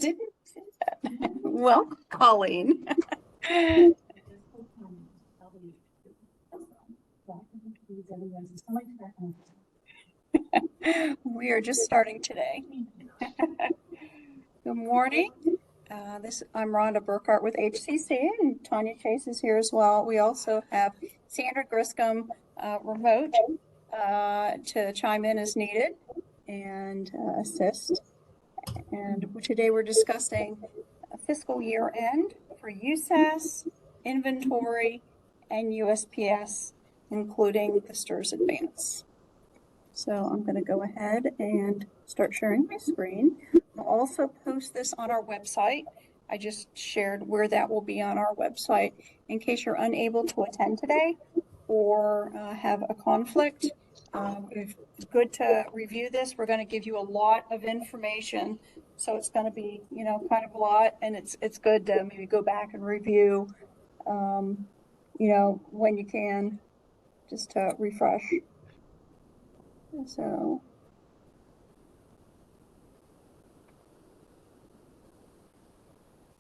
didn't say that. Well, Colleen. We are just starting today. Good morning. I'm Rhonda Burkhart with HCC, and Tanya Chase is here as well. We also have Sandra Griscom remote to chime in as needed and assist. And today we're discussing a fiscal year end for USAS, inventory, and USPS, including the STRS Advance. So I'm going to go ahead and start sharing my screen. I'll also post this on our website. I just shared where that will be on our website in case you're unable to attend today or have a conflict. It's good to review this. We're going to give you a lot of information, so it's going to be, kind of a lot, and it's good to maybe go back and review, when you can, just to refresh. So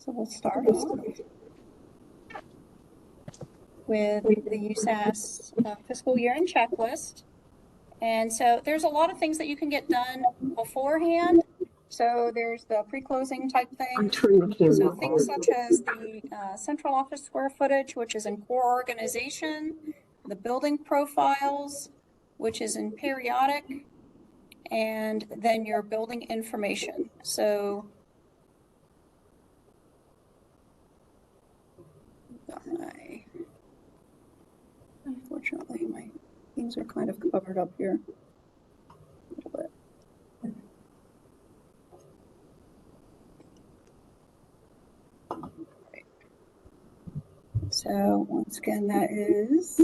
we'll start with the USAS fiscal year end checklist. And so there's a lot of things that you can get done beforehand. So there's the pre-closing type things. So things such as the central office square footage, which is in core organization, the building profiles, which is in periodic, and then your building information. So unfortunately, my things are kind of covered up here a little bit. Right. So once again, that is,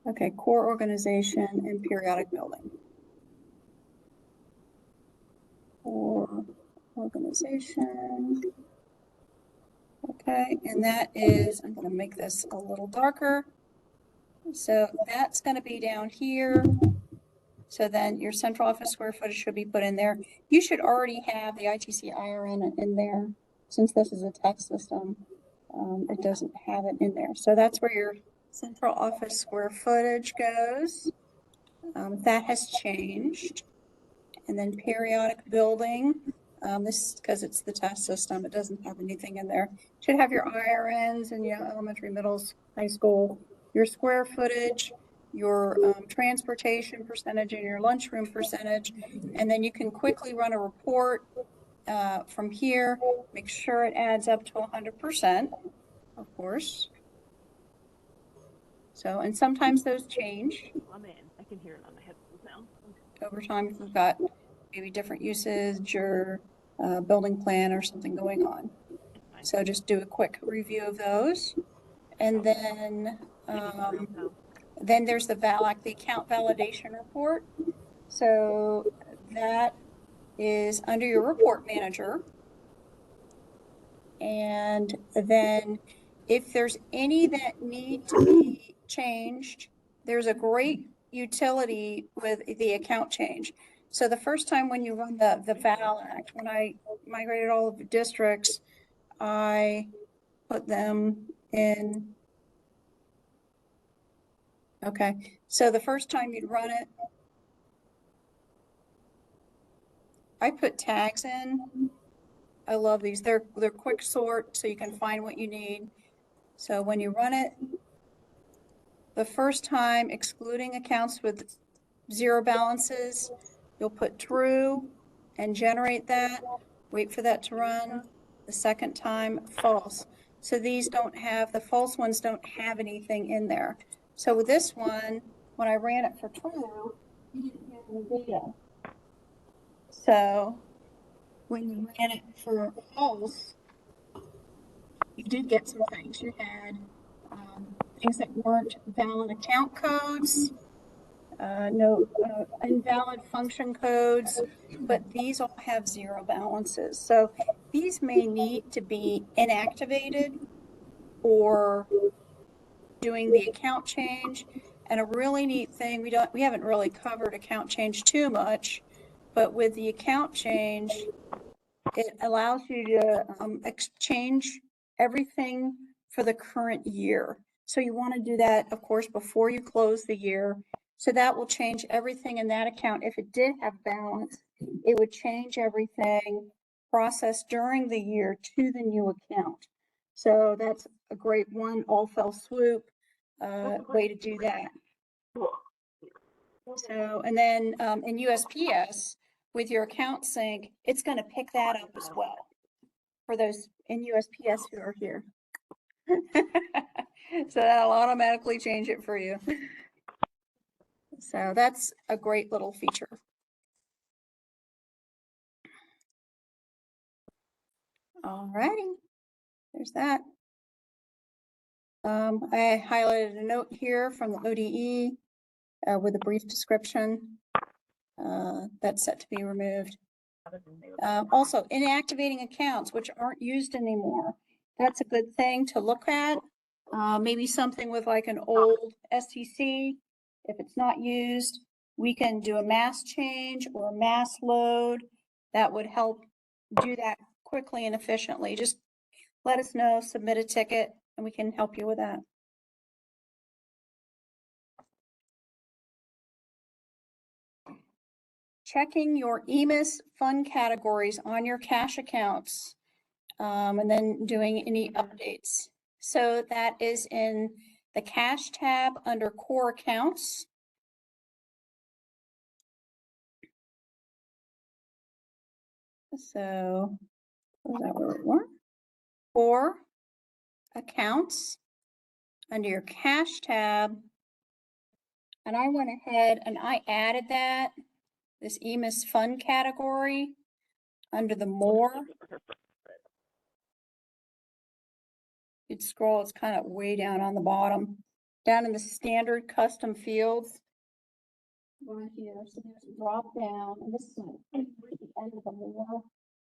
okay, core organization and periodic building. Core organization. Okay, and that is, I'm going to make this a little darker. So that's going to be down here. So then your central office square footage should be put in there. You should already have the ITC IRN in there. Since this is a text system, it doesn't have it in there. So that's where your central office square footage goes. That has changed. And then periodic building. This because it's the test system, it doesn't have anything in there. Should have your IRNs and elementary, middles, high school, your square footage, your transportation percentage, and your lunchroom percentage, and then you can quickly run a report from here. Make sure it adds up to 100%, of course. So, and sometimes those change. I'm in. I can hear it on my headphones now. Over time, if we've got maybe different usage or building plan or something going on. So just do a quick review of those. And then there's the account validation report. So that is under your report manager. And then if there's any that need to be changed, there's a great utility with the account change. So the first time when you run the VAL Act, when I migrated all of the districts, I put them in. Okay, so the first time you'd run it, I put tags in. I love these. They're quick sort, so you can find what you need. So when you run it, the first time, excluding accounts with zero balances, you'll put true and generate that, wait for that to run. The second time, false. So these the false ones don't have anything in there. So with this one, when I ran it for true, you didn't have any data. So when you ran it for false, you did get some things. You had things that weren't valid account codes, no invalid function codes, but these all have zero balances. So these may need to be inactivated or doing the account change. And a really neat thing, we haven't really covered account change too much, but with the account change, it allows you to exchange everything for the current year. So you want to do that, of course, before you close the year. So that will change everything in that account. If it did have balance, it would change everything processed during the year to the new account. So that's a great one, all fell swoop way to do that. So, and then in USPS, with your account sync, it's going to pick that up as well for those in USPS who are here. So that'll automatically change it for you. So that's a great little feature. All righty, there's that. I highlighted a note here from the ODE with a brief description. That's set to be removed. Also, inactivating accounts which aren't used anymore. That's a good thing to look at. Maybe something with like an old STC. If it's not used, we can do a mass change or a mass load. That would help do that quickly and efficiently. Just let us know, submit a ticket, and we can help you with that. Checking your EMIS fund categories on your cash accounts, and then doing any updates. So that is in the cash tab under core accounts. So is that where we were? Core accounts under your cash tab. And I went ahead and I added that, this EMIS fund category under the more. You'd scroll, it's kind of way down on the bottom. Down in the standard custom fields. Right here, so there's a drop down, and this is at the end of the more.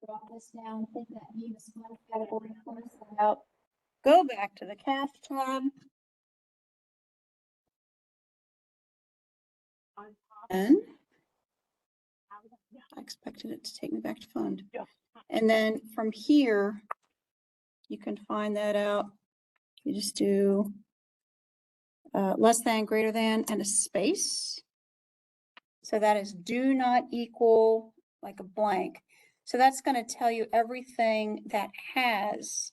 Drop this down, take that EMIS fund category, close that out. Go back to the cash tab. And I expected it to take me back to fund. Yeah. And then from here, you can find that out. You just do less than, greater than, and a space. So that is do not equal like a blank. So that's going to tell you everything that has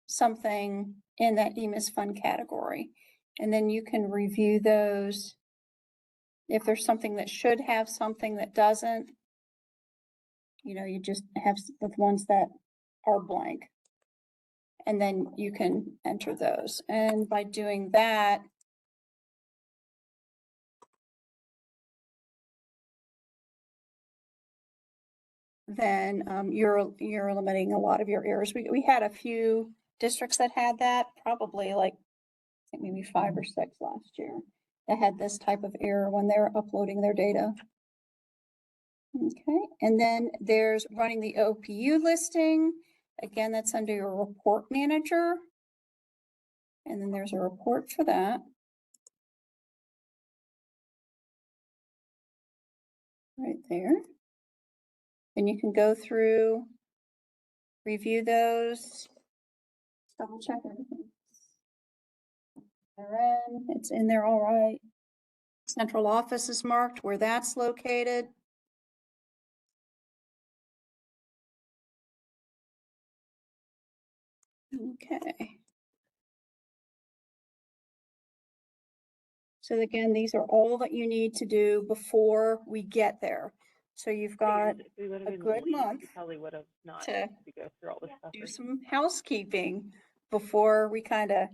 something in that EMIS fund category. And then you can review those. If there's something that should have something that doesn't, you know, you just have the ones that are blank. And then you can enter those. And by doing that, then you're eliminating a lot of your errors. We had a few districts that had that, probably like I think maybe 5 or 6 last year, that had this type of error when they're uploading their data. Okay, and then there's running the OPU listing. Again, that's under your report manager. And then there's a report for that. Right there. And you can go through, review those, double check everything. It's in there all right. Central office is marked where that's located. Okay. So again, these are all that you need to do before we get there. So you've got a good month to go through all this stuff. do some housekeeping before we kind of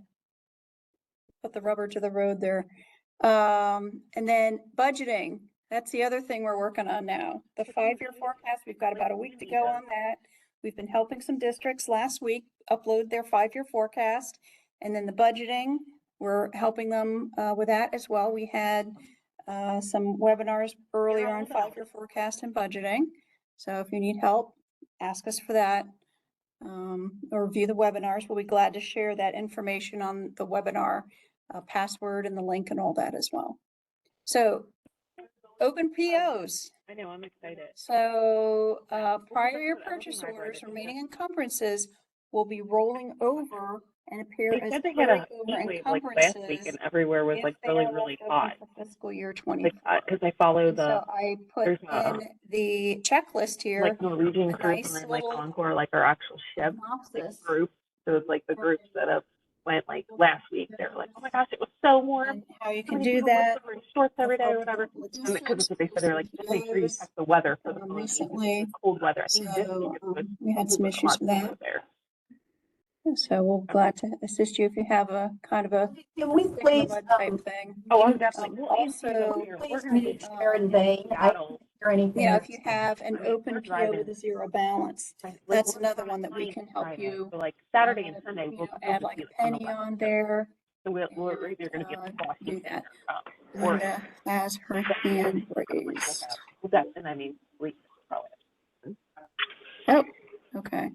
put the rubber to the road there. And then budgeting, that's the other thing we're working on now. The 5-year forecast, we've got about a week to go on that. We've been helping some districts last week upload their 5-year forecast. And then the budgeting, we're helping them with that as well. We had some webinars earlier on 5-year forecast and budgeting. So if you need help, ask us for that. Or view the webinars. We'll be glad to share that information on the webinar password and the link and all that as well. So open POs. I know, I'm excited. So prior year that's what everything purchase I read, orders, I think remaining encumbrances will be rolling over and appear they as said they had a carryover heat wave like last week, encumbrances and everywhere was if like they really, are really left open hot. for fiscal year Like, 24. because I follow And so I put there's a in the checklist here, like Norwegian a cruiser nice and like little Encore, like our actual ship, like synopsis group. So it's like the groups that have went like last week. They're like, oh my gosh, it was so warm. and how you So can many do people were that. wearing shorts every day Help or a whatever. couple of And because districts that's what they said, they're like, just make sure you check the weather for the following week. It's recently. cold weather. I think this So week it's we had some a issues lot with that. cooler there. So we're glad to assist you if you have a kind of a Can we stick in the please, mud type thing. Oh, I'm definitely. We'll Also, please mute Sharon Vane? I don't hear anything. yeah, if you have an I mean, open we're PO driving. with a zero balance, Like, that's we're another on a one that we tight can help Friday. you. So like Saturday and Sunday, You we'll know, still add be like a on the penny west on coast. there. So we're either going to be at the Boston Do that. or Linda has her hand raised. well, that, and I mean, we probably. Oh, okay.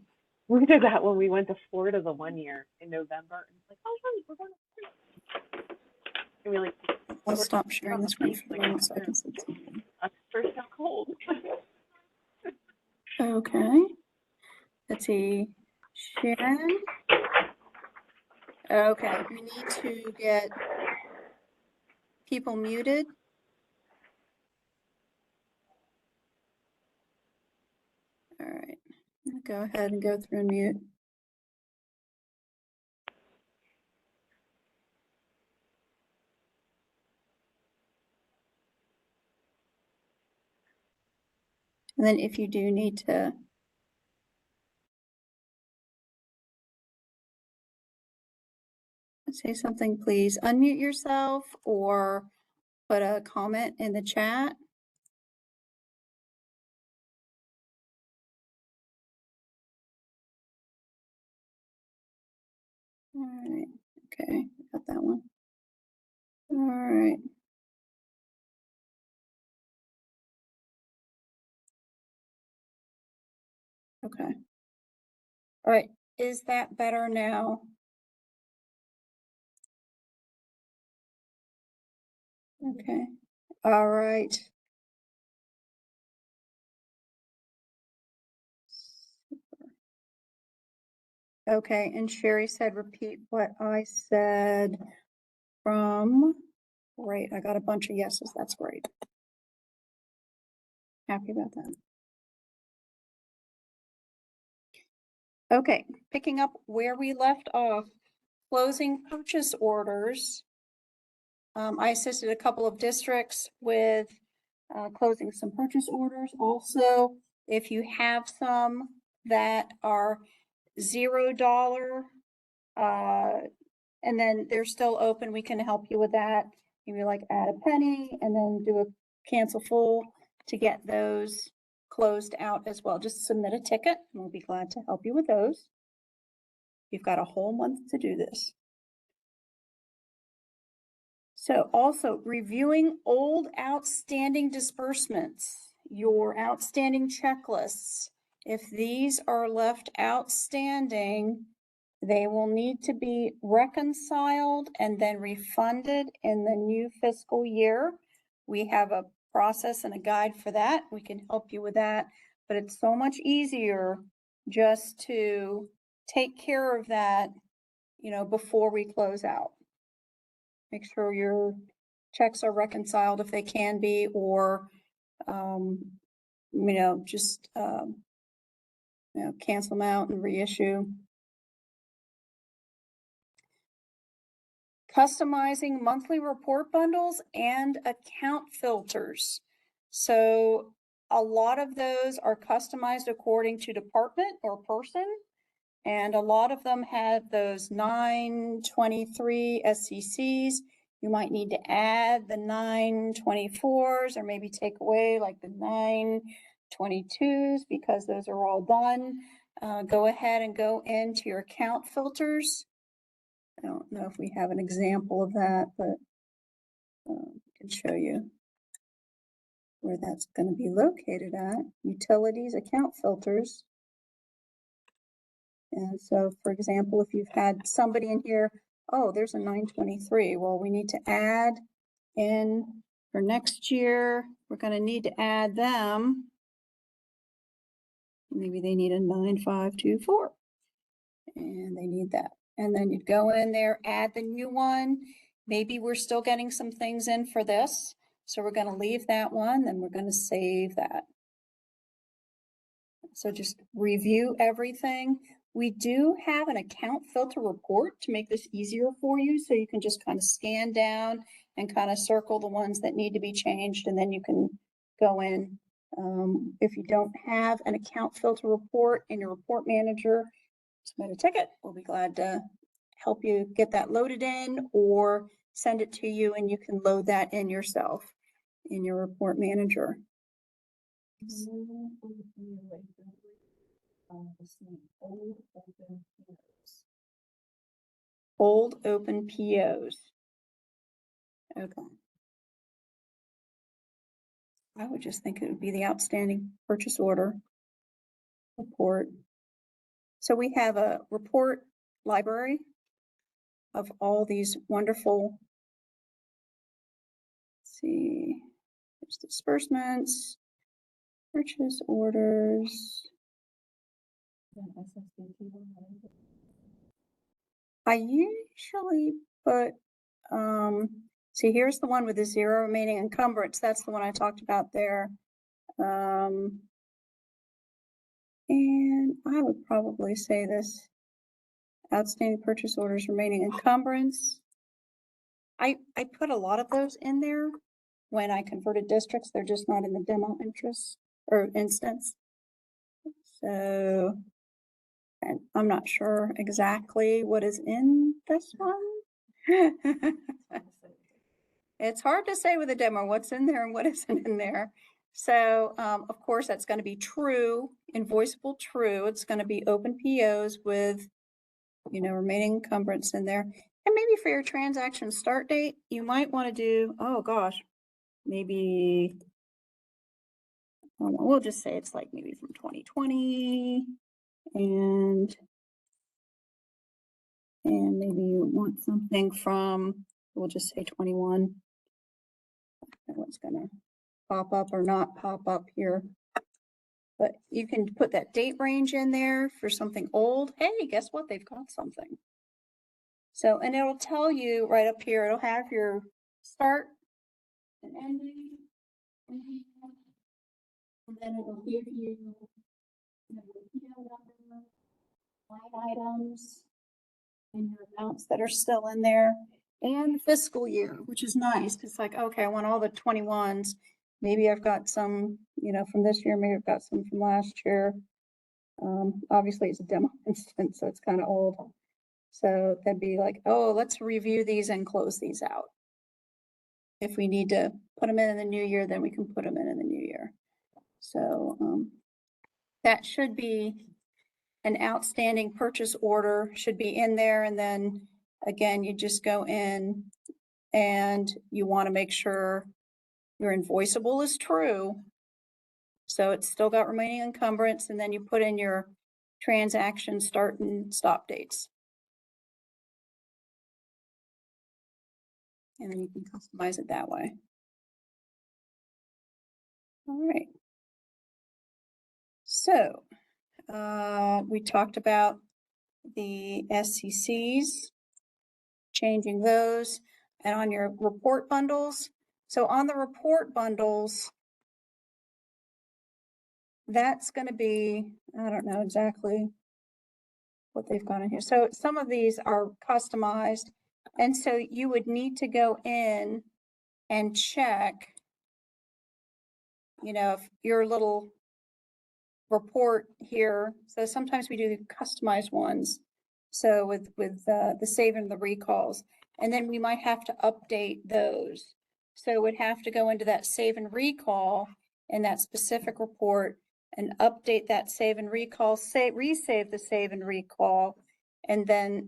We did that when we went to Florida the one year in November. And it's like, oh, yeah, we're going to Florida. And we like, I'll stop sharing the screen for a moment so I can see. It's first how cold. Okay. Let's see. Sharon. Okay, we need to get people muted. All right, go ahead and go through and mute. And then if you do need to say something, please unmute yourself or put a comment in the chat. All right, okay, got that one. All right. Okay. All right, is that better now? Okay, all right. Okay, and Sherry said, repeat what I said from, great, I got a bunch of yeses, that's great. Happy about that. Okay, picking up where we left off, closing purchase orders. I assisted a couple of districts with closing some purchase orders. Also, if you have some that are $0, and then they're still open, we can help you with that. Maybe like add a penny and then do a cancel full to get those closed out as well. Just submit a ticket and we'll be glad to help you with those. You've got a whole month to do this. So also reviewing old outstanding disbursements, your outstanding checklists. If these are left outstanding, they will need to be reconciled and then refunded in the new fiscal year. We have a process and a guide for that. We can help you with that, but it's so much easier just to take care of that, you know, before we close out. Make sure your checks are reconciled if they can be, or, you know, just, you know, cancel them out and reissue. Customizing monthly report bundles and account filters. So a lot of those are customized according to department or person. And a lot of them have those 923 SCCs. You might need to add the 924s or maybe take away like the 922s because those are all done. Go ahead and go into your account filters. I don't know if we have an example of that, but I can show you where that's going to be located at. Utilities, account filters. And so, for example, if you've had somebody in here, oh, there's a 923. Well, we need to add in for next year. We're going to need to add them. Maybe they need a 9524. And they need that. And then you'd go in there, add the new one. Maybe we're still getting some things in for this. So we're going to leave that one, then we're going to save that. So just review everything. We do have an account filter report to make this easier for you. So you can just kind of scan down and kind of circle the ones that need to be changed. And then you can go in. If you don't have an account filter report in your report manager, submit a ticket. We'll be glad to help you get that loaded in or send it to you and you can load that in yourself in your report manager. Old open POs. Okay. I would just think it would be the outstanding purchase order report. So we have a report library of all these wonderful, let's see, there's disbursements, purchase orders. I usually put, see, here's the one with the 0 remaining encumbrance. That's the one I talked about there. And I would probably say this, outstanding purchase orders remaining encumbrance. I put a lot of those in there when I converted districts. They're just not in the demo interest or instance. So, and I'm not sure exactly what is in this one. It's hard to say with a demo what's in there and what isn't in there. So, of course, that's going to be true, invoiceable true. It's going to be open POs with, you know, remaining encumbrance in there. And maybe for your transaction start date, you might want to do, oh gosh, maybe, we'll just say it's like maybe from 2020 and maybe you want something from, we'll just say 21. What's going to pop up or not pop up here. But you can put that date range in there for something old. Hey, guess what? They've got something. So, and it'll tell you right up here, it'll have your start and ending. And then it will give you the PO number, line items, and your amounts that are still in there, and the fiscal year, which is nice. It's like, okay, I want all the 21s. Maybe I've got some, you know, from this year, maybe I've got some from last year. Obviously it's a demo instance, so it's kind of old. So that'd be like, oh, let's review these and close these out. If we need to put them in the new year, then we can put them in the new year. So that should be an outstanding purchase order should be in there. And then again, you just go in and you want to make sure your invoiceable is true. So it's still got remaining encumbrance, and then you put in your transaction start and stop dates. And then you can customize it that way. All right. So we talked about the SCCs, changing those, and on your report bundles. So on the report bundles, that's going to be, I don't know exactly what they've got in here. So some of these are customized. And so you would need to go in and check, you know, if your little report here. So sometimes we do customized ones. So with the save and the recalls, and then we might have to update those. So we'd have to go into that save and recall in that specific report and update that save and recall, resave the save and recall, and then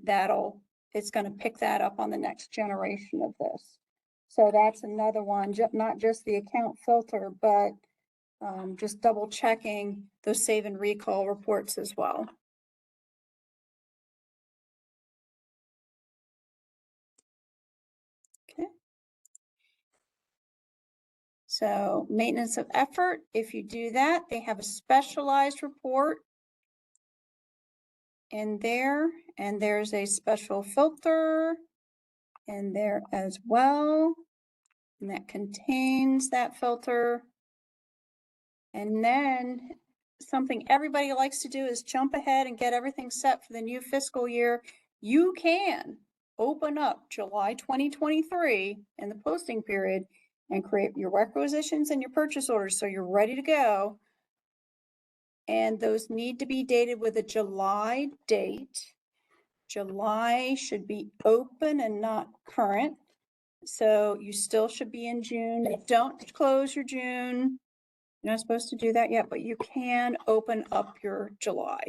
it's going to pick that up on the next generation of this. So that's another one, not just the account filter, but just double checking those save and recall reports as well. Okay. So maintenance of effort, if you do that, they have a specialized report in there, and there's a special filter in there as well. And that contains that filter. And then something everybody likes to do is jump ahead and get everything set for the new fiscal year. You can open up July 2023 in the posting period and create your requisitions and your purchase orders so you're ready to go. And those need to be dated with a July date. July should be open and not current. So you still should be in June. Don't close your June. You're not supposed to do that yet, but you can open up your July.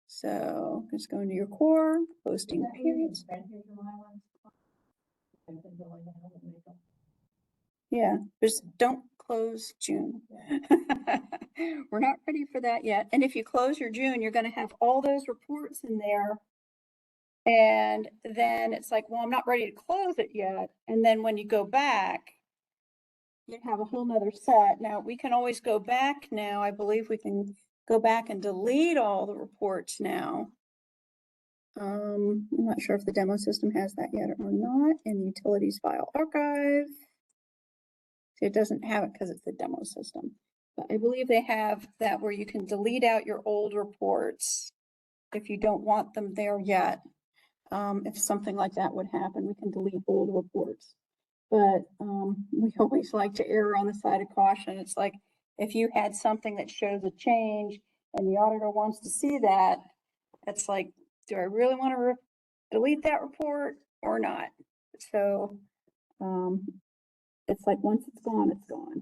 So just go into your core, posting periods. Yeah, just don't close June. We're not ready for that yet. And if you close your June, you're going to have all those reports in there. And then it's like, well, I'm not ready to close it yet. And then when you go back, you have a whole nother set. Now we can always go back now. I believe we can go back and delete all the reports now. I'm not sure if the demo system has that yet or not in the utilities file archive. See, it doesn't have it because it's the demo system. But I believe they have that where you can delete out your old reports if you don't want them there yet. If something like that would happen, we can delete old reports. But we always like to err on the side of caution. It's like if you had something that shows a change and the auditor wants to see that, it's like, do I really want to delete that report or not? So it's like once it's gone, it's gone.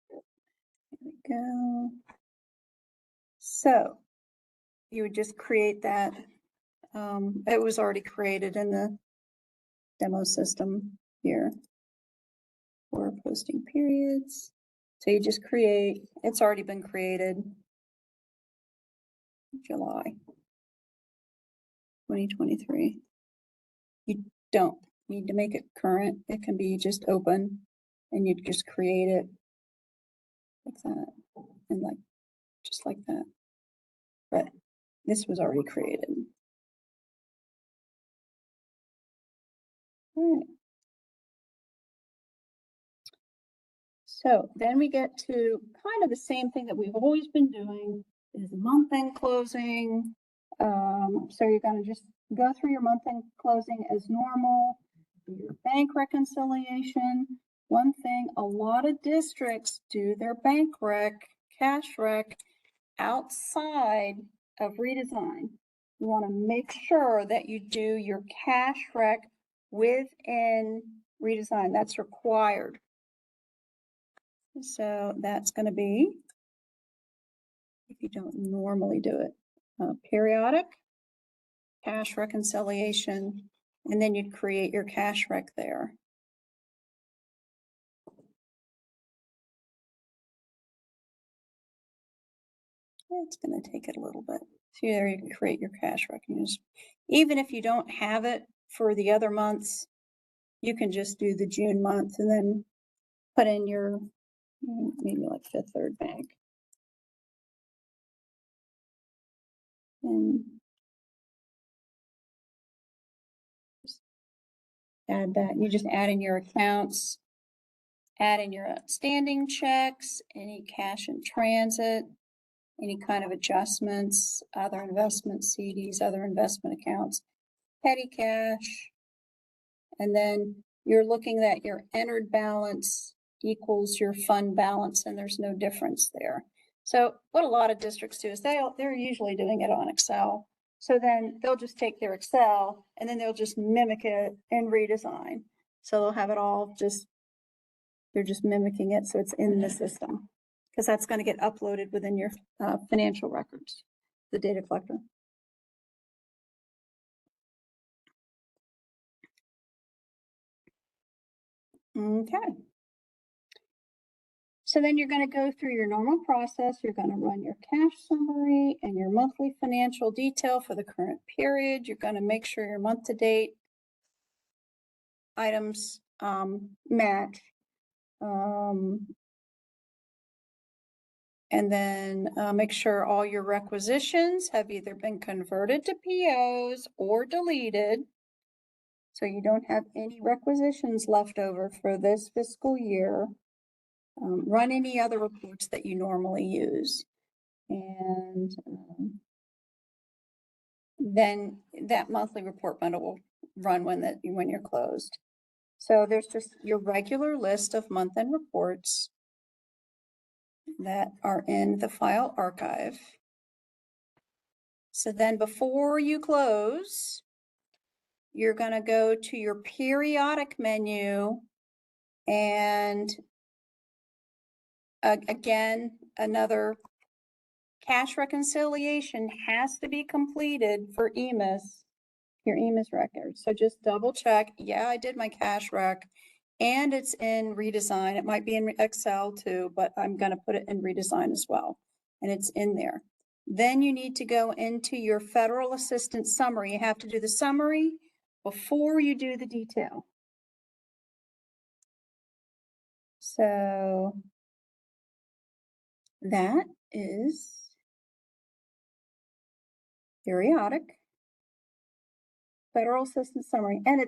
There we go. So you would just create that. It was already created in the demo system here for posting periods. So you just create, it's already been created. July 2023. You don't need to make it current. It can be just open and you just create it like that and like just like that. But this was already created. All right. So then we get to kind of the same thing that we've always been doing is month-end closing. So you're going to just go through your month-end closing as normal, do your bank reconciliation. One thing, a lot of districts do their bank rec, cash rec outside of redesign. You want to make sure that you do your cash rec within redesign. That's required. So that's going to be, if you don't normally do it, periodic cash reconciliation, and then you'd create your cash rec there. It's going to take it a little bit. So there you can create your cash rec. Even if you don't have it for the other months, you can just do the June month and then put in your maybe like Fifth Third Bank. And just add that. You just add in your accounts, add in your outstanding checks, any cash in transit, any kind of adjustments, other investment CDs, other investment accounts, petty cash. And then you're looking at your entered balance equals your fund balance, and there's no difference there. So what a lot of districts do is they're usually doing it on Excel. So then they'll just take their Excel and then they'll just mimic it in redesign. So they'll have it all they're just mimicking it so it's in the system, because that's going to get uploaded within your financial records, the data collector. Okay. So then you're going to go through your normal process. You're going to run your cash summary and your monthly financial detail for the current period. You're going to make sure your month to date items match. And then make sure all your requisitions have either been converted to POs or deleted. So you don't have any requisitions left over for this fiscal year. Run any other reports that you normally use. And then that monthly report bundle will run when you're closed. So there's just your regular list of month-end reports that are in the file archive. So then before you close, you're going to go to your periodic menu and again, another cash reconciliation has to be completed for EMIS, your EMIS record. So just double check. Yeah, I did my cash rec and it's in redesign. It might be in Excel too, but I'm going to put it in redesign as well. And it's in there. Then you need to go into your federal assistance summary. You have to do the summary before you do the detail. So that is periodic federal assistance summary, and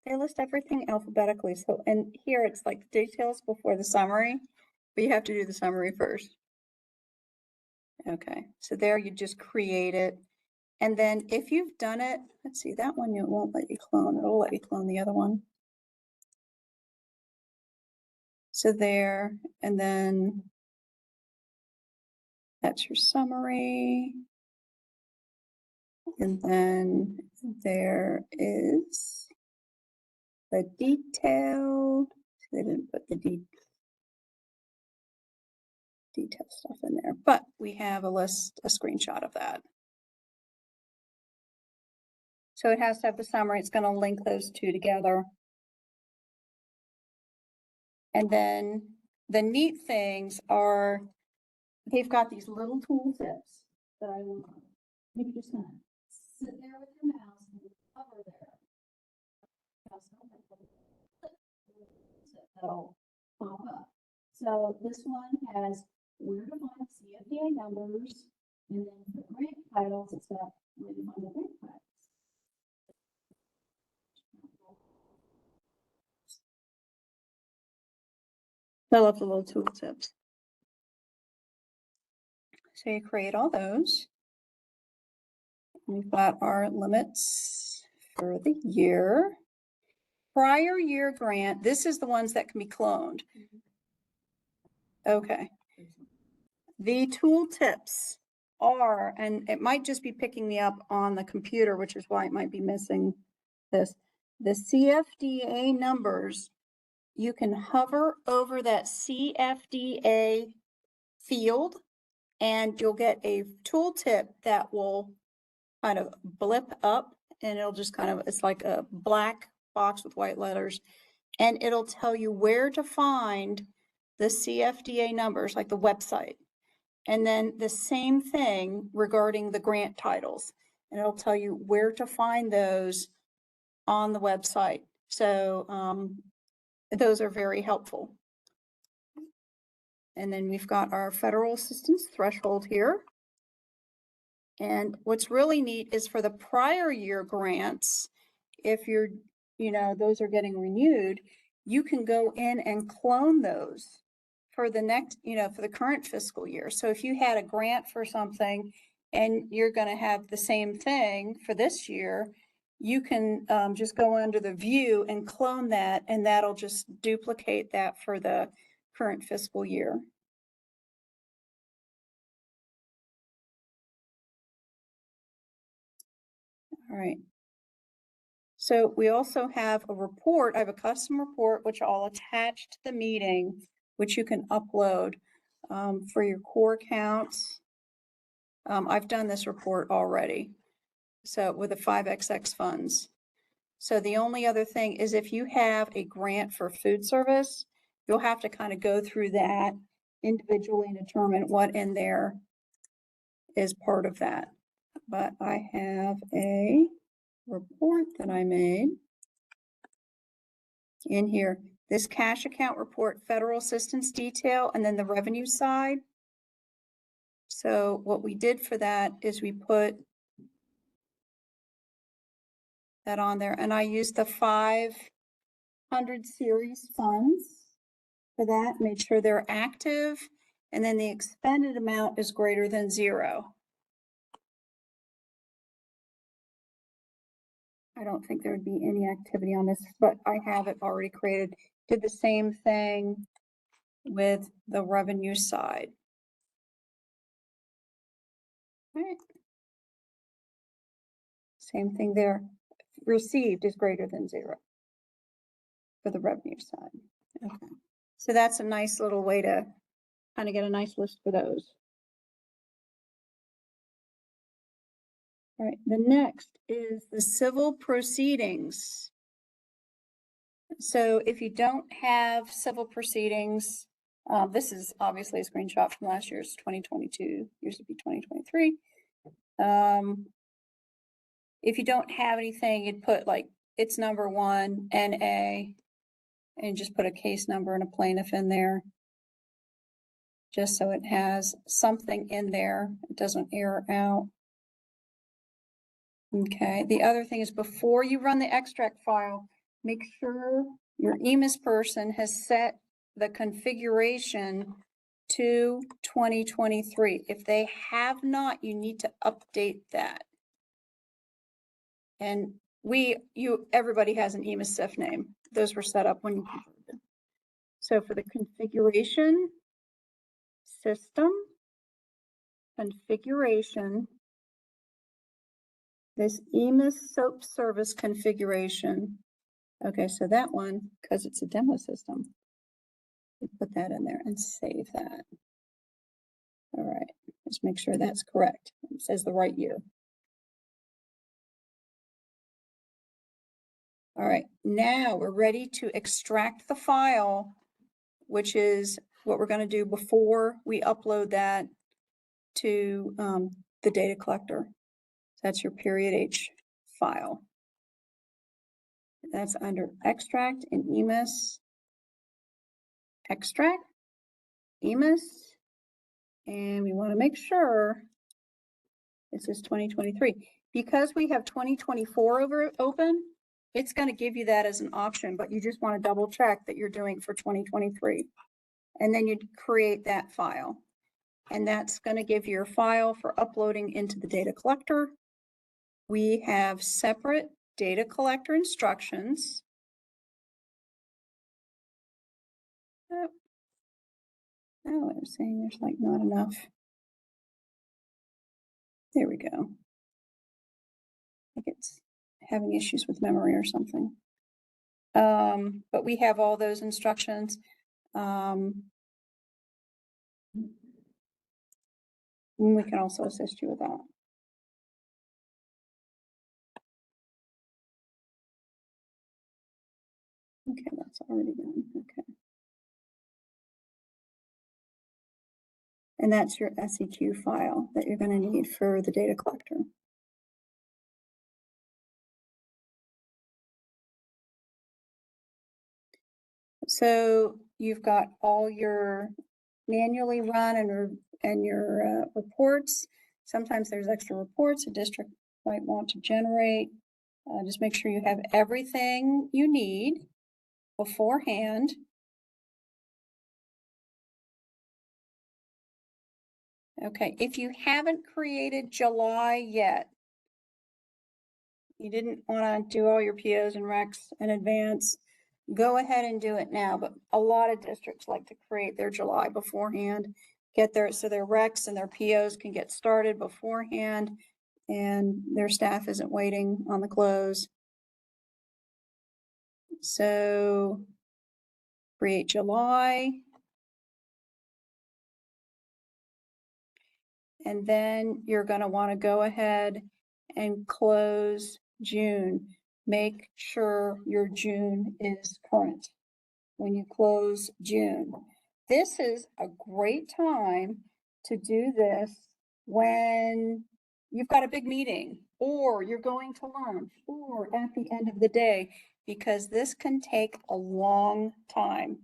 they list everything alphabetically. So, and here it's like details before the summary, but you have to do the summary first. Okay, so there you just create it. And then if you've done it, let's see, that one, it won't let you clone. It'll let you clone the other one. So there, and then that's your summary. And then there is the detailed, they didn't put the detail stuff in there, but we have a screenshot of that. So it has to have the summary. It's going to link those two together. And then the neat things are, they've got these little tool tips that I love. You can just kind of sit there with your mouse and hover there. That'll pop up. So this one has where to find CFDA numbers, and then for grant titles, it's got where to find the grant titles. I love the little tool tips. So you create all those. We've got our limits for the year. Prior year grant, this is the ones that can be cloned. Okay. The tool tips are, and it might just be picking me up on the computer, which is why it might be missing this. The CFDA numbers, you can hover over that CFDA field and you'll get a tooltip that will kind of blip up and it'll just kind of, it's like a black box with white letters, and it'll tell you where to find the CFDA numbers, like the website. And then the same thing regarding the grant titles, and it'll tell you where to find those on the website. So those are very helpful. And then we've got our federal assistance threshold here. And what's really neat is for the prior year grants, if you're, those are getting renewed, you can go in and clone those for the next, for the current fiscal year. So if you had a grant for something and you're going to have the same thing for this year, you can just go under the view and clone that, and that'll just duplicate that for the current fiscal year. All right. So we also have a report. I have a custom report, which I'll attach to the meeting, which you can upload for your core accounts. I've done this report already. So with the 5XX funds. So the only other thing is if you have a grant for food service, you'll have to kind of go through that individually determine what in there is part of that. But I have a report that I made in here. This cash account report, federal assistance detail, and then the revenue side. So what we did for that is we put that on there, and I used the 500 series funds for that, made sure they're active, and then the expended amount is greater than 0. I don't think there would be any activity on this, but I have it already created. Did the same thing with the revenue side. Right. Same thing there. Received is greater than 0 for the revenue side. Okay. So that's a nice little way to kind of get a nice list for those. All right, the next is the civil proceedings. So if you don't have civil proceedings, this is obviously a screenshot from last year's 2022, yours would be 2023. If you don't have anything, you'd put like, it's number 1, NA, and just put a case number and a plaintiff in there. Just so it has something in there, it doesn't error out. Okay, the other thing is before you run the extract file, make sure your EMIS person has set the configuration to 2023. If they have not, you need to update that. And everybody has an EMIS CIF name. Those were set up when you converted. So for the configuration, system, configuration, this EMIS SOAP service configuration. Okay, so that one, because it's a demo system, we put that in there and save that. All right, let's make sure that's correct. It says the right year. All right, now we're ready to extract the file, which is what we're going to do before we upload that to the data collector. That's your period H file. That's under extract in EMIS, extract, EMIS, and we want to make sure this is 2023. Because we have 2024 open, it's going to give you that as an option, but you just want to double check that you're doing for 2023. And then you'd create that file. And that's going to give you your file for uploading into the data collector. We have separate data collector instructions. Oh, I'm saying there's like not enough. There we go. I think it's having issues with memory or something. But we have all those instructions. We can also assist you with that. Okay, that's already done. Okay. And that's your SEQ file that you're going to need for the data collector. So you've got all your manually run and your reports. Sometimes there's extra reports a district might want to generate. Just make sure you have everything you need beforehand. Okay, if you haven't created July yet, you didn't want to do all your POs and recs in advance, go ahead and do it now. But a lot of districts like to create their July beforehand, so their recs and their POs can get started beforehand and their staff isn't waiting on the close. So create July. And then you're going to want to go ahead and close June. Make sure your June is current when you close June. this is a great time to do this when you've got a big meeting, or you're going to lunch, or at the end of the day, because this can take a long time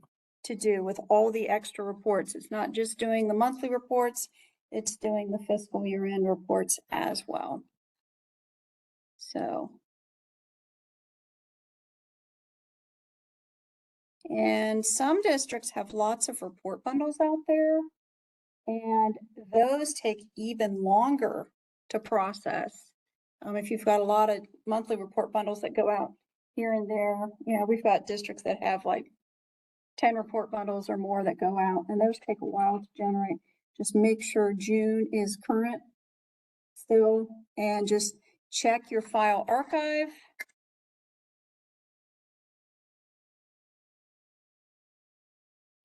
to do with all the extra reports. It's not just doing the monthly reports, it's doing the fiscal year-end reports as well. So. And some districts have lots of report bundles out there, and those take even longer to process. If you've got a lot of monthly report bundles that go out here and there, we've got districts that have like 10 report bundles or more that go out, and those take a while to generate. Just make sure June is current still, and just check your file archive.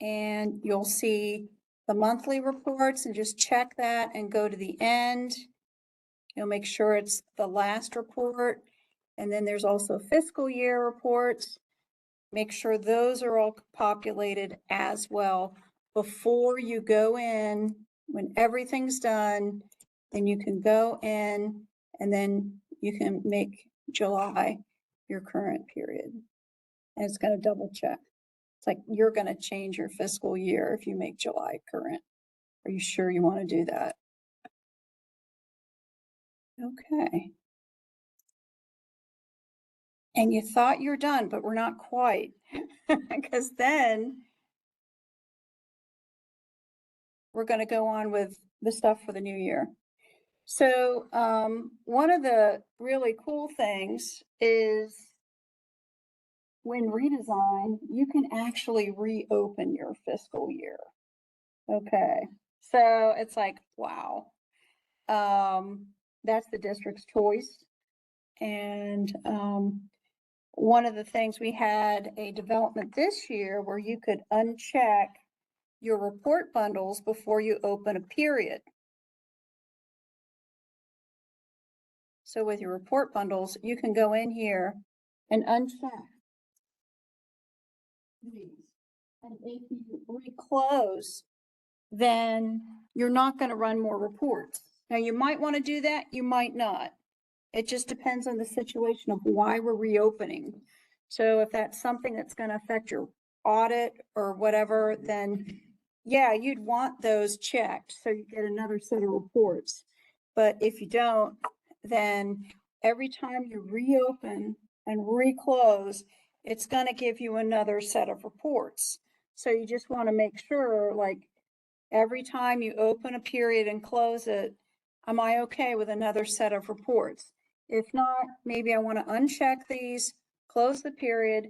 And you'll see the monthly reports, and just check that and go to the end. You'll make sure it's the last report. And then there's also fiscal year reports. Make sure those are all populated as well before you go in. When everything's done, then you can go in, and then you can make July your current period. And it's going to double check. It's like you're going to change your fiscal year if you make July current. Are you sure you want to do that? Okay. And you thought you're done, but we're not quite, because then we're going to go on with the stuff for the new year. So one of the really cool things is when redesign, you can actually reopen your fiscal year. Okay. So it's like, wow. That's the district's choice. And one of the things, we had a development this year where you could uncheck your report bundles before you open a period. So with your report bundles, you can go in here and uncheck these. And if you reclose, then you're not going to run more reports. Now, you might want to do that, you might not. It just depends on the situation of why we're reopening. So if that's something that's going to affect your audit or whatever, then yeah, you'd want those checked so you get another set of reports. But if you don't, then every time you reopen and reclose, it's going to give you another set of reports. So you just want to make sure, like, every time you open a period and close it, am I okay with another set of reports? If not, maybe I want to uncheck these, close the period,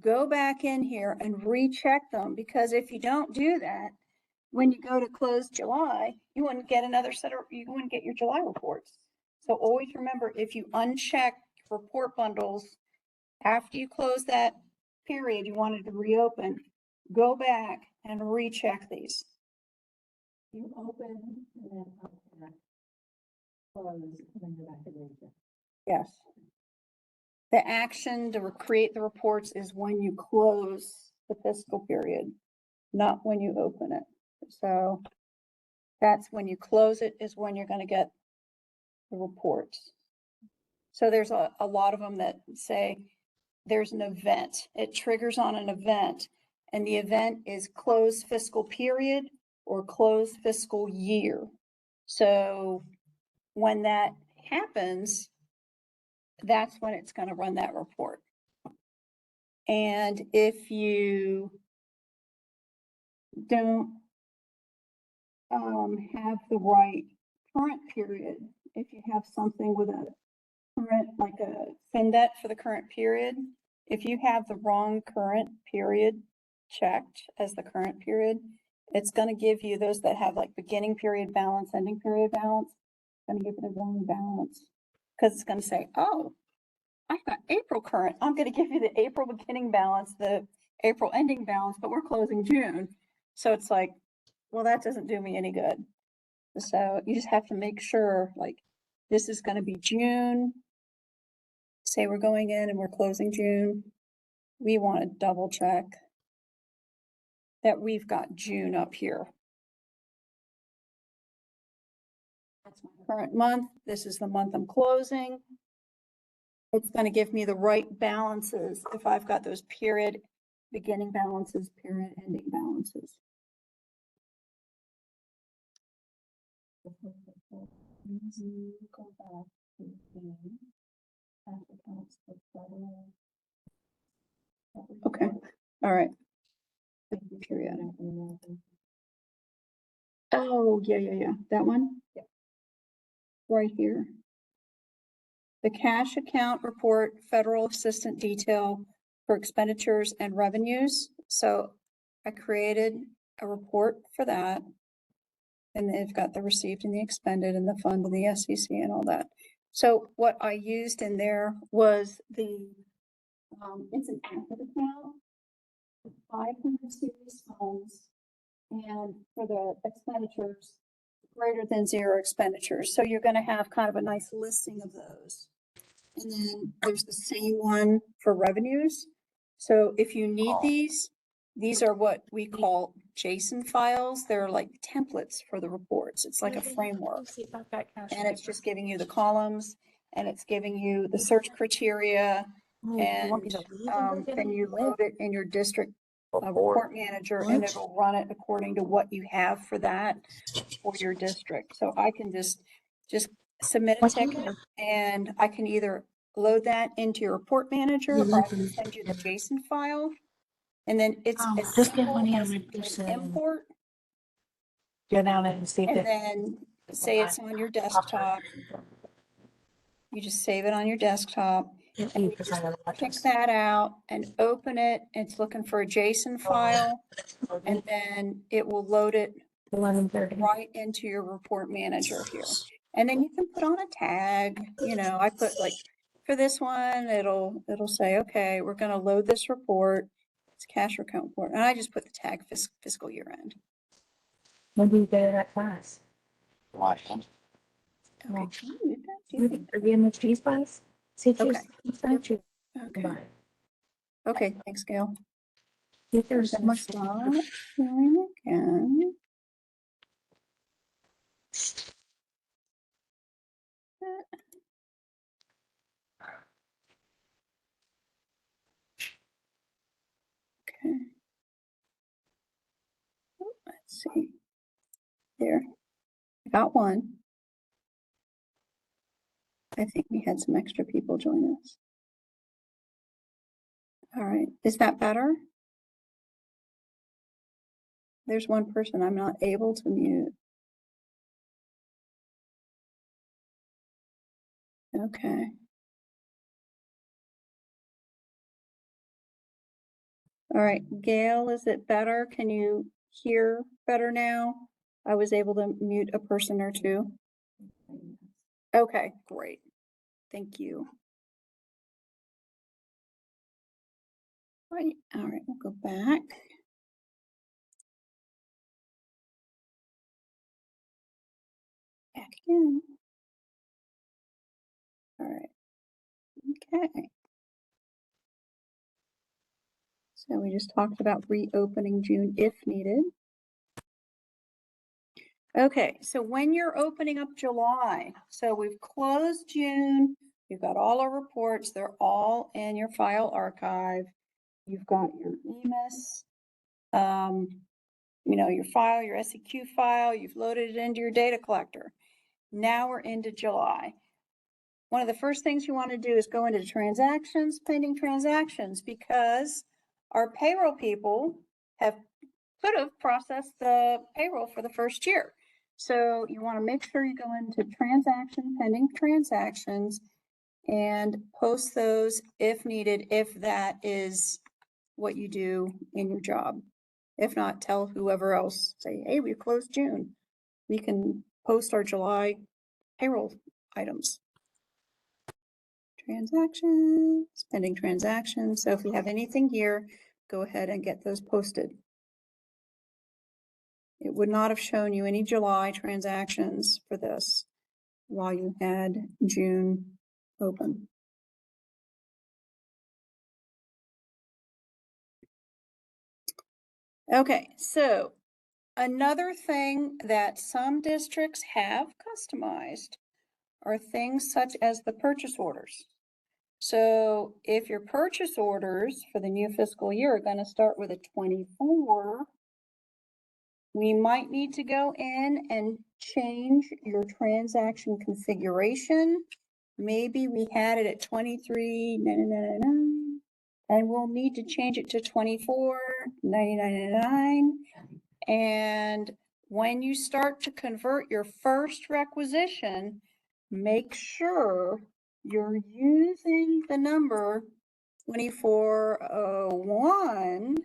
go back in here and recheck them, because if you don't do that, when you go to close July, you wouldn't get another set of, you wouldn't get your July reports. So always remember, if you uncheck report bundles after you close that period you wanted to reopen, go back and recheck these. You open and then open, close, and then go back to recheck. Yes. The action to create the reports is when you close the fiscal period, not when you open it. So that's when you close it is when you're going to get the reports. So there's a lot of them that say there's an event. It triggers on an event, and the event is close fiscal period or close fiscal year. So when that happens, that's when it's going to run that report. And if you don't have the right current period, if you have something with a current, like a FinDet for the current period, if you have the wrong current period checked as the current period, it's going to give you those that have like beginning period balance, ending period balance, it's going to give you the wrong balance, because it's going to say, oh, I've got April current. I'm going to give you the April beginning balance, the April ending balance, but we're closing June. So it's like, well, that doesn't do me any good. So you just have to make sure, like, this is going to be June. Say we're going in and we're closing June. We want to double check that we've got June up here. That's my current month. This is the month I'm closing. It's going to give me the right balances if I've got those period beginning balances, period ending balances. Go back to the cash accounts for federal. Okay, all right. Period. Oh, yeah. That one? Yeah. Right here. The cash account report, federal assistant detail for expenditures and revenues. So I created a report for that. And they've got the received and the expended and the fund and the SEC and all that. So what I used in there was the, it's an active account, 500 series funds, and for the expenditures, greater than zero expenditures. So you're going to have kind of a nice listing of those. And then there's the same one for revenues. So if you need these are what we call JSON files. They're like templates for the reports. It's like a framework. And it's just giving you the columns and it's giving you the search criteria. And then you load it in your district report manager and it'll run it according to what you have for that for your district. So I can just submit a ticket and I can either load that into your report manager or I can send you the JSON file. And then it's as simple as an import. Go down and see if And it. then say it's on your desktop. You just save it on your desktop. And you just pick that out and open it. It's looking for a JSON file. And then it will load it right into your report manager here. And then you can put on a tag, you know, I put like, for this one, it'll say, okay, we're going to load this report. It's cash account report. And I just put the tag fiscal year end. When do you go to that class? Okay. Well, Can you do that? Do you think- Are you in the cheese class? See, cheese. Okay. Okay, thanks, Gail. If There's there's my stop sharing again. Okay. Let's see. There. I got one. I think we had some extra people join us. All right. Is that better? There's one person I'm not able to mute. Okay. All right, Gail, is it better? Can you hear better now? I was able to mute a person or two. Okay, great. Thank you. Right, all right, we'll go back. Back again. All right, okay. So we just talked about reopening June if needed. Okay, so when you're opening up July, so we've closed June, you've got all our reports, they're all in your file archive. You've got your EMIS, you know, your file, your SEQ file, you've loaded it into your data collector. Now we're into July. One of the first things you want to do is go into transactions, pending transactions, because our payroll people could have processed the payroll for the first year. So you want to make sure you go into transaction, pending transactions, and post those if needed, if that is what you do in your job. If not, tell whoever else, say, hey, we closed June. We can post our July payroll items. Transactions, pending transactions. So if we have anything here, go ahead and get those posted. It would not have shown you any July transactions for this while you had June open. Okay, so another thing that some districts have customized are things such as the purchase orders. So if your purchase orders for the new fiscal year are gonna start with a 24, we might need to go in and change your transaction configuration. Maybe we had it at 23,999, and we'll need to change it to 24,999. And when you start to convert your first requisition, make sure you're using the number 2401.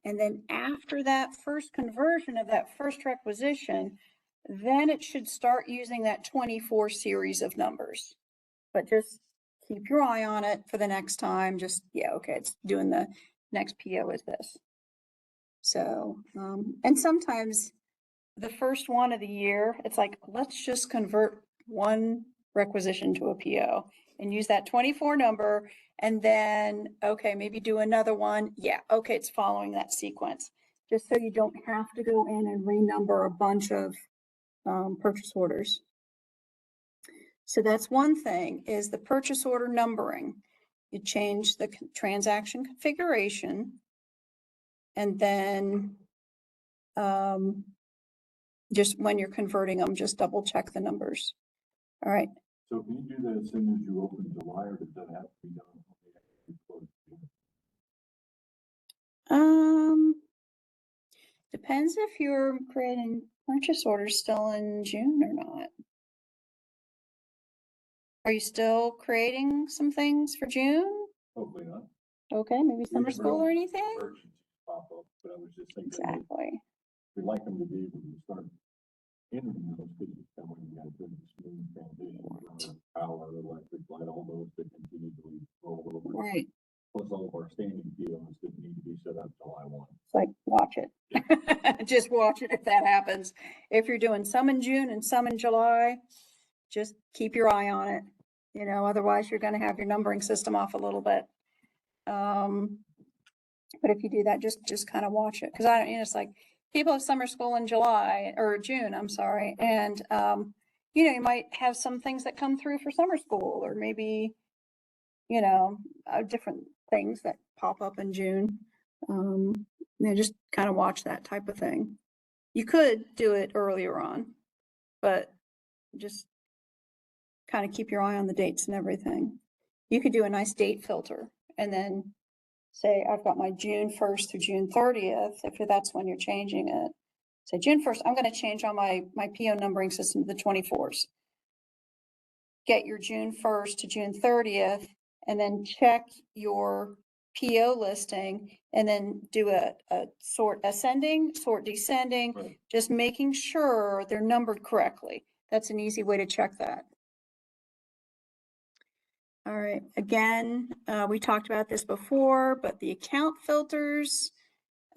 And then after that first conversion of that first requisition, then it should start using that 24 series of numbers. But just keep your eye on it for the next time. Just, yeah, okay, it's doing the next PO is this. So, and sometimes the first one of the year, it's like, let's just convert one requisition to a PO and use that 24 number. And then, okay, maybe do another one. Yeah, okay, it's following that sequence. Just so you don't have to go in and renumber a bunch of purchase orders. So that's one thing, is the purchase order numbering. You change the transaction configuration, and then just when you're converting them, just double check the numbers. All right. So can you do that as soon as you open July, or does that have to be done? Depends if you're creating purchase orders still in June or not. Are you still creating some things for June? Hopefully not. Okay, maybe We summer never school know or if anything? emergencies pop up, but I was just thinking that Exactly. we'd like them to be able to start entering those, because that way we got a good smooth transition from power, electric, light, all those that continue to roll over. Right. Plus all of our standing POs that need to be set up July 1. It's like, watch it. Just watch it if that happens. If you're doing some in June and some in July, just keep your eye on it. You know, otherwise you're gonna have your numbering system off a little bit. But if you do that, just kind of watch it. Cause I don't, you know, it's like people have summer school in July or June, I'm sorry. And, you know, you might have some things that come through for summer school, or maybe, you know, different things that pop up in June. You know, just kind of watch that type of thing. You could do it earlier on, but just kind of keep your eye on the dates and everything. You could do a nice date filter and then say, I've got my June 1st through June 30th, if that's when you're changing it. Say June 1st, I'm going to change on my PO numbering system to the 24s. Get your June 1st to June 30th, and then check your PO listing, and then do a sort ascending, sort descending, Right. just making sure they're numbered correctly. That's an easy way to check that. All right, again, we talked about this before, but the account filters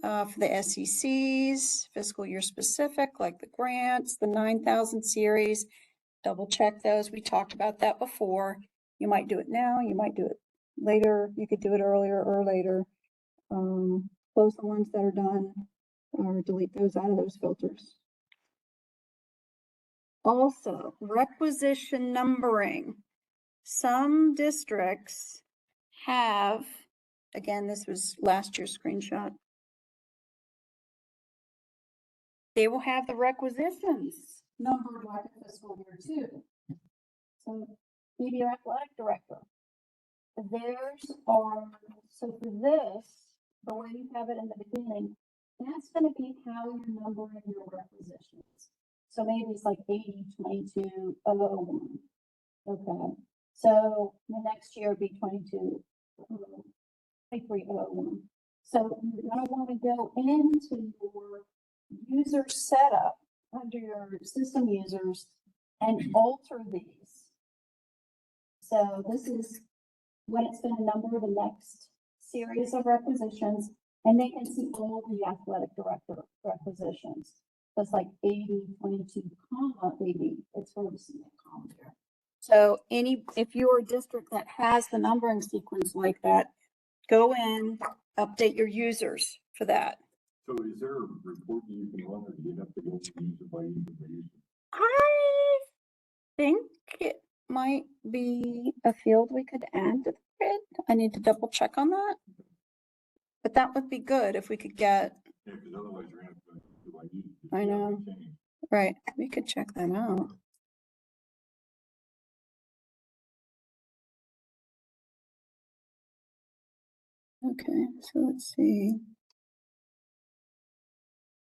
for the SECs, fiscal year specific, like the grants, the 9,000 series, double check those. We talked about that before. You might do it now, you might do it later, you could do it earlier or later. Close the ones that are done, or delete those out of those filters. Also, requisition numbering. Some districts have, again, this was last year's screenshot. They will have the requisitions numbered like a fiscal year too. So maybe your athletic director. Theirs are, so for this, the way you have it in the beginning, that's gonna be how you're numbering your requisitions. So maybe it's like 80, 22, 01. Okay, so the next year would be 22, 2301. So you're gonna wanna go into your user setup under your system users and alter these. So this is when it's gonna number the next series of requisitions, and they can see all the athletic director requisitions. That's like 80, 22, comma 80. It's hard to see that comma there. So if you're a district that has the numbering sequence like that, go in, update your users for that. So is there a report that you can run, or do you have to go user by user? I think it might be a field we could add to the grid. I need to double check on that. But that would be good if we could get, Yeah, because otherwise you're gonna have to do by user. I know. Right, we could check that out. Okay, so let's see.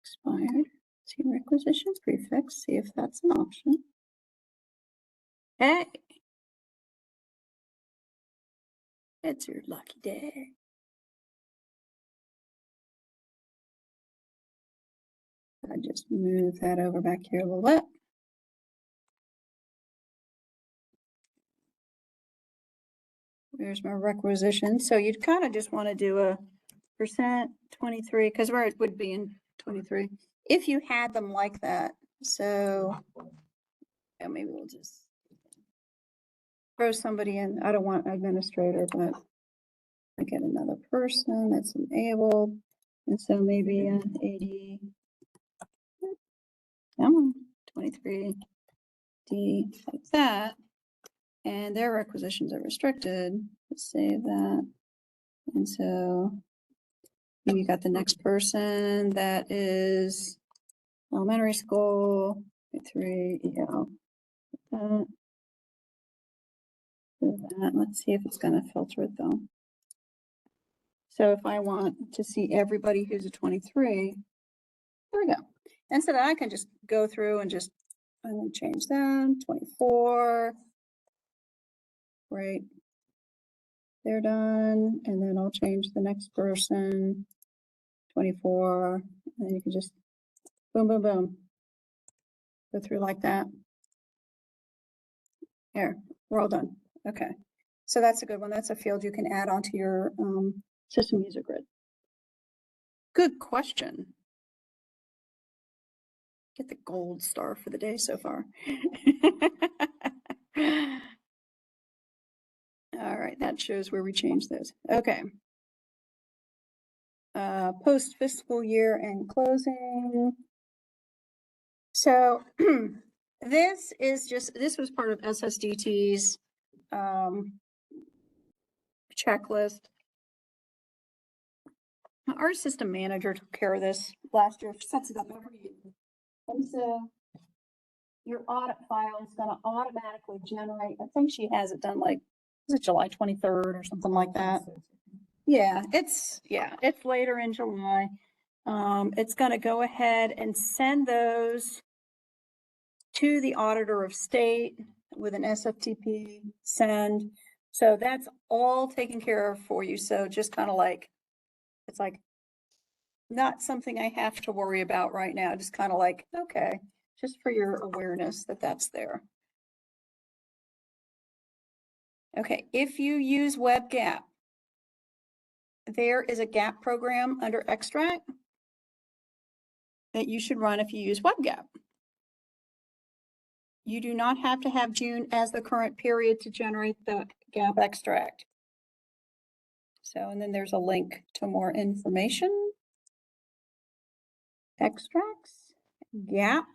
Expired, see requisitions prefix, see if that's an option. Hey. It's your lucky day. I just move that over back here a little bit. There's my requisition. So you'd kind of just want to do a percent 23, because where it would be in 23, if you had them like that. So yeah, maybe we'll just throw somebody in. I don't want administrator, but I get another person that's enabled. And so maybe an 80, come on, 23 D like that. And their requisitions are restricted. Let's save that. And so you got the next person that is elementary school, 3 EL. Let's see if it's going to filter it though. So if I want to see everybody who's a 23, there we go. And so that I can just go through and just change them, 24. Great. They're done. And then I'll change the next person, 24. And then you can just boom, boom, boom. Go through like that. There, we're all done. Okay. So that's a good one. That's a field you can add onto your system user grid. Good question. Get the gold star for the day so far. All right, that shows where we changed those. Okay. Post fiscal year and closing. So this was part of SSDT's checklist. Our system manager took care of this last year, sets it up every year. And so your audit file is going to automatically generate, I think she has it done like, is it July 23rd or something like that? Yeah, it's later in July. It's going to go ahead and send those to the auditor of state with an SFTP send. So that's all taken care of for you. So just kind of like, it's like not something I have to worry about right now. Just kind of like, okay, just for your awareness that that's there. Okay, if you use WebGap, there is a gap program under Extract that you should run if you use WebGap. You do not have to have June as the current period to generate the gap extract. So, and then there's a link to more information. Extracts, gap.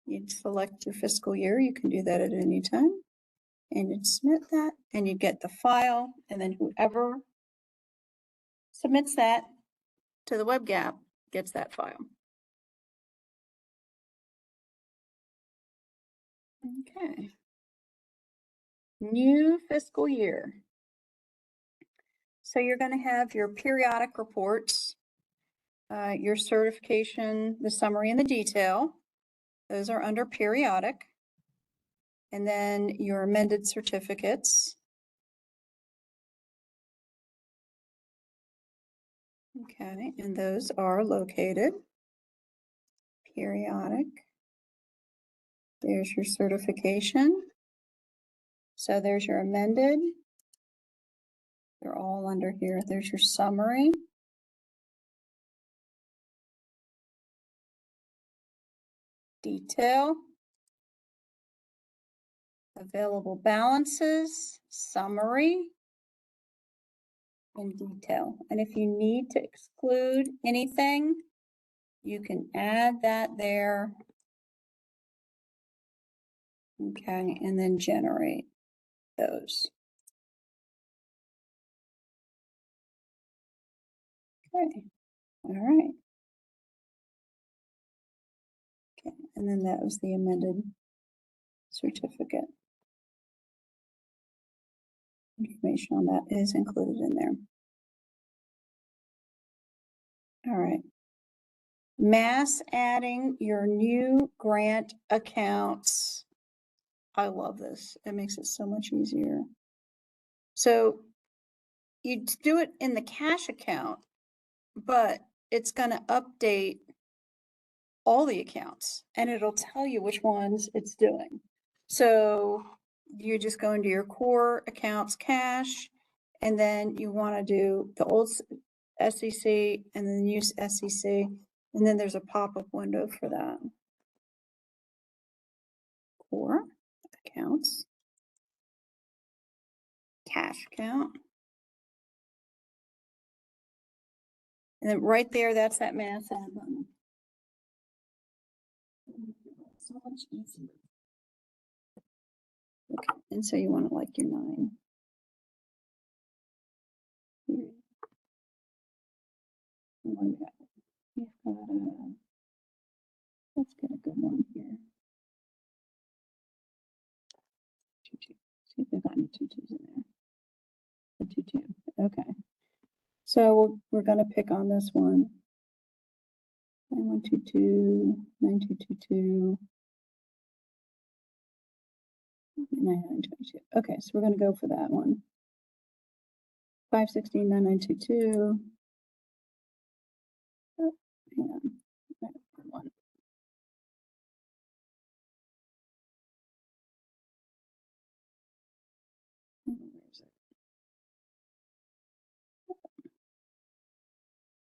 You'd select your fiscal year. You can do that at any time. And you'd submit that and you get the file. And then whoever submits that to the WebGap gets that file. Okay. New fiscal year. So you're going to have your periodic reports, your certification, the summary and the detail. Those are under periodic. And then your amended certificates. Okay, and those are located periodic. There's your certification. So there's your amended. They're all under here. There's your summary. Detail. Available balances, summary. in detail. And if you need to exclude anything, you can add that there. Okay, and then generate those. Okay, all right. Okay, and then that was the amended certificate. Information on that is included in there. All right. Mass adding your new grant accounts. I love this. It makes it so much easier. So you do it in the cash account, but it's going to update all the accounts and it'll tell you which ones it's doing. So you just go into your core accounts cash, and then you want to do the old SEC and then use SEC. And then there's a pop-up window for that. Core accounts, cash account. And then right there, that's that mass add button. So much easier. Okay, and so you want to like your 9. Here. And what do we got? We've got, let's get a good one here. 2-2. See if they've got any 2-2s in there. The 2-2. Okay. So we're going to pick on this one. 9122, 9222, 9922. Okay, so we're going to go for that one. 516, 9922. Oh, hang on. One. Where is it?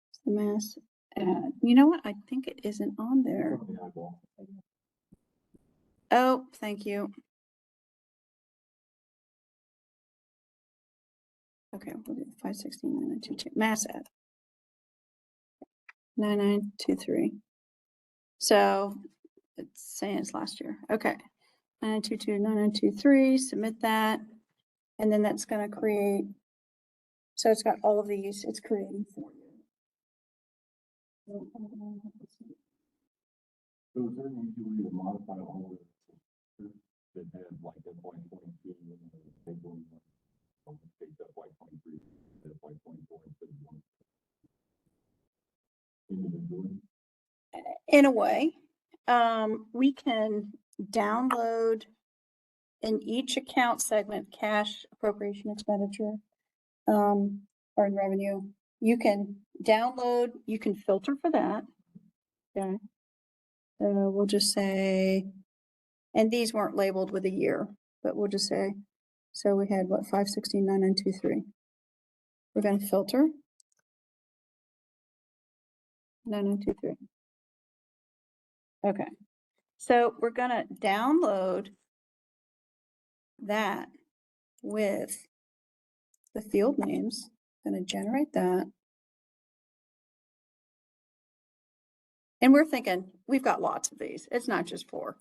It's the mass ad. You know what? I think it isn't on there. From the eyeball. Oh, thank you. Okay, we'll do 516, 9922. Mass ad. 9923. So it's saying it's last year. Okay. 9922, 9923, submit that. And then that's going to create, so it's got all of these, it's creating for you. So is there an easy way to modify all of it that had like FY 22 and the table takes FY 23, FY 24 instead of one? Individually? In a way, we can download in each account segment, cash, appropriation, expenditure, or in revenue. You can download, you can filter for that. Okay. So we'll just say, and these weren't labeled with a year, but we'll just say, so we had what, 516, 9923. We're going to filter 9923. Okay. So we're going to download that with the field names. Going to generate that. And we're thinking, we've got lots of these. It's not just 4.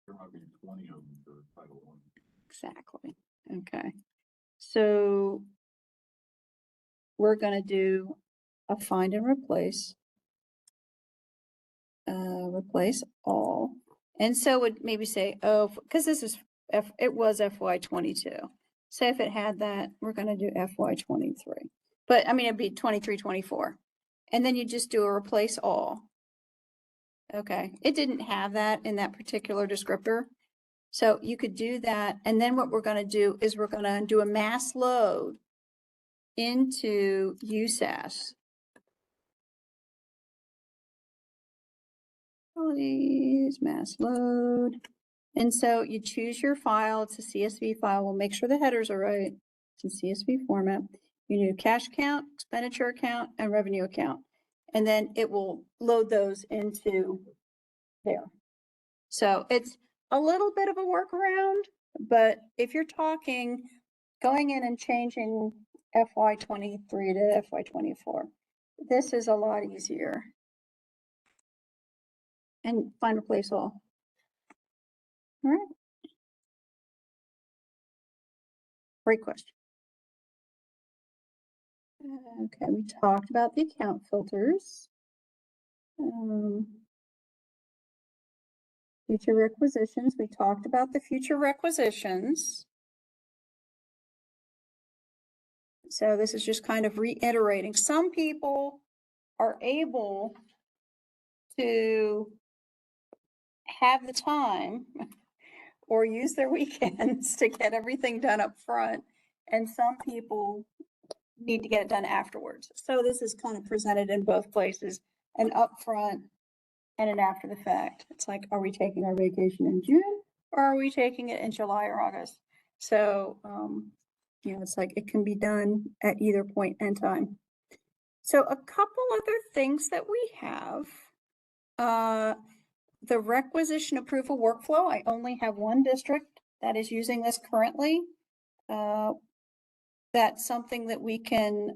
There might be 20 of them for Title I. Exactly. Okay. So we're going to do a find and replace. Replace all. And so would maybe say, oh, because this is, it was FY 22. Say if it had that, we're going to do FY 23. But I mean, it'd be 23, 24. And then you just do a replace all. Okay. It didn't have that in that particular descriptor. So you could do that. And then what we're going to do is we're going to do a mass load into USAS. Please mass load. And so you choose your file. It's a CSV file. We'll make sure the headers are right. It's in CSV format. You do cash account, expenditure account, and revenue account. And then it will load those into there. So it's a little bit of a workaround, but if you're talking going in and changing FY23 to FY24. This is a lot easier. And find a place all. All right. Great question. Okay, we talked about the account filters. Future requisitions, we talked about the future requisitions. So this is just kind of reiterating. Some people are able to have the time or use their weekends to get everything done up front, and some people need to get it done afterwards. So this is kind of presented in both places, an upfront and an after the fact. It's like, are we taking our vacation in June or are we taking it in July or August? So, it's like it can be done at either point in time. So a couple other things that we have. The requisition approval workflow, I only have one district that is using this currently. That's something that we can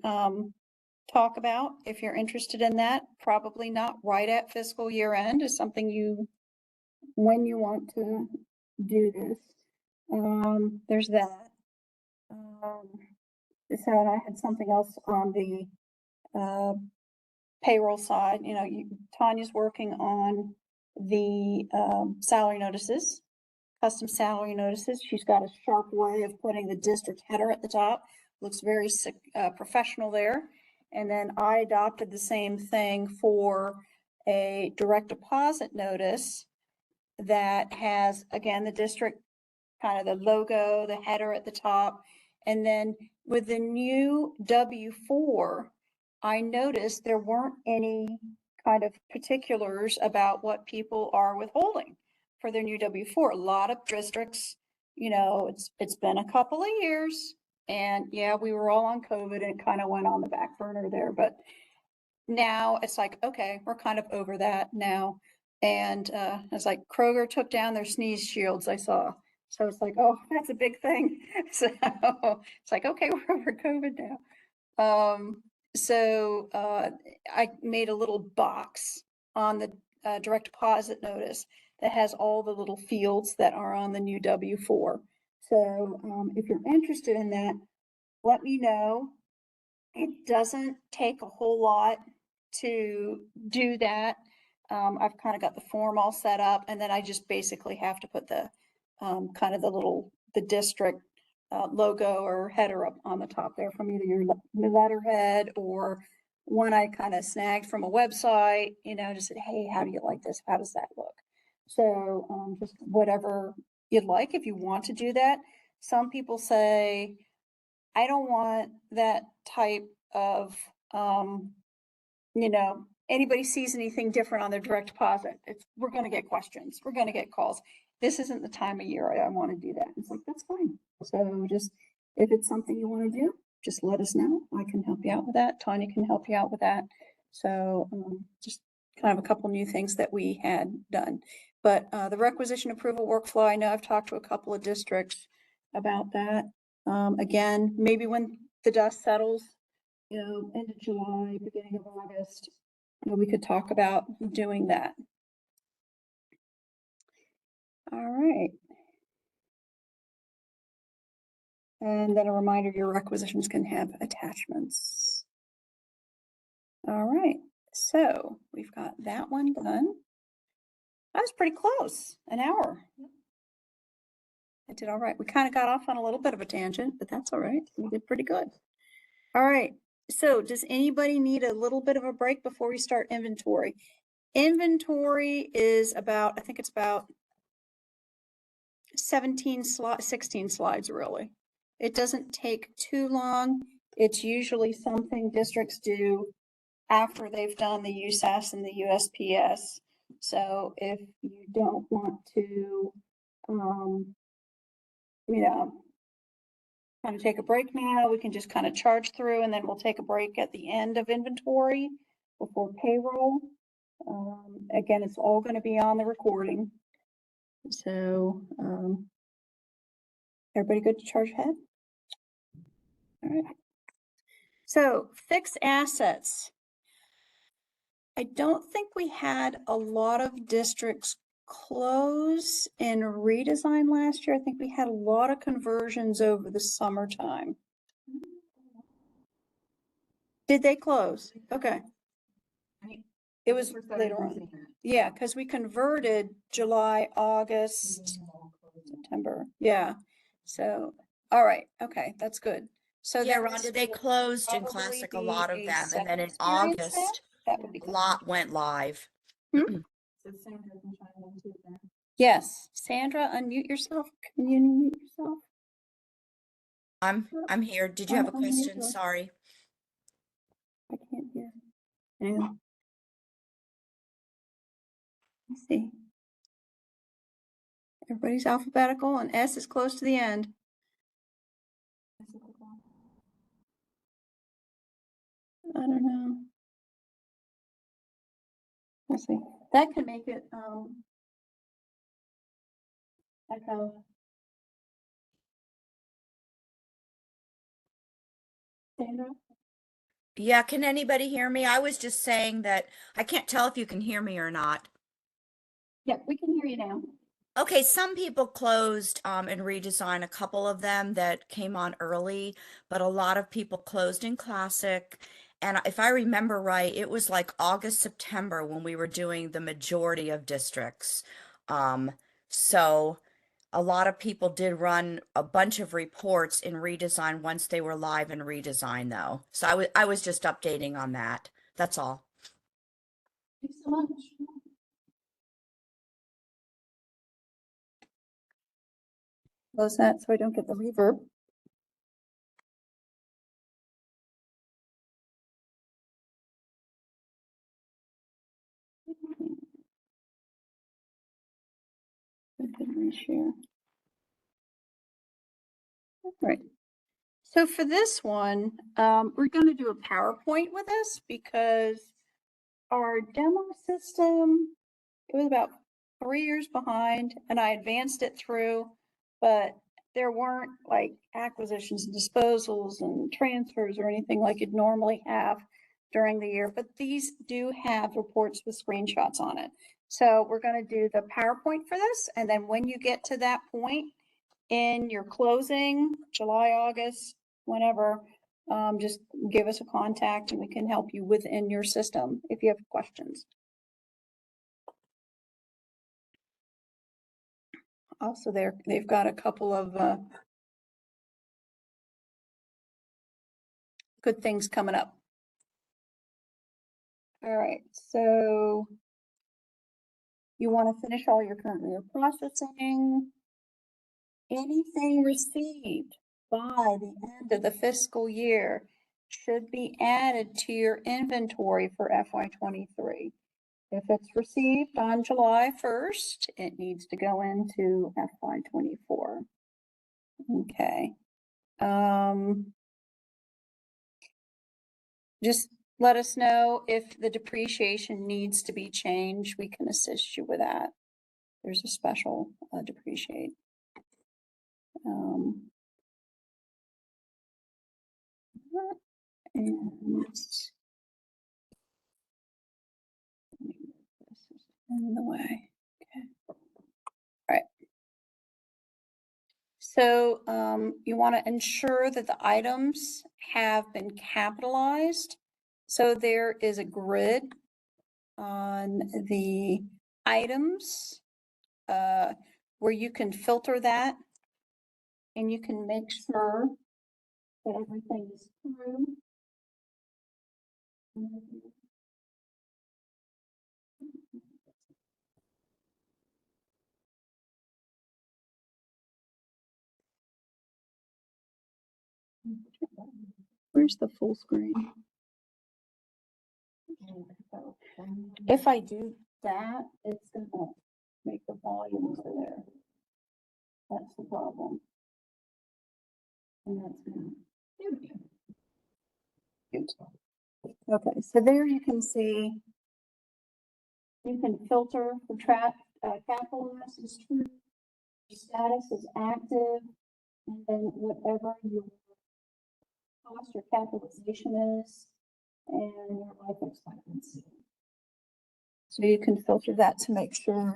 talk about if you're interested in that. Probably not right at fiscal year end, is something when you want to do this. There's that. So I had something else on the payroll side. Tanya's working on the salary notices, custom salary notices. She's got a sharp way of putting the district header at the top. Looks very professional there. And then I adopted the same thing for a direct deposit notice that has, again, the district, kind of the logo, the header at the top. And then with the new W4, I noticed there weren't any kind of particulars about what people are withholding for their new W4. A lot of districts, it's been a couple of years, and yeah, we were all on COVID and it kind of went on the back burner there, but now it's like, okay, we're kind of over that now. And it's like Kroger took down their sneeze shields, I saw. So it's like, oh, that's a big thing. So it's like, okay, we're over COVID now. So I made a little box on the direct deposit notice that has all the little fields that are on the new W4. So if you're interested in that, let me know. It doesn't take a whole lot to do that. I've kind of got the form all set up, and then I just basically have to put the kind of the district logo or header up on the top there from either your letterhead or one I kind of snagged from a website, just said, hey, how do you like this? How does that look? So just whatever you'd like, if you want to do that. Some people say, I don't want that type of, anybody sees anything different on their direct deposit. We're going to get questions. We're going to get calls. This isn't the time of year I want to do that. It's like, that's fine. So just, if it's something you want to do, just let us know. I can help you out with that. Tanya can help you out with that. So just kind of a couple new things that we had done. But the requisition approval workflow, I know I've talked to a couple of districts about that. Again, maybe when the dust settles, end of July, beginning of August, we could talk about doing that. All right. And then a reminder, your requisitions can have attachments. All right, so we've got that one done. I was pretty close, an hour. I did all right. We kind of got off on a little bit of a tangent, but that's all right. We did pretty good. All right, so does anybody need a little bit of a break before we start inventory? Inventory is about, I think it's about 16 slides really. It doesn't take too long. It's usually something districts do after they've done the USAS and the USPS. So if you don't want to, kind of take a break now, we can just kind of charge through, and then we'll take a break at the end of inventory before payroll. Again, it's all going to be on the recording. So everybody good to charge ahead? right. So fixed assets. I don't think we had a lot of districts close and redesign last year. I think we had a lot of conversions over the summertime. Did they close? Okay. It was later on. Yeah, because we converted July, August, September. Yeah. So, all right. Okay, that's good. So Yeah, that Rhonda, they closed in probably Classic a be lot of a them, and second then in experience then? August, That would be a good. lot went live. Yes. Sandra, unmute yourself. Can you unmute yourself? I'm here. Did you have a I'm here question? too. Sorry. I can't hear. Hang on. Let's see. Everybody's alphabetical and S is close to the end. I don't know. Let's see. That can make it, echo. Sandra? Yeah, can anybody hear me? I was just saying that I can't tell if you can hear me or not. Yeah, we can hear you now. Okay, some people closed and redesigned, a couple of them that came on early, but a lot of people closed in Classic. And if I remember right, it was like August, September when we were doing the majority of districts. Um, so a lot of people did run a bunch of reports in redesign once they were live in redesign though. So I was just updating on that. That's all. Thanks so much. Close that so I don't get the reverb. I can reshare. Right. So for this one, we're going to do a PowerPoint with this because our demo system, it was about 3 years behind and I advanced it through, but there weren't like acquisitions and disposals and transfers or anything like you'd normally have during the year, but these do have reports with screenshots on it. So we're going to do the PowerPoint for this. And then when you get to that point in your closing, July, August, whenever, just give us a contact and we can help you within your system if you have questions. Also, they've got a couple of good things coming up. All right, so you want to finish all your current year processing. Anything received by the end of the fiscal year should be added to your inventory for FY23. If it's received on July 1st, it needs to go into FY24. Okay. Just let us know if the depreciation needs to be changed. We can assist you with that. There's a special depreciate. And this is in the way. Okay. All right. So you want to ensure that the items have been capitalized. So there is a grid on the items where you can filter that and you can make sure that everything is through. Where's the full screen? If I do that, it's gonna make the volumes there. That's the problem. And that's gonna. Okay, so there you can see, you can filter for capitalized is true, the status is active, and then whatever your cost, your capitalization is, and your life expectancy. So you can filter that to make sure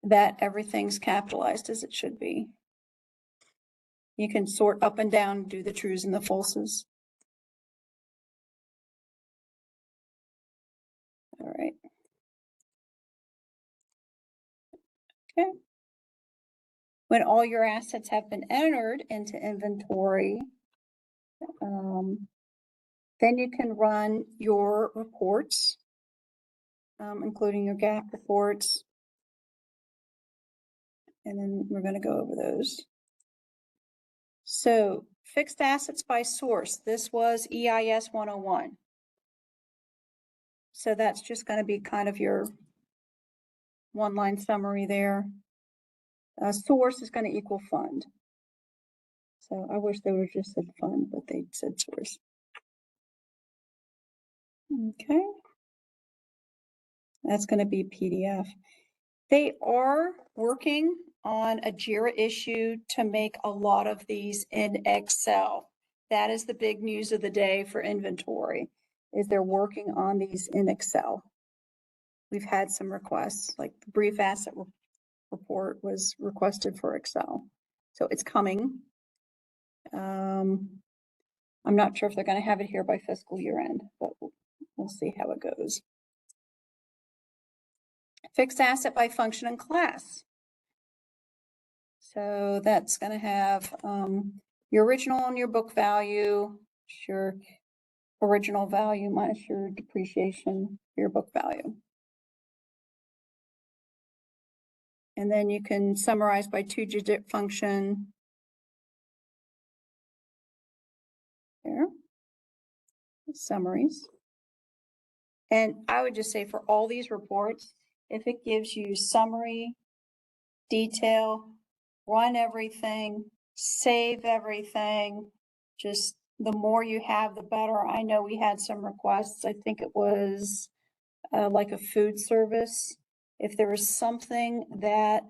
that everything's capitalized as it should be. You can sort up and down, do the trues and the falses. All right. Okay. When all your assets have been entered into inventory, then you can run your reports, including your GAAP reports. And then we're going to go over those. So fixed assets by source. This was EIS 101. So that's just going to be kind of your one-line summary there. Source is going to equal fund. So I wish they would have just said fund, but they said source. Okay. That's going to be PDF. They are working on a JIRA issue to make a lot of these in Excel. That is the big news of the day for inventory, is they're working on these in Excel. We've had some requests, like the brief asset report was requested for Excel. So it's coming. I'm not sure if they're going to have it here by fiscal year end, but we'll see how it goes. Fixed asset by function and class. So that's going to have your original and your book value, your original value minus your depreciation, your book value. And then you can summarize by two-digit function. There. Summaries. And I would just say for all these reports, if it gives you summary, detail, run everything, save everything, just the more you have, the better. I know we had some requests. I think it was like a food service. If there was something that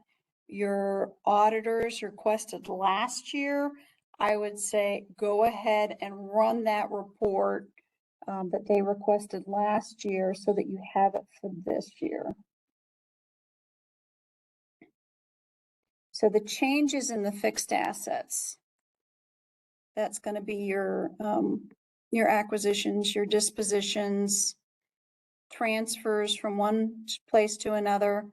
your auditors requested last year, I would say go ahead and run that report that they requested last year so that you have it for this year. So the changes in the fixed assets, that's going to be your acquisitions, your dispositions, transfers from one place to another.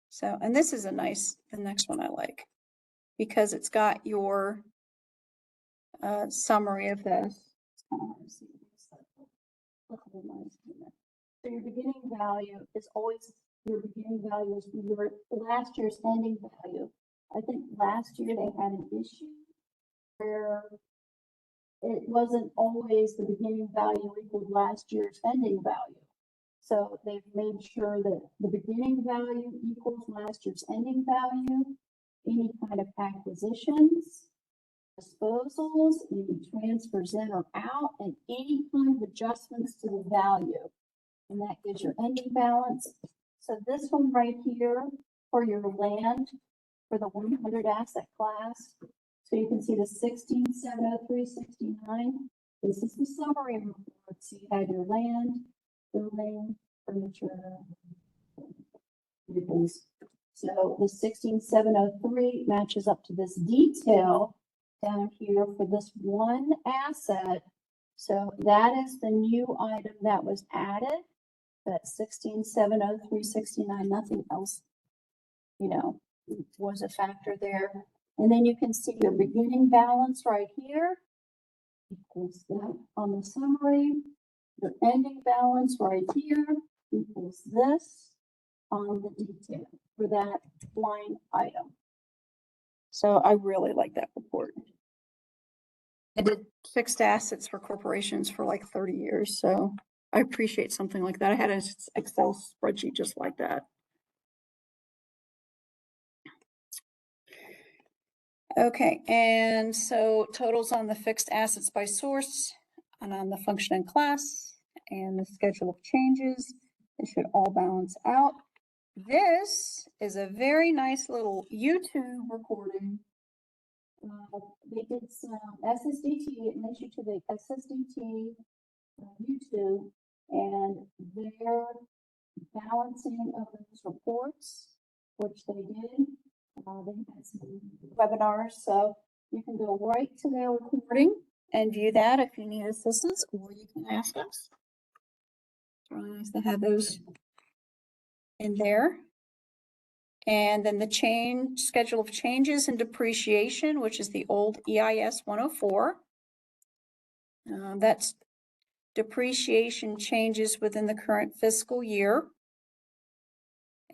So, and this is the next one I like, because it's got your summary of this. It's kind of hard to see. So your beginning value is always, your beginning value is your last year's ending value. I think last year they had an issue where it wasn't always the beginning value equals last year's ending value. So they've made sure that the beginning value equals last year's ending value, any kind of acquisitions, disposals, any transfers in or out, and any kind of adjustments to the value. And that gives your ending balance. So this one right here for your land, for the 100 asset class. So you can see the 16,703.69. This is the summary report. So you have your land, building, furniture, vehicles. So the 16,703 matches up to this detail down here for this one asset. So that is the new item that was added. That 16,703.69, nothing else, was a factor there. And then you can see your beginning balance right here equals that on the summary. Your ending balance right here equals this on the detail for that line item. So I really like that report. I did fixed assets for corporations for like 30 years, so I appreciate something like that. I had an Excel spreadsheet just like that. Okay, and so totals on the fixed assets by source and on the function and class and the schedule of changes, it should all balance out. This is a very nice little YouTube recording They did some SSDT, it links you to the SSDT YouTube, and their balancing of those reports, which they did. They had some webinars, so you can go right to their recording and view that if you need assistance, or you can ask us. It's really nice to have those in there. And then the schedule of changes and depreciation, which is the old EIS 104. That's depreciation changes within the current fiscal year.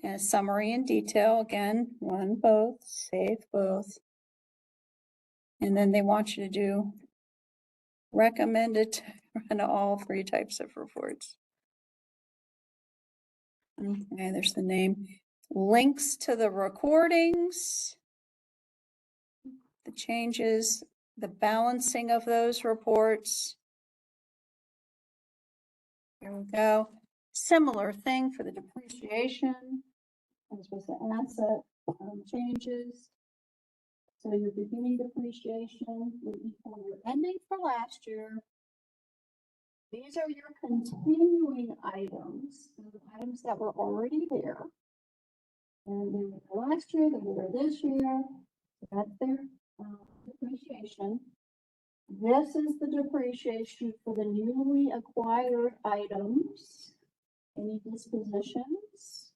And summary and detail, again, run both, save both. And then they want you to do recommended to run all 3 types of reports. Okay, there's the name. Links to the recordings, the changes, the balancing of those reports. Here we go. Similar thing for the depreciation. As was the asset changes. So your beginning depreciation will equal your ending for last year. These are your continuing items, so the items that were already there. And they were there last year, they were there this year. So that's their depreciation. This is the depreciation for the newly acquired items. Any dispositions,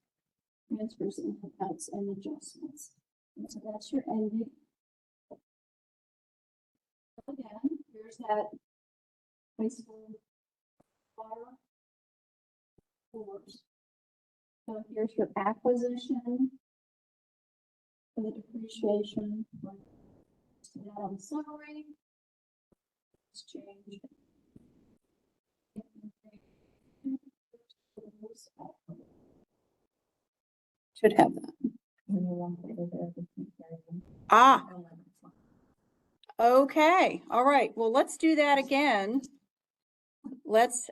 transfers, inputs, and adjustments. And so that's your ending. Again, here's that wasteful water floors. So here's your acquisition for the depreciation. That on summary. Let's change. Should have that. Ah. Okay, all right, well, let's do that again. Let's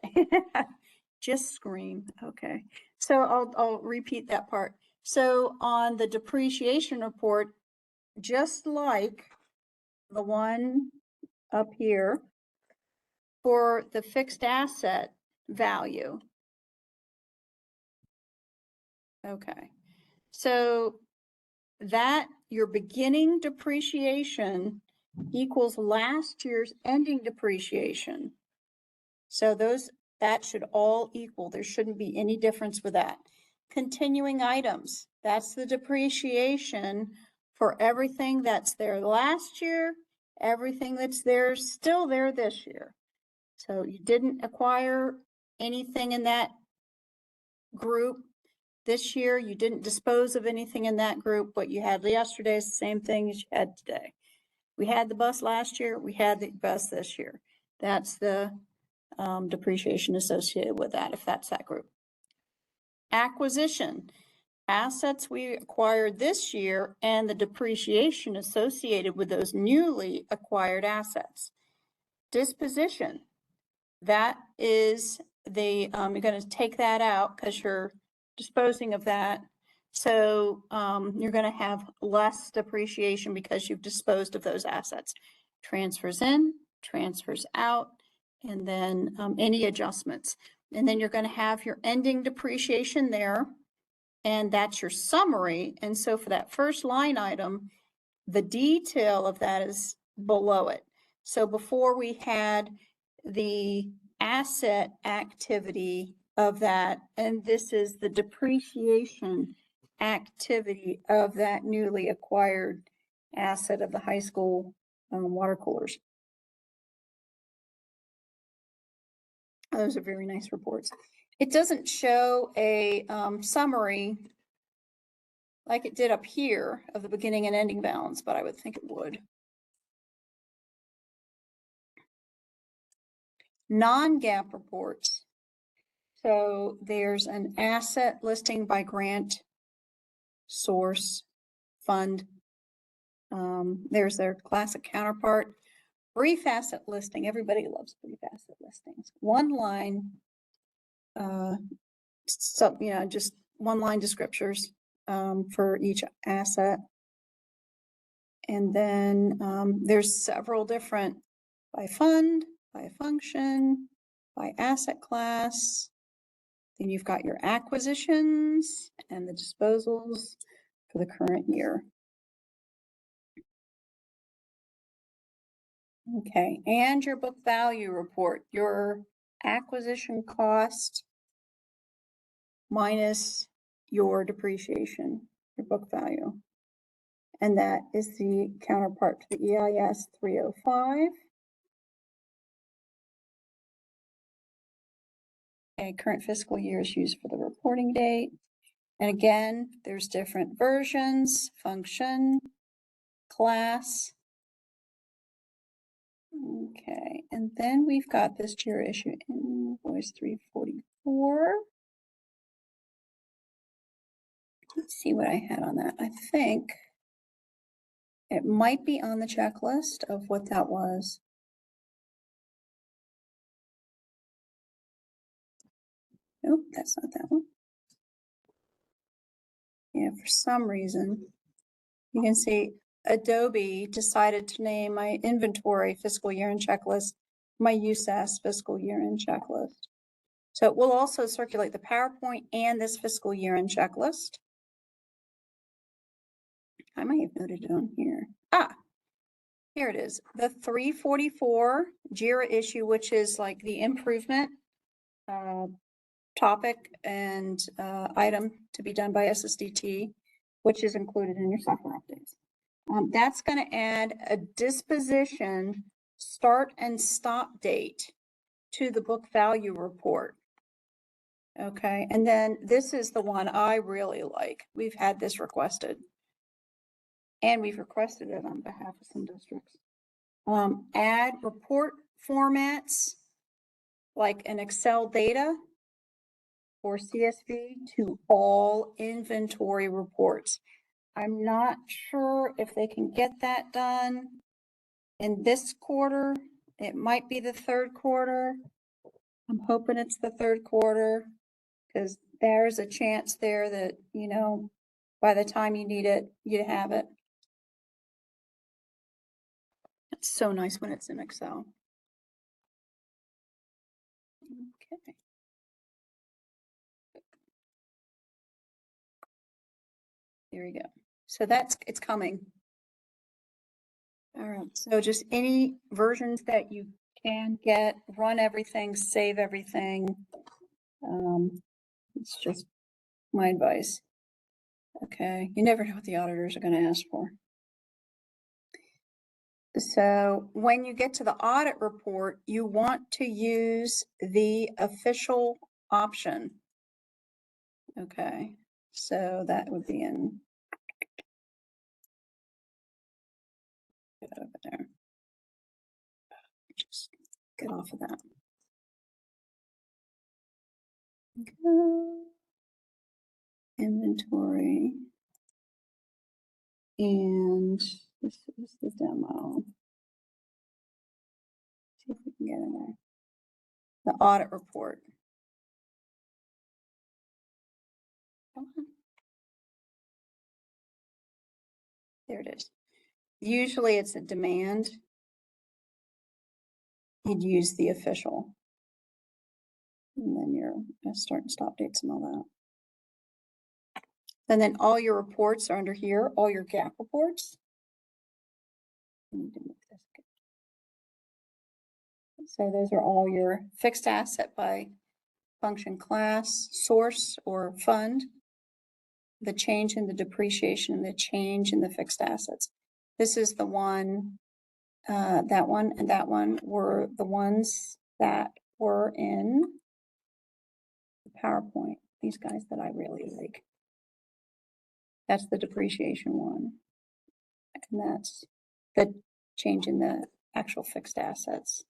just scream, okay. So I'll repeat that part. So on the depreciation report, just like the one up here, for the fixed asset value. Okay, so that your beginning depreciation equals last year's ending depreciation. So that should all equal. There shouldn't be any difference with that. Continuing items, that's the depreciation for everything that's there last year, everything that's there still there this year. So you didn't acquire anything in that group this year. You didn't dispose of anything in that group. What you had yesterday is the same thing as you had today. We had the bus last year. We had the bus this year. That's the depreciation associated with that, if that's that group. Acquisition, assets we acquired this year and the depreciation associated with those newly acquired assets. Disposition, that is the, you're going to take that out because you're disposing of that. So you're going to have less depreciation because you've disposed of those assets. Transfers in, transfers out, and then any adjustments. And then you're going to have your ending depreciation there, and that's your summary. And so for that first line item, the detail of that is below it. So before we had the asset activity of that, and this is the depreciation activity of that newly acquired asset of the high school water coolers. Those are very nice reports. It doesn't show a summary like it did up here of the beginning and ending balance, but I would think it would. Non-GAAP reports. So there's an asset listing by grant, source, fund. There's their classic counterpart. Brief asset listing. Everybody loves brief asset listings. One line, just one line descriptors for each asset. And then there's several different by fund, by function, by asset class. Then you've got your acquisitions and the disposals for the current year. Okay, and your book value report, your acquisition cost minus your depreciation, your book value. And that is the counterpart to the EIS 305. Okay, current fiscal year is used for the reporting date. And again, there's different versions, function, class. Okay, and then we've got this JIRA issue invoice 344. Let's see what I had on that. I think it might be on the checklist of what that was. Nope, that's not that one. Yeah, for some reason, you can see Adobe decided to name my inventory fiscal year end checklist, my USAS fiscal year end checklist. So it will also circulate the PowerPoint and this fiscal year end checklist. I might have noted it on here. Ah, here it is. The 344 JIRA issue, which is like the improvement topic and item to be done by SSDT, which is included in your software updates. That's going to add a disposition start and stop date to the book value report. Okay, and then this is the one I really like. We've had this requested. And we've requested it on behalf of some districts. Add report formats like an Excel data or CSV to all inventory reports. I'm not sure if they can get that done in this quarter. It might be the third quarter. I'm hoping it's the third quarter because there's a chance there that, you know, by the time you need it, you have it. It's so nice when it's in Excel. Okay. There we go. So it's coming. All right, so just any versions that you can get, run everything, save everything. It's just my advice. Okay, you never know what the auditors are going to ask for. So when you get to the audit report, you want to use the official option. Okay, so that would be in over there. Just get off of that. Okay. Inventory. And this is the demo. See if we can get in there. The audit report. Come on. There it is. Usually it's a demand. You'd use the official. And then your start and stop dates and all that. And then all your reports are under here, all your gap reports. I need to move this. So those are all your fixed asset by function class, source or fund, the change in the depreciation, and the change in the fixed assets. This is the one, that one and that one were the ones that were in the PowerPoint, these guys that I really like. That's the depreciation one. And that's the change in the actual fixed assets.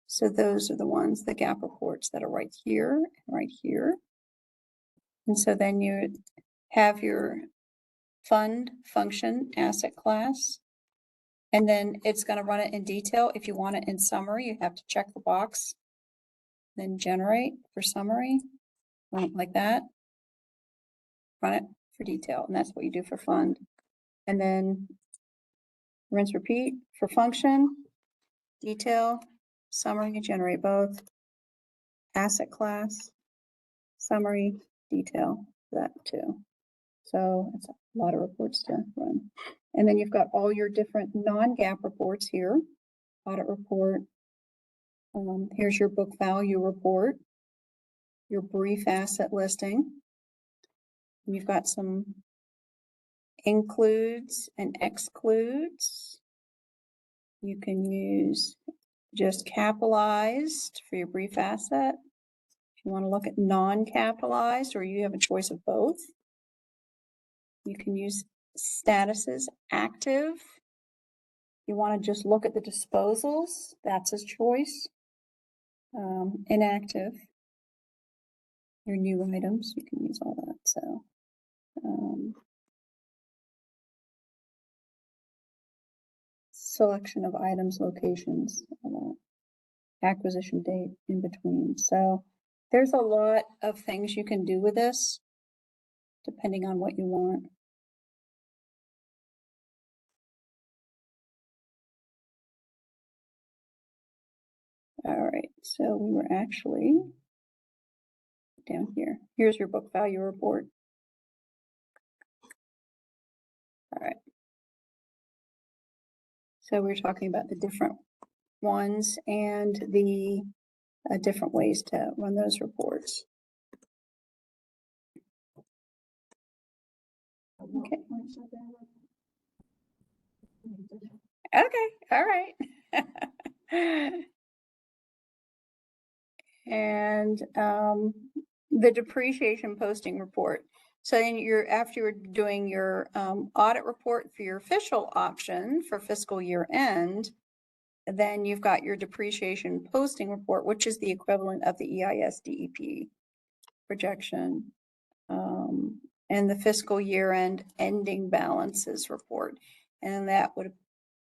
So those are the ones, the gap reports that are right here, right here. And so then you have your fund, function, asset class, and then it's going to run it in detail. If you want it in summary, you have to check the box, then generate for summary, run it like that, run it for detail, and that's what you do for fund. And then rinse, repeat for function, detail, summary, generate both, asset class, summary, detail, that too. So it's a lot of reports to run. And then you've got all your different non-GAAP reports here, audit report. Here's your book value report, your brief asset listing. You've got some includes and excludes. You can use just capitalized for your brief asset. If you want to look at non-capitalized, or you have a choice of both. You can use statuses active. You want to just look at the disposals, that's a choice. Inactive, your new items, you can use all that. So selection of items, locations, acquisition date in between. So there's a lot of things you can do with this, depending on what you want. All right, so we were actually down here. Here's your book value report. All right. So we're talking about the different ones and the different ways to run those reports. Okay. Okay, all right. And the depreciation posting report. So then after you're doing your audit report for your official option for fiscal year end, then you've got your depreciation posting report, which is the equivalent of the EIS DEP projection, and the fiscal year end ending balances report. And that would,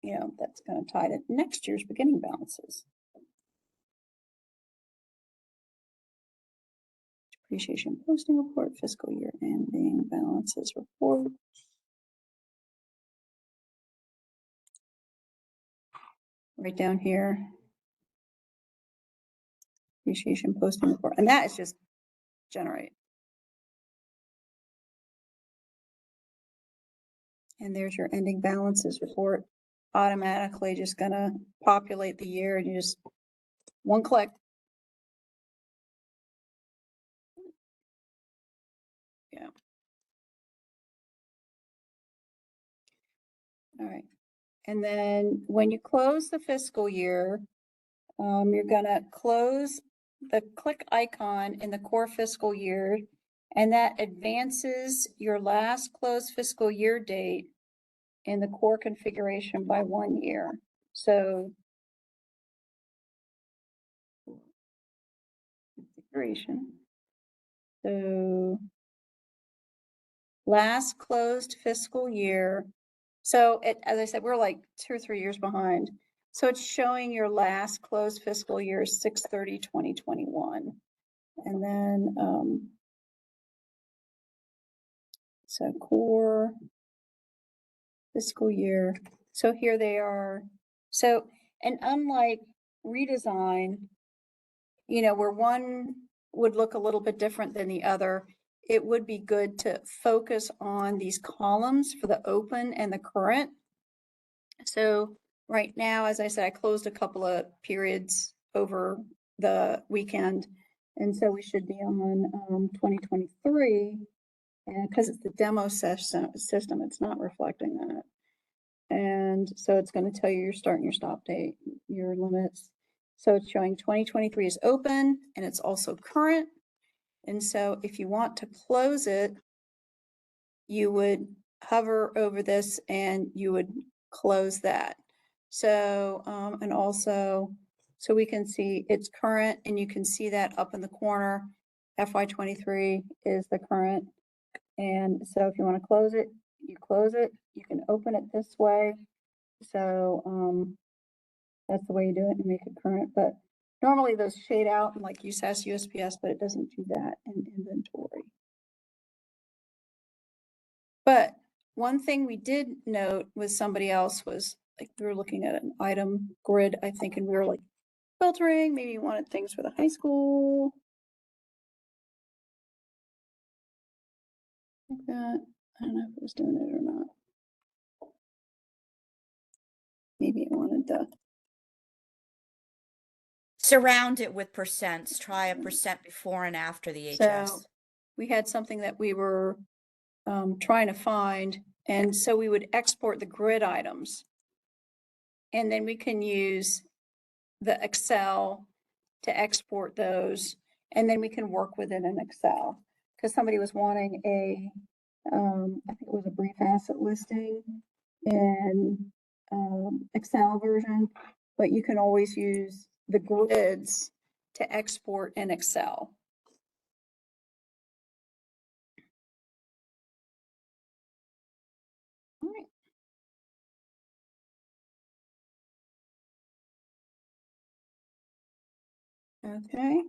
that's going to tie to next year's beginning balances. Depreciation posting report, fiscal year ending balances report. Right down here. Depreciation posting report. And that is just generate. And there's your ending balances report. Automatically just gonna populate the year and you just one click. Yeah. All right. And then when you close the fiscal year, you're gonna close the click icon in the core fiscal year, and that advances your last closed fiscal year date in the core configuration by 1 year. So configuration. So last closed fiscal year. So as I said, we're like 2 or 3 years behind. So it's showing your last closed fiscal year 6/30/2021. And then, so core fiscal year. So here they are. So, and unlike redesign, where one would look a little bit different than the other, it would be good to focus on these columns for the open and the current. So right now, as I said, I closed a couple of periods over the weekend. And so we should be on 2023, and because it's the demo system, it's not reflecting that. And so it's going to tell you your start and your stop date, your limits. So it's showing 2023 is open and it's also current. And so if you want to close it, you would hover over this and you would close that. So, and also, so we can see it's current, and you can see that up in the corner, FY23 is the current. And so if you want to close it, you close it. You can open it this way. So that's the way you do it and make it current. But normally those shade out in like USAS, USPS, but it doesn't do that in inventory. But one thing we did note with somebody else was like we were looking at an item grid, I think, and we were like filtering, maybe you wanted things for the high school. Like that. I don't know if it was doing it or not. Maybe it wanted the, Surround it with percents. Try a percent before and after the HS. so we had something that we were trying to find. And so we would export the grid items. And then we can use the Excel to export those. And then we can work with it in Excel. Because somebody was wanting a, I think it was a brief asset listing in Excel version, but you can always use the grids to export in Excel. All right. Okay.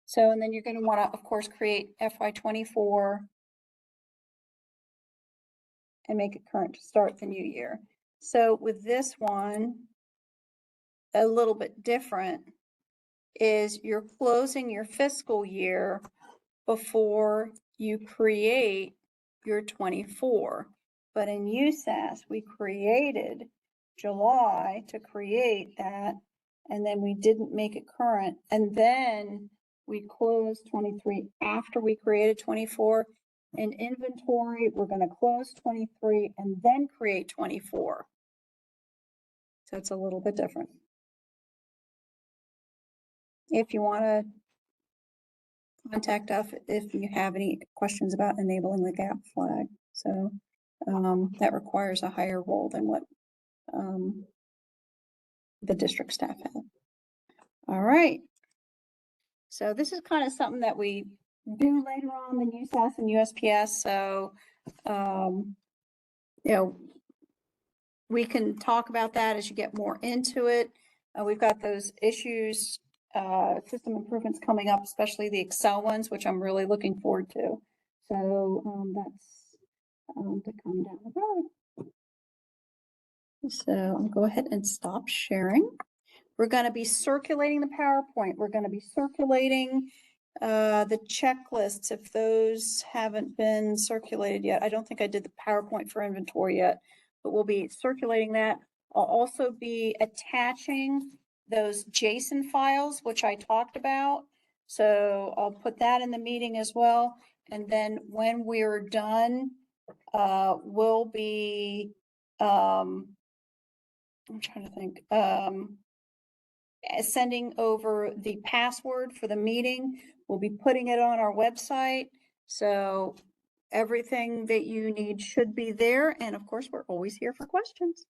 So, and then you're going to want to, of course, create FY24 and make it current to start the new year. So with this one, a little bit different is you're closing your fiscal year before you create your 24. But in USAS, we created July to create that, and then we didn't make it current. And then we closed 23 after we created 24. In inventory, we're going to close 23 and then create 24. So it's a little bit different. If you want to contact us if you have any questions about enabling the gap flag. So that requires a higher role than what the district staff have. All right. So this is kind of something that we do later on in USAS and USPS. So, you know, we can talk about that as you get more into it. We've got those issues, system improvements coming up, especially the Excel ones, which I'm really looking forward to. So that's to come down the road. So I'll go ahead and stop sharing. We're going to be circulating the PowerPoint. We're going to be circulating the checklists if those haven't been circulated yet. I don't think I did the PowerPoint for inventory yet, but we'll be circulating that. I'll also be attaching those JSON files, which I talked about. So I'll put that in the meeting as well. And then when we're done, we'll be, I'm trying to think, sending over the password for the meeting. We'll be putting it on our website. So everything that you need should be there. And of course, we're always here for questions.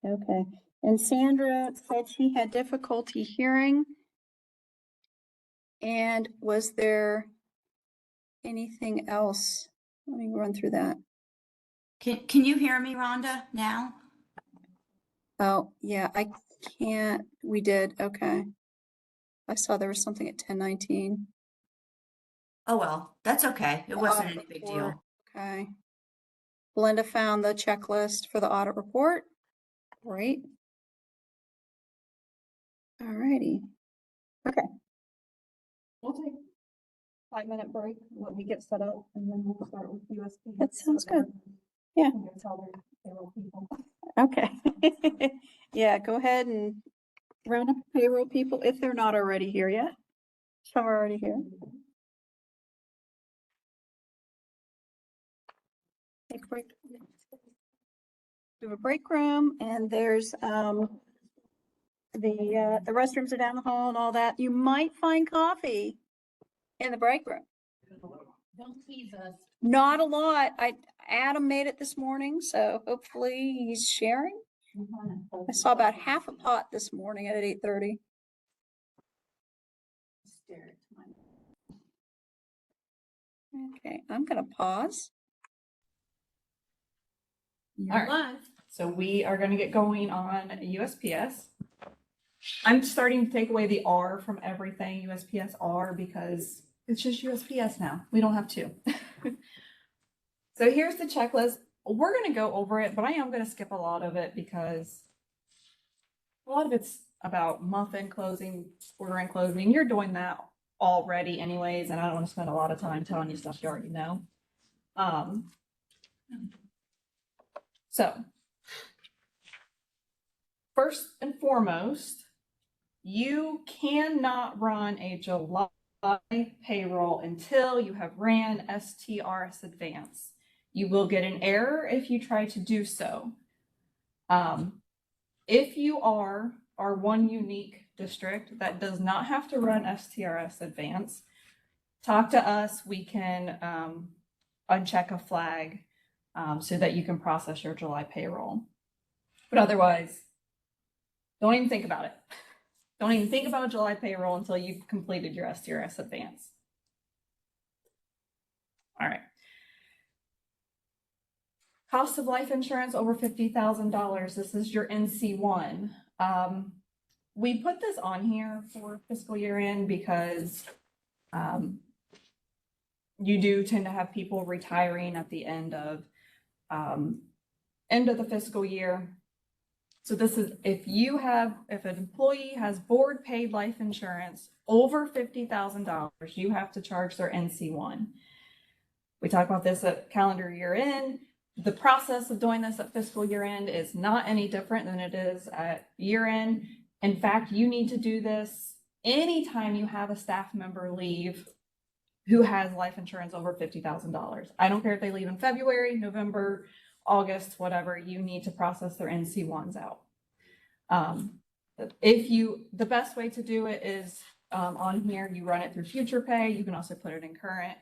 Okay. And Sandra said she had difficulty hearing. And was there anything else? Let me run through that. Can you hear me, Rhonda, now? Oh, yeah, I can't. We did. Okay. I saw there was something at 10:19. Oh, well, that's okay. It wasn't Audit any big report. deal. Okay. Belinda found the checklist for the audit report. Great. All righty. Okay. We'll take a 5-minute break when we get set up, and then we'll start with USPS. That sounds good. Yeah. Okay. Yeah, go ahead and round up the payroll people if they're not already here yet. Some are already here. Take a break. We have a break room, and there's the restrooms are down the hall and all that. You might find coffee in the break room. Don't tease us. Not a lot. Adam made it this morning, so hopefully he's sharing. I saw about half a pot this morning at 8:30. Okay, I'm gonna pause. All right. So we are going to get going on USPS. I'm starting to take away the R from everything USPS R because It's just USPS now. We don't have two. So here's the checklist. We're going to go over it, but I am going to skip a lot of it because a lot of it's about month-end closing, quarter-end closing. You're doing that already anyways, and I don't want to spend a lot of time telling you stuff you already know. So first and foremost, you cannot run a July payroll until you have ran STRS advance. You will get an error if you try to do so. If you are our one unique district that does not have to run STRS advance, talk to us. We can uncheck a flag so that you can process your July payroll. But otherwise, don't even think about it. Don't even think about July payroll until you've completed your STRS advance. All right. Cost of life insurance over $50,000. This is your NC1. We put this on here for fiscal year end because you do tend to have people retiring at the end of the fiscal year. So this is if an employee has board paid life insurance over $50,000, you have to charge their NC1. We talk about this at calendar year end. The process of doing this at fiscal year end is not any different than it is at year end. In fact, you need to do this anytime you have a staff member leave who has life insurance over $50,000. I don't care if they leave in February, November, August, whatever, you need to process their NC1s out. The best way to do it is on here, you run it through future pay. You can also put it in current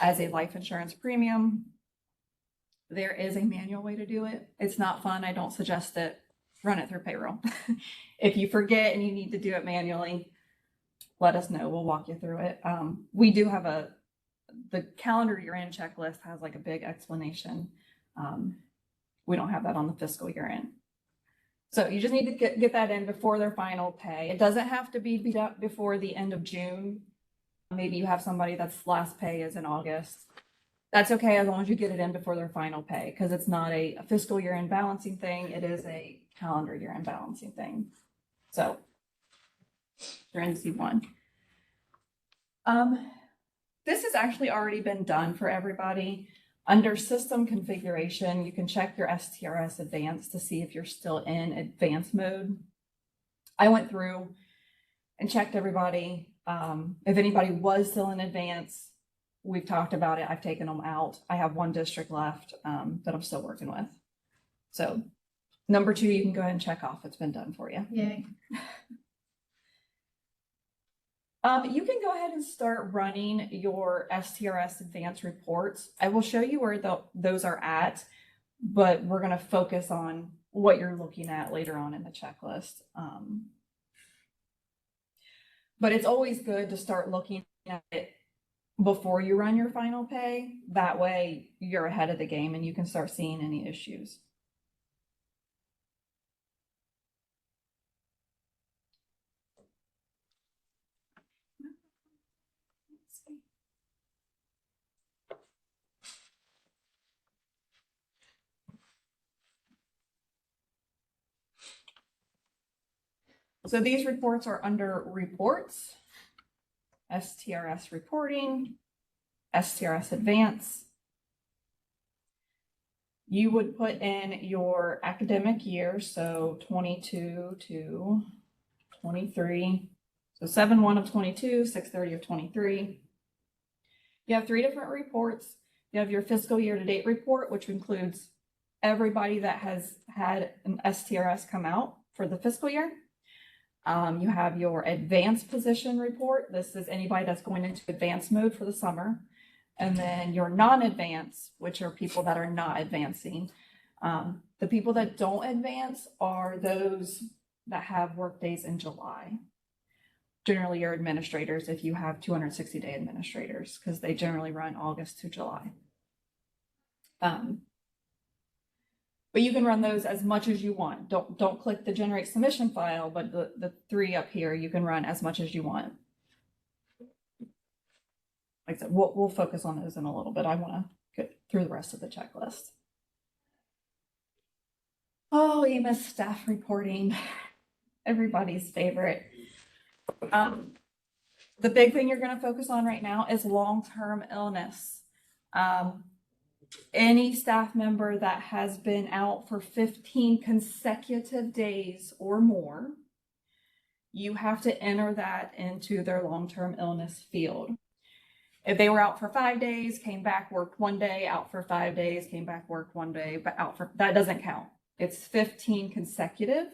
as a life insurance premium. There is a manual way to do it. It's not fun. I don't suggest it. Run it through payroll. If you forget and you need to do it manually, let us know. We'll walk you through it. We do have the calendar year end checklist has like a big explanation. We don't have that on the fiscal year end. So you just need to get that in before their final pay. It doesn't have to be before the end of June. Maybe you have somebody that's last pay is in August. That's okay as long as you get it in before their final pay, because it's not a fiscal year end balancing thing. It is a calendar year end balancing thing. So you're in C1. This has actually already been done for everybody. Under system configuration, you can check your STRS advance to see if you're still in advance mode. I went through and checked everybody. If anybody was still in advance, we've talked about it. I've taken them out. I have one district left that I'm still working with. So number 2, you can go ahead and check off. It's been done for you. Yay. You can go ahead and start running your STRS advanced reports. I will show you where those are at, but we're going to focus on what you're looking at later on in the checklist. But it's always good to start looking at it before you run your final pay. That way you're ahead of the game and you can start seeing any issues. So these reports are under reports, STRS reporting, STRS advance. You would put in your academic year, so 22 to 23. So 7/1 of 22, 6/30 of 23. You have 3 different reports. You have your fiscal year to date report, which includes everybody that has had an STRS come out for the fiscal year. You have your advanced position report. This is anybody that's going into advanced mode for the summer. And then your non-advanced, which are people that are not advancing. The people that don't advance are those that have work days in July. Generally your administrators, if you have 260-day administrators, because they generally run August to July. But you can run those as much as you want. Don't click the generate submission file, but the 3 up here, you can run as much as you want. like I said, we'll focus on those in a little bit. I want to get through the rest of the checklist. Oh, EMS staff reporting, everybody's favorite. The big thing you're going to focus on right now is long-term illness. Any staff member that has been out for 15 consecutive days or more, you have to enter that into their long-term illness field. If they were out for 5 days, came back, worked 1 day, out for 5 days, came back, worked 1 day, but out for, that doesn't count. It's 15 consecutive.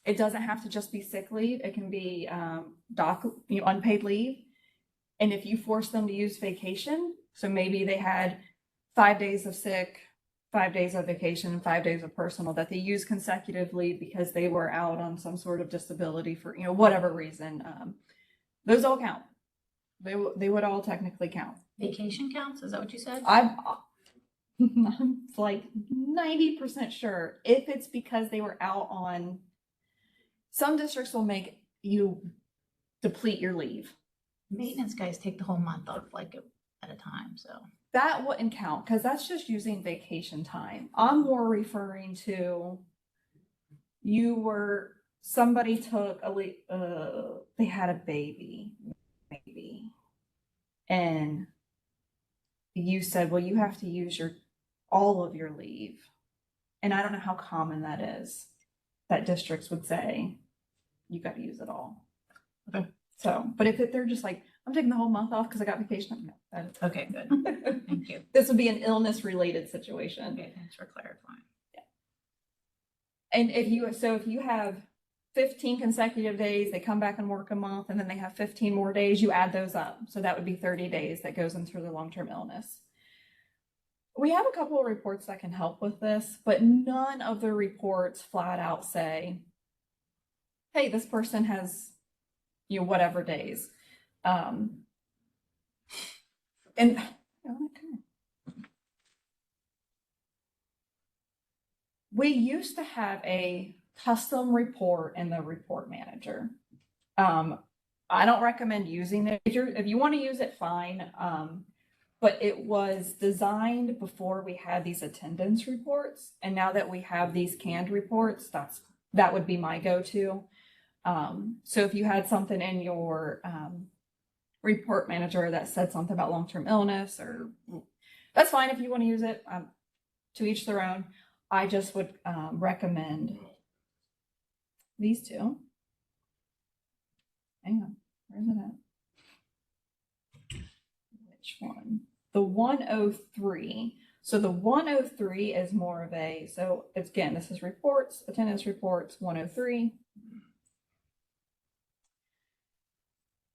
It doesn't have to just be sick leave. It can be unpaid leave. And if you force them to use vacation, so maybe they had 5 days of sick, 5 days of vacation, 5 days of personal that they use consecutively because they were out on some sort of disability for, whatever reason, those all count. They would all technically count. Vacation counts? Is that what you said? I'm like 90% sure if it's because they were out on, some districts will make you deplete your leave. Maintenance guys take the whole month off like at a time, so. That wouldn't count because that's just using vacation time. I'm more referring to somebody took a leave, they had a baby, maybe. And you said, well, you have to use all of your leave. And I don't know how common that is, that districts would say, you got to use it all. Okay. So, but if they're just like, I'm taking the whole month off because I got vacation. No, that is Okay, good. Thank you. This would be an illness related situation. Okay, thanks for clarifying. And if you have 15 consecutive days, they come back and work a month, and then they have 15 more days, you add those up. So that would be 30 days that goes into the long-term illness. We have a couple of reports that can help with this, but none of the reports flat out say, hey, this person has, whatever days. We used to have a custom report in the report manager. I don't recommend using it. If you want to use it, fine. But it was designed before we had these attendance reports. And now that we have these canned reports, that would be my go-to. So if you had something in your report manager that said something about long-term illness, or that's fine if you want to use it, to each their own. I just would recommend these two. Hang on, where's it at? Which one? The 103. So the 103 is more of again, this is reports, attendance reports, 103.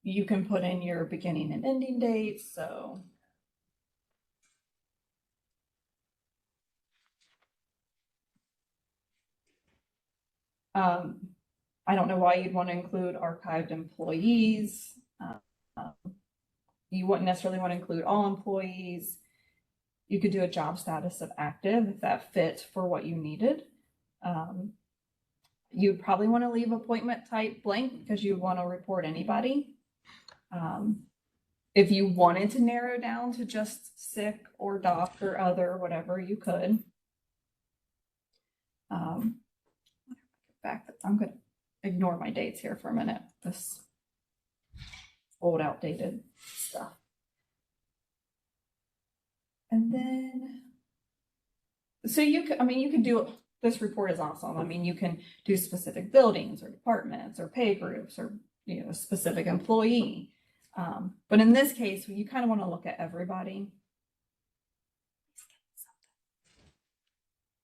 You can put in your beginning and ending dates. So I don't know why you'd want to include archived employees. You wouldn't necessarily want to include all employees. You could do a job status of active if that fit for what you needed. You'd probably want to leave appointment type blank because you want to report anybody. If you wanted to narrow down to just sick or doc or other, whatever, you could. I'm going to ignore my dates here for a minute. This old, outdated stuff. And then, so you can do, this report is awesome. I mean, you can do specific buildings or departments or pay groups or, a specific employee. But in this case, you kind of want to look at everybody.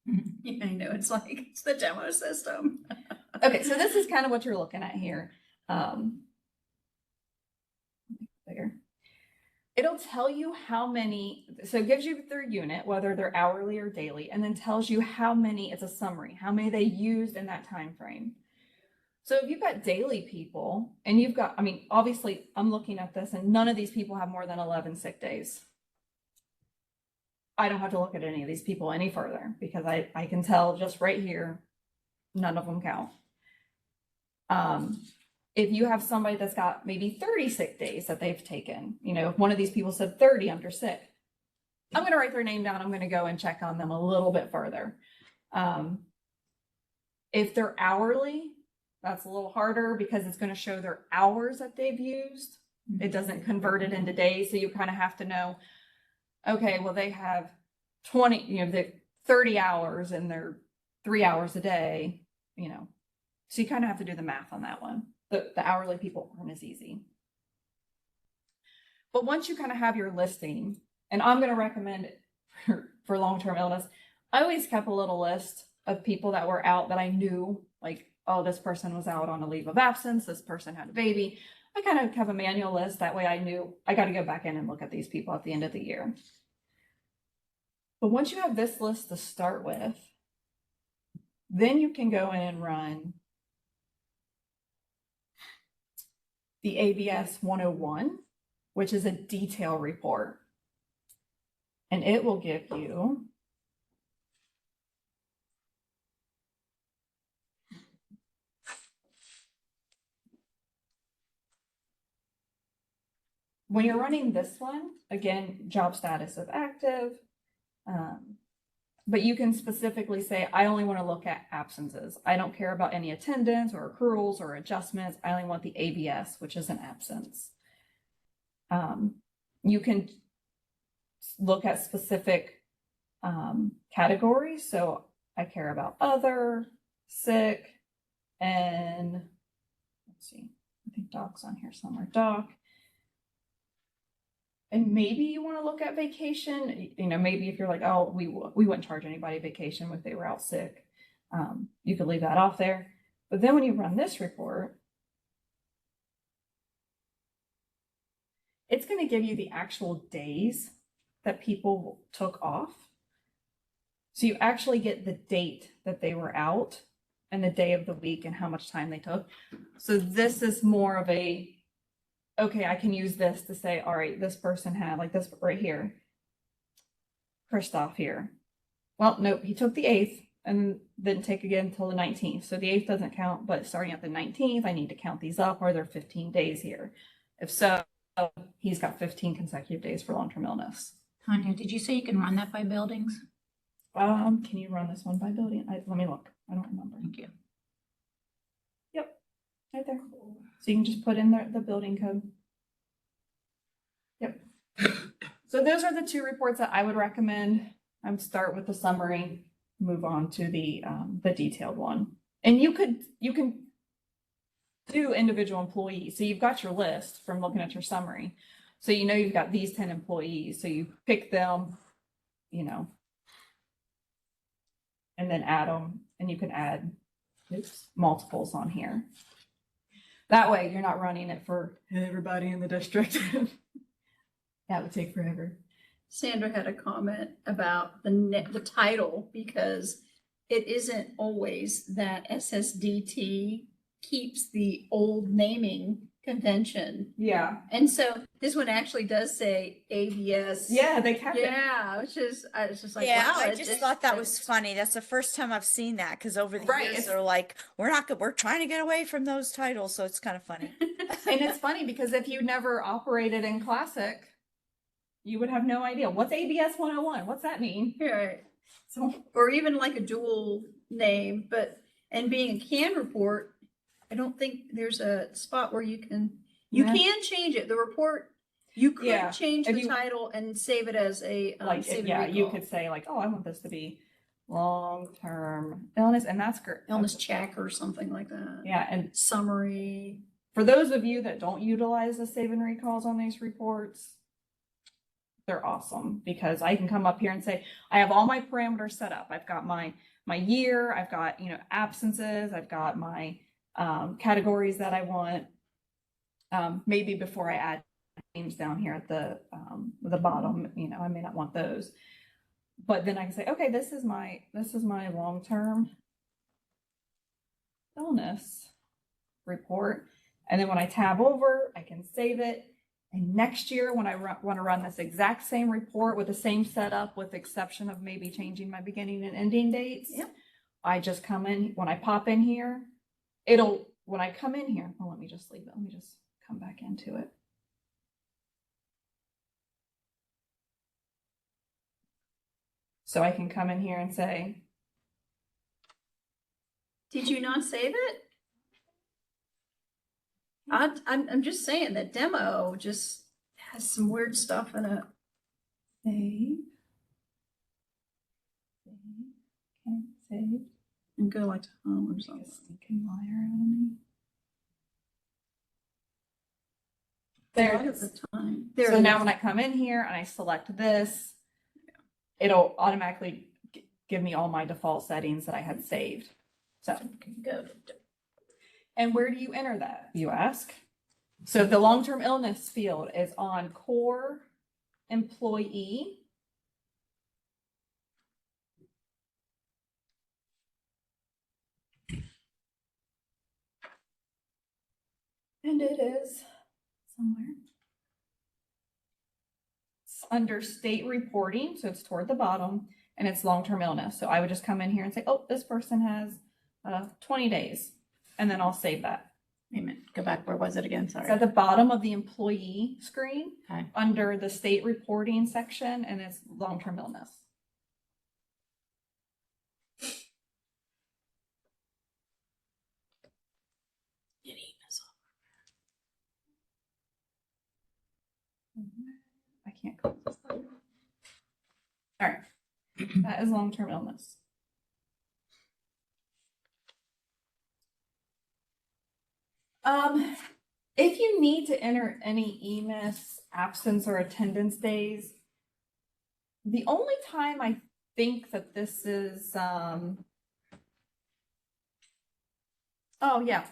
I know, it's the demo system. Okay, so this is kind of what you're looking at here. Bigger. It'll tell you how many, so it gives you their unit, whether they're hourly or daily, and then tells you how many, it's a summary, how many they used in that time frame. So if you've got daily people, and you've got, obviously I'm looking at this and none of these people have more than 11 sick days. I don't have to look at any of these people any further because I can tell just right here, none of them count. if you have somebody that's got maybe 30 sick days that they've taken, you know, if one of these people said 30, I'm just sick, I'm going to write their name down. I'm going to go and check on them a little bit further. If they're hourly, that's a little harder because it's going to show their hours that they've used. It doesn't convert it into days. So you kind of have to know, okay, well, they have 20, you know, they 30 hours and they're 3 hours a day, you know. So you kind of have to do the math on that one. The hourly people aren't as easy. But once you kind of have your listing, and I'm going to recommend for long-term illness, I always kept a little list of people that were out that I knew, like, oh, this person was out on a leave of absence, this person had a baby. I kind of have a manual list. That way I knew I got to go back in and look at these people at the end of the year. But once you have this list to start with, then you can go in and run the ABS 101, which is a detail report. And it will give you when you're running this one, again, job status of active, but you can specifically say, I only want to look at absences. I don't care about any attendance or accruals or adjustments. I only want the ABS, which is an absence. You can look at specific categories. So I care about other, sick, and let's see, I think doc's on here somewhere, doc. And maybe you want to look at vacation, you know, maybe if you're like, oh, we wouldn't charge anybody vacation if they were out sick. You could leave that off there. But then when you run this report, it's going to give you the actual days that people took off. So you actually get the date that they were out and the day of the week and how much time they took. So this is more of a, okay, I can use this to say, all right, this person had like this right here, Christoph here. Well, nope, he took the 8th and didn't take again until the 19th. So the 8th doesn't count, but starting at the 19th, I need to count these up. Are there 15 days here? If so, he's got 15 consecutive days for long-term illness. Tanya, did you say you can run that by buildings? Can you run this one by building? Let me look. I don't remember. Thank you. Yep, right there. So you can just put in the building code. Yep. So those are the two reports that I would recommend. Start with the summary, move on to the detailed one. And you can do individual employees. So you've got your list from looking at your summary. So you know you've got these 10 employees. So you pick them, you know, and then add them, and you can add multiples on here. That way you're not running it for everybody in the district. That would take forever. Sandra had a comment about the title, because it isn't always that SSDT keeps the old naming convention. Yeah. And so this one actually does say ABS. Yeah, they kept it. Yeah, which is, I was just like, Yeah, wow. I just thought that was funny. That's the first time I've seen that, because over the Right, years it's- they're like, we're trying to get away from those titles, so it's kind of funny. And it's funny because if you never operated in Classic, you would have no idea. What's ABS 101? What's that mean? Right. So Or even like a dual name, and being a CAN report, I don't think there's a spot where you can Yeah. change it. The report, you could Yeah, change if the you- title and save it as a like, save and yeah, you recall. could say like, oh, I want this to be long-term illness, and that's great. Illness check or something like that. Yeah, and Summary. for those of you that don't utilize the save and recalls on these reports, they're awesome, because I can come up here and say, I have all my parameters set up. I've got my year, I've got, you know, absences, I've got my categories that I want. Maybe before I add names down here at the bottom, you know, I may not want those. But then I can say, okay, this is my long-term illness report. And then when I tab over, I can save it. And next year, when I want to run this exact same report with the same setup, with the exception of maybe changing my beginning and ending dates, Yep. I just come in, when I pop in here, it'll when I come in here, well, let me just leave it. Let me just come back into it. So I can come in here and say, Did you not save it? I'm just saying the demo just has some weird stuff in it. save. Can't save. And go like to home or Take something. a stinking liar out of me. There it At is. the time. So now when I come in here and I select this, it'll automatically give me all my default settings that I had saved. So, Go. and where do you enter that, you ask? So the long-term illness field is on core employee. And it is somewhere. It's under state reporting, so it's toward the bottom, and it's long-term illness. So I would just come in here and say, oh, this person has 20 days, and then I'll save that. Wait a minute, go back. Where was it again? It's Sorry. at the bottom of the employee screen, Okay. under the state reporting section, and it's long-term illness. I can't close this. All right, that is long-term illness. If you need to enter any EMIS absence or attendance days, the only time I think that this is, oh yeah,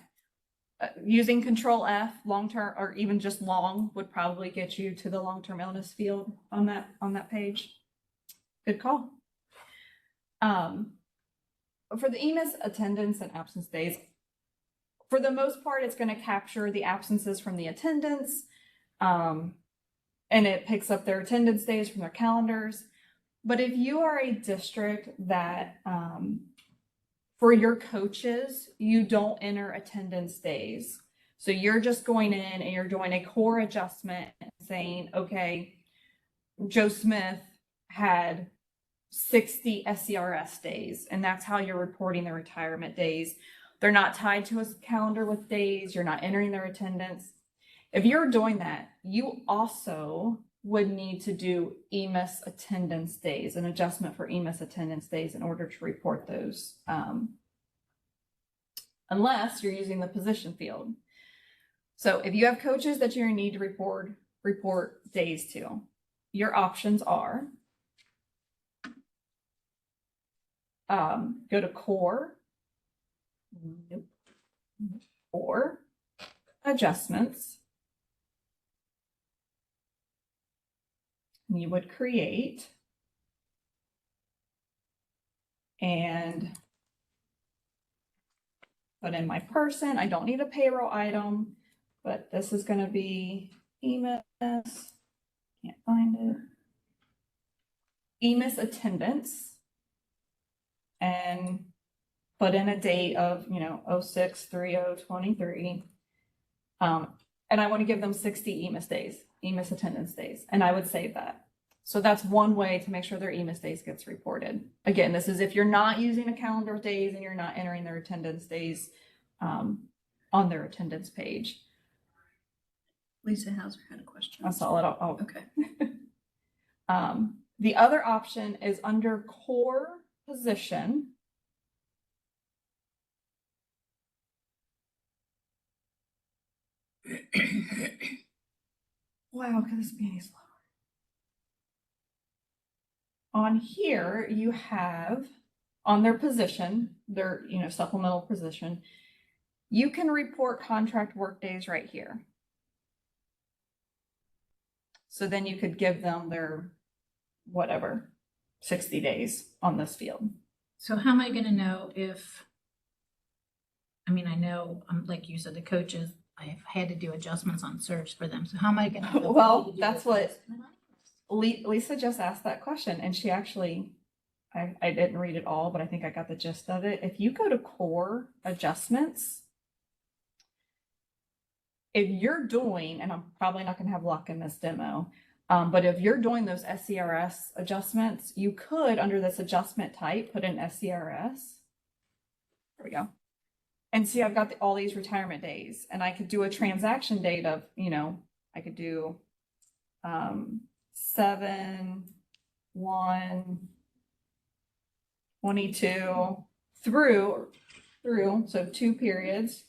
using Control F, long-term, or even just long would probably get you to the long-term illness field on that page. Good call. For the EMIS attendance and absence days, for the most part, it's going to capture the absences from the attendance, and it picks up their attendance days from their calendars. But if you are a district that, for your coaches, you don't enter attendance days, so you're just going in and you're doing a core adjustment and saying, okay, Joe Smith had 60 SCRS days, and that's how you're reporting the retirement days. They're not tied to a calendar with days. You're not entering their attendance. If you're doing that, you also would need to do EMIS attendance days, an adjustment for EMIS attendance days in order to report those, unless you're using the position field. So if you have coaches that you need to report days to, your options are go to core, or adjustments. You would create and put in my person. I don't need a payroll item, but this is going to be EMIS. Can't find it. EMIS attendance, and put in a date of, 06/30/23. And I want to give them 60 EMIS days, EMIS attendance days, and I would save that. So that's one way to make sure their EMIS days gets reported. Again, this is if you're not using a calendar of days and you're not entering their attendance days on their attendance page. Lisa Hauser had a question. That's all. Okay. The other option is under core position. Wow, could this be any slower? On here, you have on their position, their supplemental position, you can report contract work days right here. So then you could give them their whatever 60 days on this field. So how am I gonna know if, I know, like you said, the coaches, I've had to do adjustments on search for them. So how am I gonna know? if I Well, need to do that's what adjustment on it? Lisa just asked that question, and she actually, I didn't read it all, but I think I got the gist of it. If you go to core adjustments, if you're doing, and I'm probably not gonna have luck in this demo, but if you're doing those SCRS adjustments, you could, under this adjustment type, put in SCRS. There we go. And see, I've got all these retirement days, and I could do a transaction date of, you know, I could do 7/1/22 through, so 2 periods,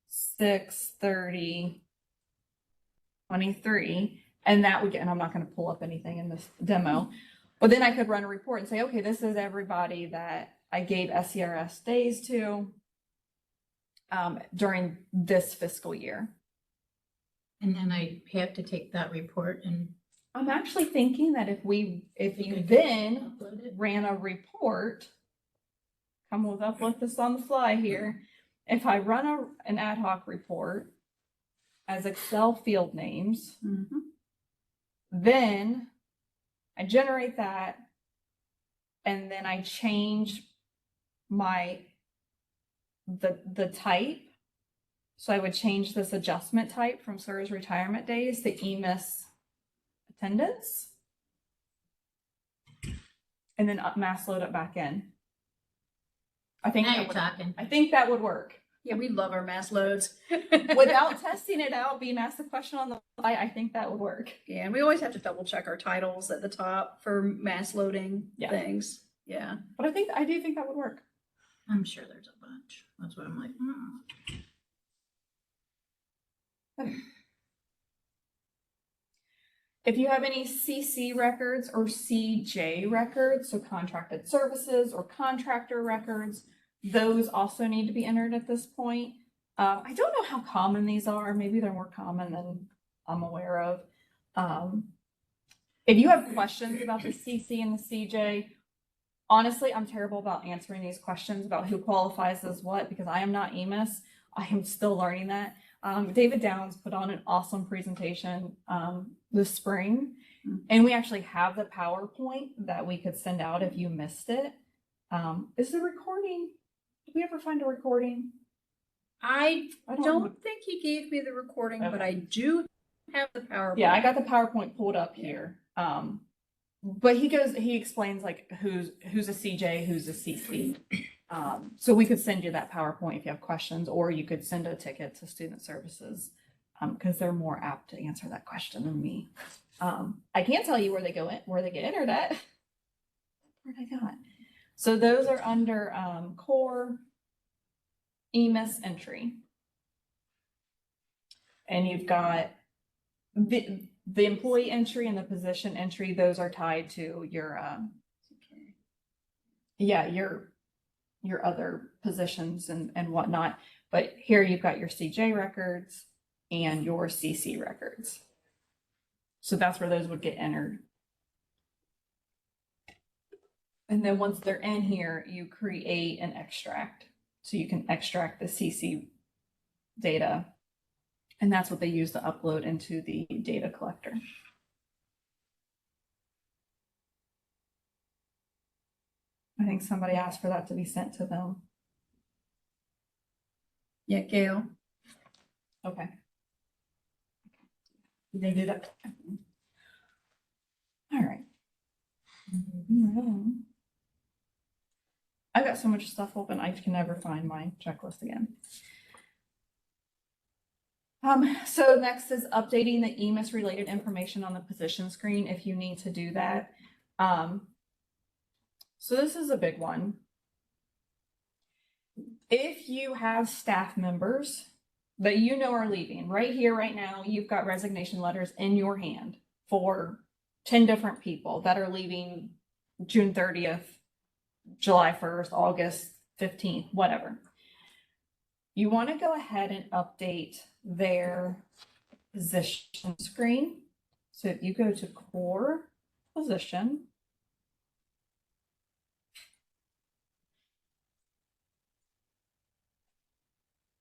6/30/23, and that would get, and I'm not going to pull up anything in this demo, but then I could run a report and say, okay, this is everybody that I gave SCRS days to during this fiscal year. And then I have to take that report and I'm actually thinking that if you could then upload it. ran a report, come up with this on the fly here. If I run an ad hoc report as Excel field names, then I generate that, and then I change the type. So I would change this adjustment type from SIRS retirement days to EMIS attendance, and then mass load it back in. I think Now you're talking. that would work. Yeah, we love our mass loads. Without testing it out, being asked the question on the fly, I think that would work. Yeah, and we always have to double check our titles at the top for mass loading Yeah. things. Yeah. But I do think that would work. I'm sure there's a bunch. That's what I'm like, If you have any CC records or CJ records, so contracted services or contractor records, those also need to be entered at this point. I don't know how common these are. Maybe they're more common than I'm aware of. If you have questions about the CC and the CJ, honestly, I'm terrible about answering these questions about who qualifies as what, because I am not EMIS. I am still learning that. David Downs put on an awesome presentation this spring, and we actually have the PowerPoint that we could send out if you missed it. Is the recording, did we ever find a recording? I I don't don't think he gave me the recording, but I do have the PowerPoint. Yeah, I got the PowerPoint pulled up here. But he explains like who's a CJ, who's a CC. So we could send you that PowerPoint if you have questions, or you could send a ticket to Student Services, because they're more apt to answer that question than me. I can't tell you where they get entered at. Where'd I got? So those are under core EMIS entry. And you've got the employee entry and the position entry. Those are tied to your your other positions and whatnot. But here you've got your CJ records and your CC records. So that's where those would get entered. And then once they're in here, you create an extract. So you can extract the CC data, and that's what they use to upload into the data collector. I think somebody asked for that to be sent to them. Yeah, Gail. Okay. They did it. All right. I've got so much stuff open, I can never find my checklist again. So next is updating the EMIS related information on the position screen if you need to do that. So this is a big one. If you have staff members that you know are leaving, right here, right now, you've got resignation letters in your hand for 10 different people that are leaving June 30th, July 1st, August 15th, whatever. You want to go ahead and update their position screen. So if you go to core position,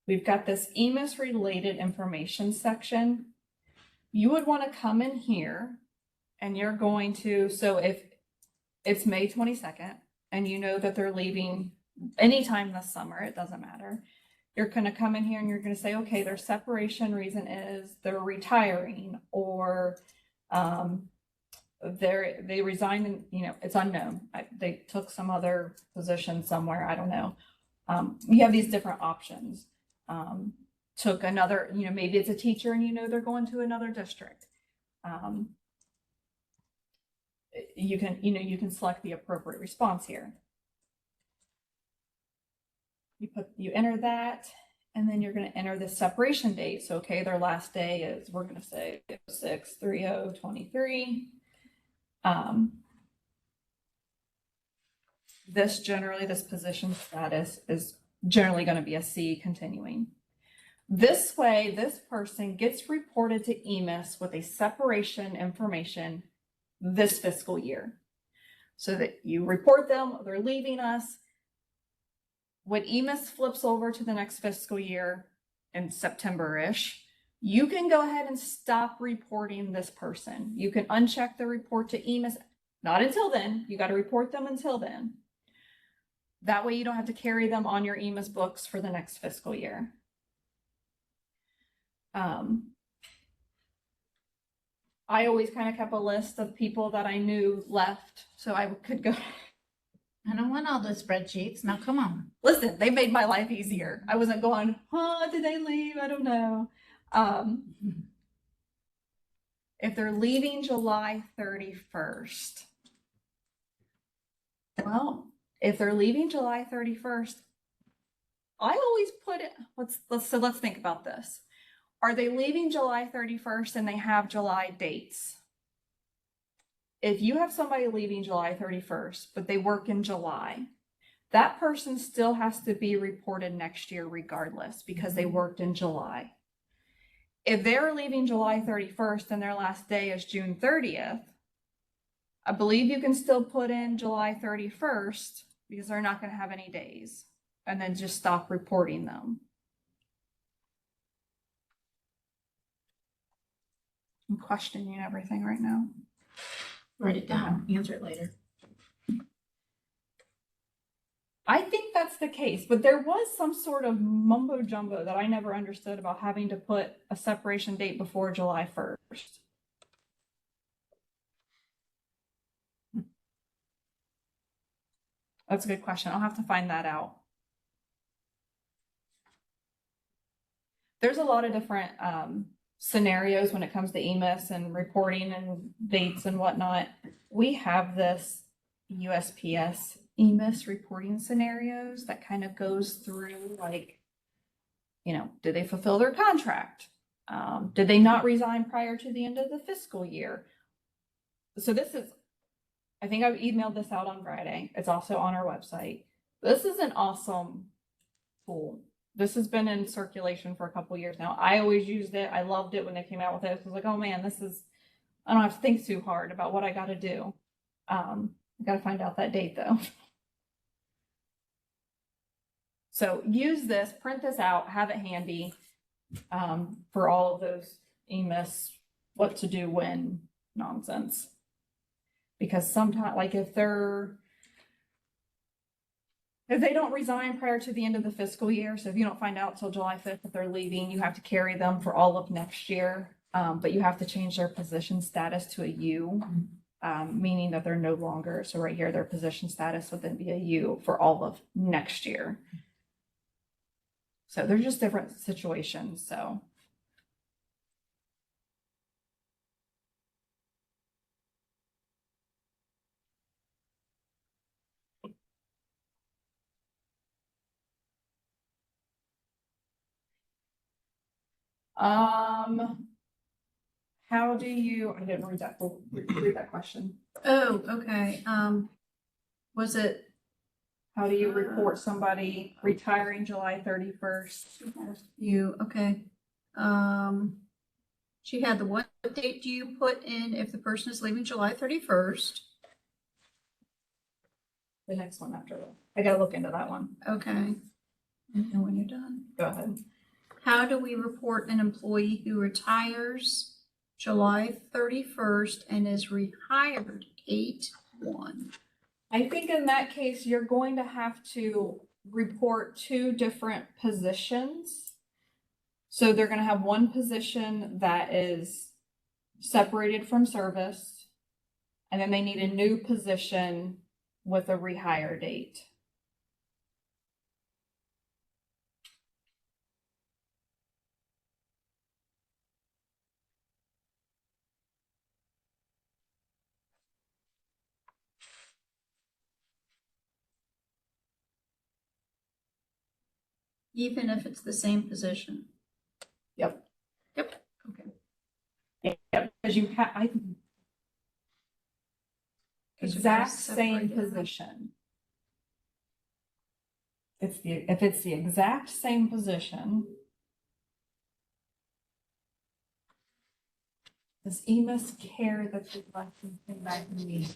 we've got this EMIS related information section. You would want to come in here and you're going to, so if it's May 22nd and you know that they're leaving anytime this summer, it doesn't matter. you're gonna come in here and you're gonna say, okay, their separation reason is they're retiring, or they resigned and, you know, it's unknown. They took some other position somewhere, I don't know. You have these different options. Took another, you know, maybe it's a teacher and you know they're going to another district. You can, you know, you can select the appropriate response here. You enter that, and then you're going to enter the separation date. So, okay, their last day is, we're going to say 6/30/23. This position status is generally going to be a C continuing. This way, this person gets reported to EMIS with a separation information this fiscal year. So that you report them, they're leaving us. When EMIS flips over to the next fiscal year in September-ish, you can go ahead and stop reporting this person. You can uncheck the report to EMIS. Not until then. You got to report them until then. That way you don't have to carry them on your EMIS books for the next fiscal year. I always kind of kept a list of people that I knew left, so I could go. I don't want all the spreadsheets. Now, come on. Listen, they made my life easier. I wasn't going, oh, did they leave? I don't know. If they're leaving July 31st, well, if they're leaving July 31st, I always put it, let's think about this. Are they leaving July 31st and they have July dates? If you have somebody leaving July 31st, but they work in July, that person still has to be reported next year regardless because they worked in July. If they're leaving July 31st and their last day is June 30th, I believe you can still put in July 31st because they're not going to have any days, and then just stop reporting them. I'm questioning everything right now. Write it down, answer it later. I think that's the case, but there was some sort of mumbo jumbo that I never understood about having to put a separation date before July 1st. That's a good question. I'll have to find that out. There's a lot of different scenarios when it comes to EMIS and reporting and dates and whatnot. We have this USPS EMIS reporting scenarios that kind of goes through, like, you know, did they fulfill their contract? Did they not resign prior to the end of the fiscal year? So this is, I think I emailed this out on Friday. It's also on our website. This is an awesome tool. This has been in circulation for a couple years now. I always used it. I loved it when they came out with it. I was like, oh man, this is, I don't have to think too hard about what I got to do. I got to find out that date though. So use this, print this out, have it handy for all of those EMIS, what to do when nonsense. Because sometimes, like if they don't resign prior to the end of the fiscal year, so if you don't find out till July 5th that they're leaving, you have to carry them for all of next year. But you have to change their position status to a U, meaning that they're no longer, so right here, their position status would then be a U for all of next year. So they're just different situations, so. How do you, I didn't read that question. Oh, okay. Was it? How do you report somebody retiring July 31st? You, okay. She had the what date do you put in if the person is leaving July 31st? The next one after that. I gotta look into that one. Okay. And when you're done. Go ahead. How do we report an employee who retires July 31st and is rehired 8/1? I think in that case, you're going to have to report two different positions. So they're going to have one position that is separated from service, and then they need a new position with a rehire date. Even if it's the same position. Yep. Yep. Okay. Yep. Because you have, Because exact they're same separated. position. If it's the exact same position, does EMIS care that the license came back to me?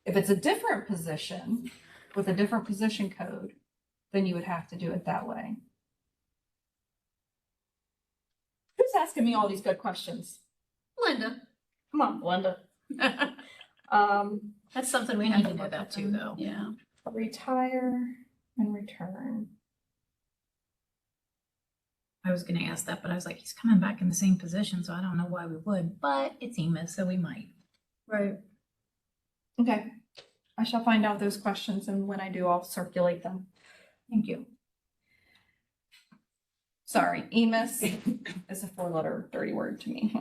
If it's a different position with a different position code, then you would have to do it that way. Who's asking me all these good questions? Linda. Come on, Belinda. That's something we need to know about too, though. Yeah. Retire and return. I was gonna ask that, but I was like, he's coming back in the same position, so I don't know why we would, but it's EMIS, so we might. Right. Okay. I shall find out those questions, and when I do, I'll circulate them. Thank you. Sorry, EMIS is a 4-letter dirty word to me.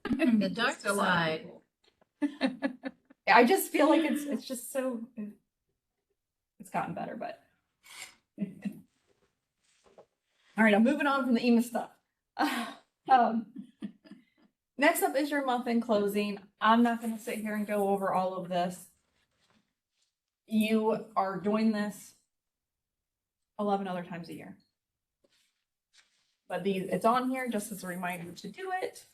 The dark side. I just feel like it's just so, it's gotten better, but. All right, I'm moving on from the EMIS stuff. Next up is your month-end closing. I'm not going to sit here and go over all of this. You are doing this 11 other times a year. But it's on here just as a reminder to do it.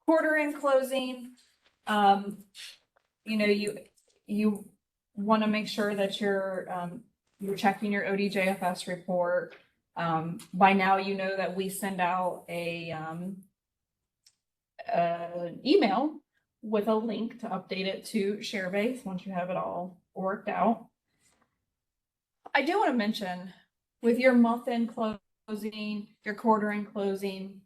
Quarter end closing. You know, you want to make sure that you're checking your ODJFS report. By now, you know that we send out an email with a link to update it to ShareBase once you have it all worked out. I do want to mention with your month-end closing, your quarter-end closing,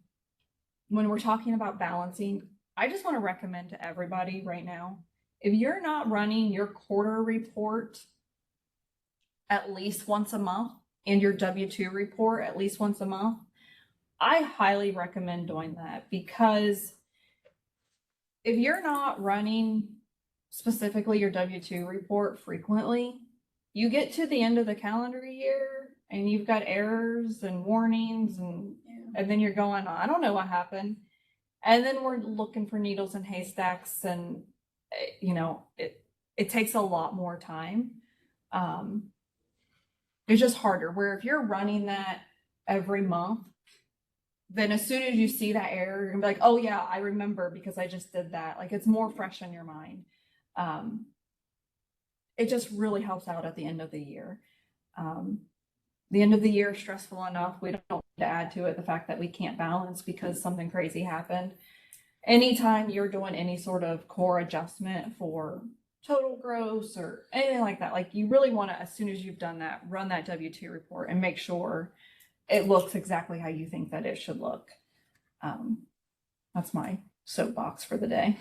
when we're talking about balancing, I just want to recommend to everybody right now, if you're not running your quarter report at least once a month and your W-2 report at least once a month, I highly recommend doing that, because if you're not running specifically your W-2 report frequently, you get to the end of the calendar year and you've got errors and warnings and then you're going, I don't know what happened. And then we're looking for needles in haystacks, and you know, it takes a lot more time. It's just harder, where if you're running that every month, then as soon as you see that error, you're gonna be like, oh yeah, I remember because I just did that. Like, it's more fresh in your mind. It just really helps out at the end of the year. The end of the year is stressful enough. We don't need to add to it the fact that we can't balance because something crazy happened. Anytime you're doing any sort of core adjustment for total gross or anything like that, like, you really want to, as soon as you've done that, run that W-2 report and make sure it looks exactly how you think that it should look. That's my soapbox for the day.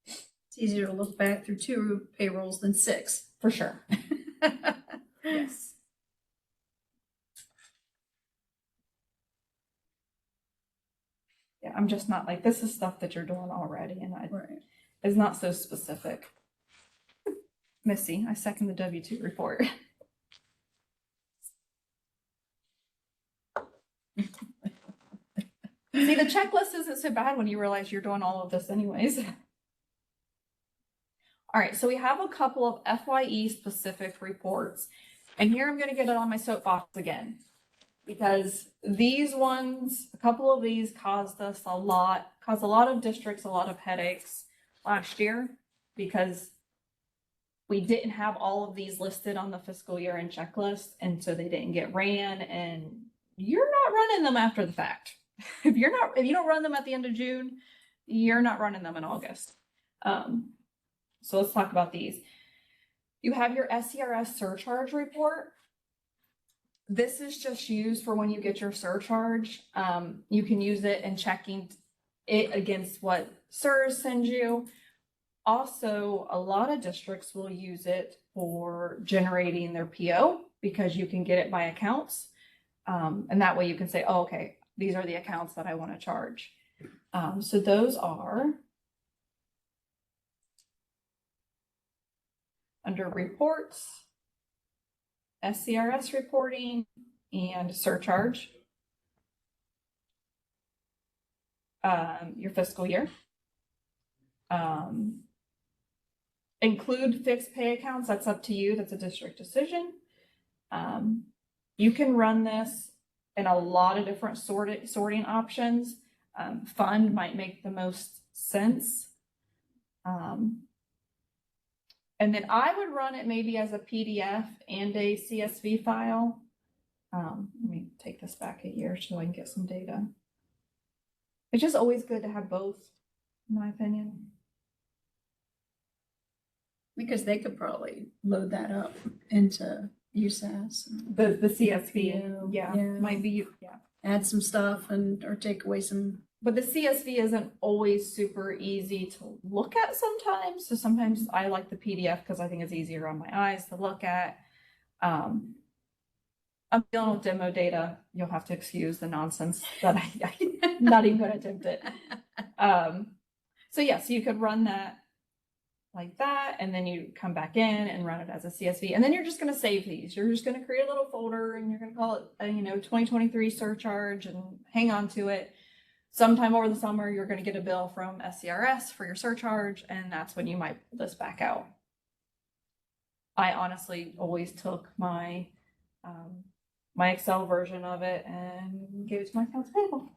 It's easier to look back through 2 payrolls than 6. For sure. Yes. Yeah, I'm just not like, this is stuff that you're doing already, and it's not so specific. Missy, I second the W-2 report. See, the checklist isn't so bad when you realize you're doing all of this anyways. All right, so we have a couple of FYE specific reports, and here I'm going to get it on my soapbox again, because these ones, a couple of these caused a lot of districts a lot of headaches last year, because we didn't have all of these listed on the fiscal year end checklist, and so they didn't get ran, and you're not running them after the fact. If you don't run them at the end of June, you're not running them in August. So let's talk about these. You have your SCRS surcharge report. This is just used for when you get your surcharge. You can use it in checking it against what SERS sends you. Also, a lot of districts will use it for generating their PO because you can get it by accounts. And that way you can say, oh, okay, these are the accounts that I want to charge. So those are under reports, SCRS reporting, and surcharge. Your fiscal year. Include fixed pay accounts. That's up to you. That's a district decision. You can run this in a lot of different sorting options. Fund might make the most sense. And then I would run it maybe as a PDF and a CSV file. Let me take this back a year so I can get some data. It's just always good to have both, in my opinion. Because they could probably load that up into USAS. The CSV, Yeah. might be, yeah. Add some stuff or take away some. But the CSV isn't always super easy to look at sometimes. So sometimes I like the PDF because I think it's easier on my eyes to look at. I'm dealing with demo data. You'll have to excuse the nonsense that I'm not even going to attempt it. So yes, you could run that like that, and then you come back in and run it as a CSV, and then you're just going to save these. You're just going to create a little folder, and you're going to call it, 2023 surcharge, and hang on to it. Sometime over the summer, you're going to get a bill from SCRS for your surcharge, and that's when you might pull this back out. I honestly always took my my Excel version of it and gave it to my accounts payable.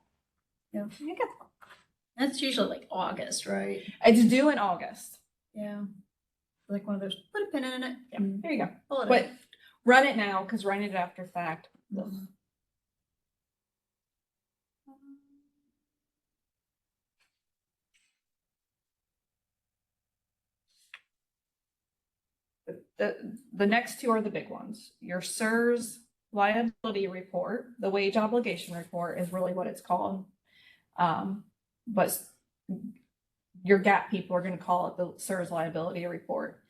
Yeah. There you go. That's usually like August, right? It's due in August. Yeah. Like one of those, put a pin in it. Yeah, there you go. Pull it But out. run it now, because running it after fact. Mhm. The next two are the big ones. Your SERS liability report, the wage obligation report is really what it's called. But your GAP people are going to call it the SERS liability report.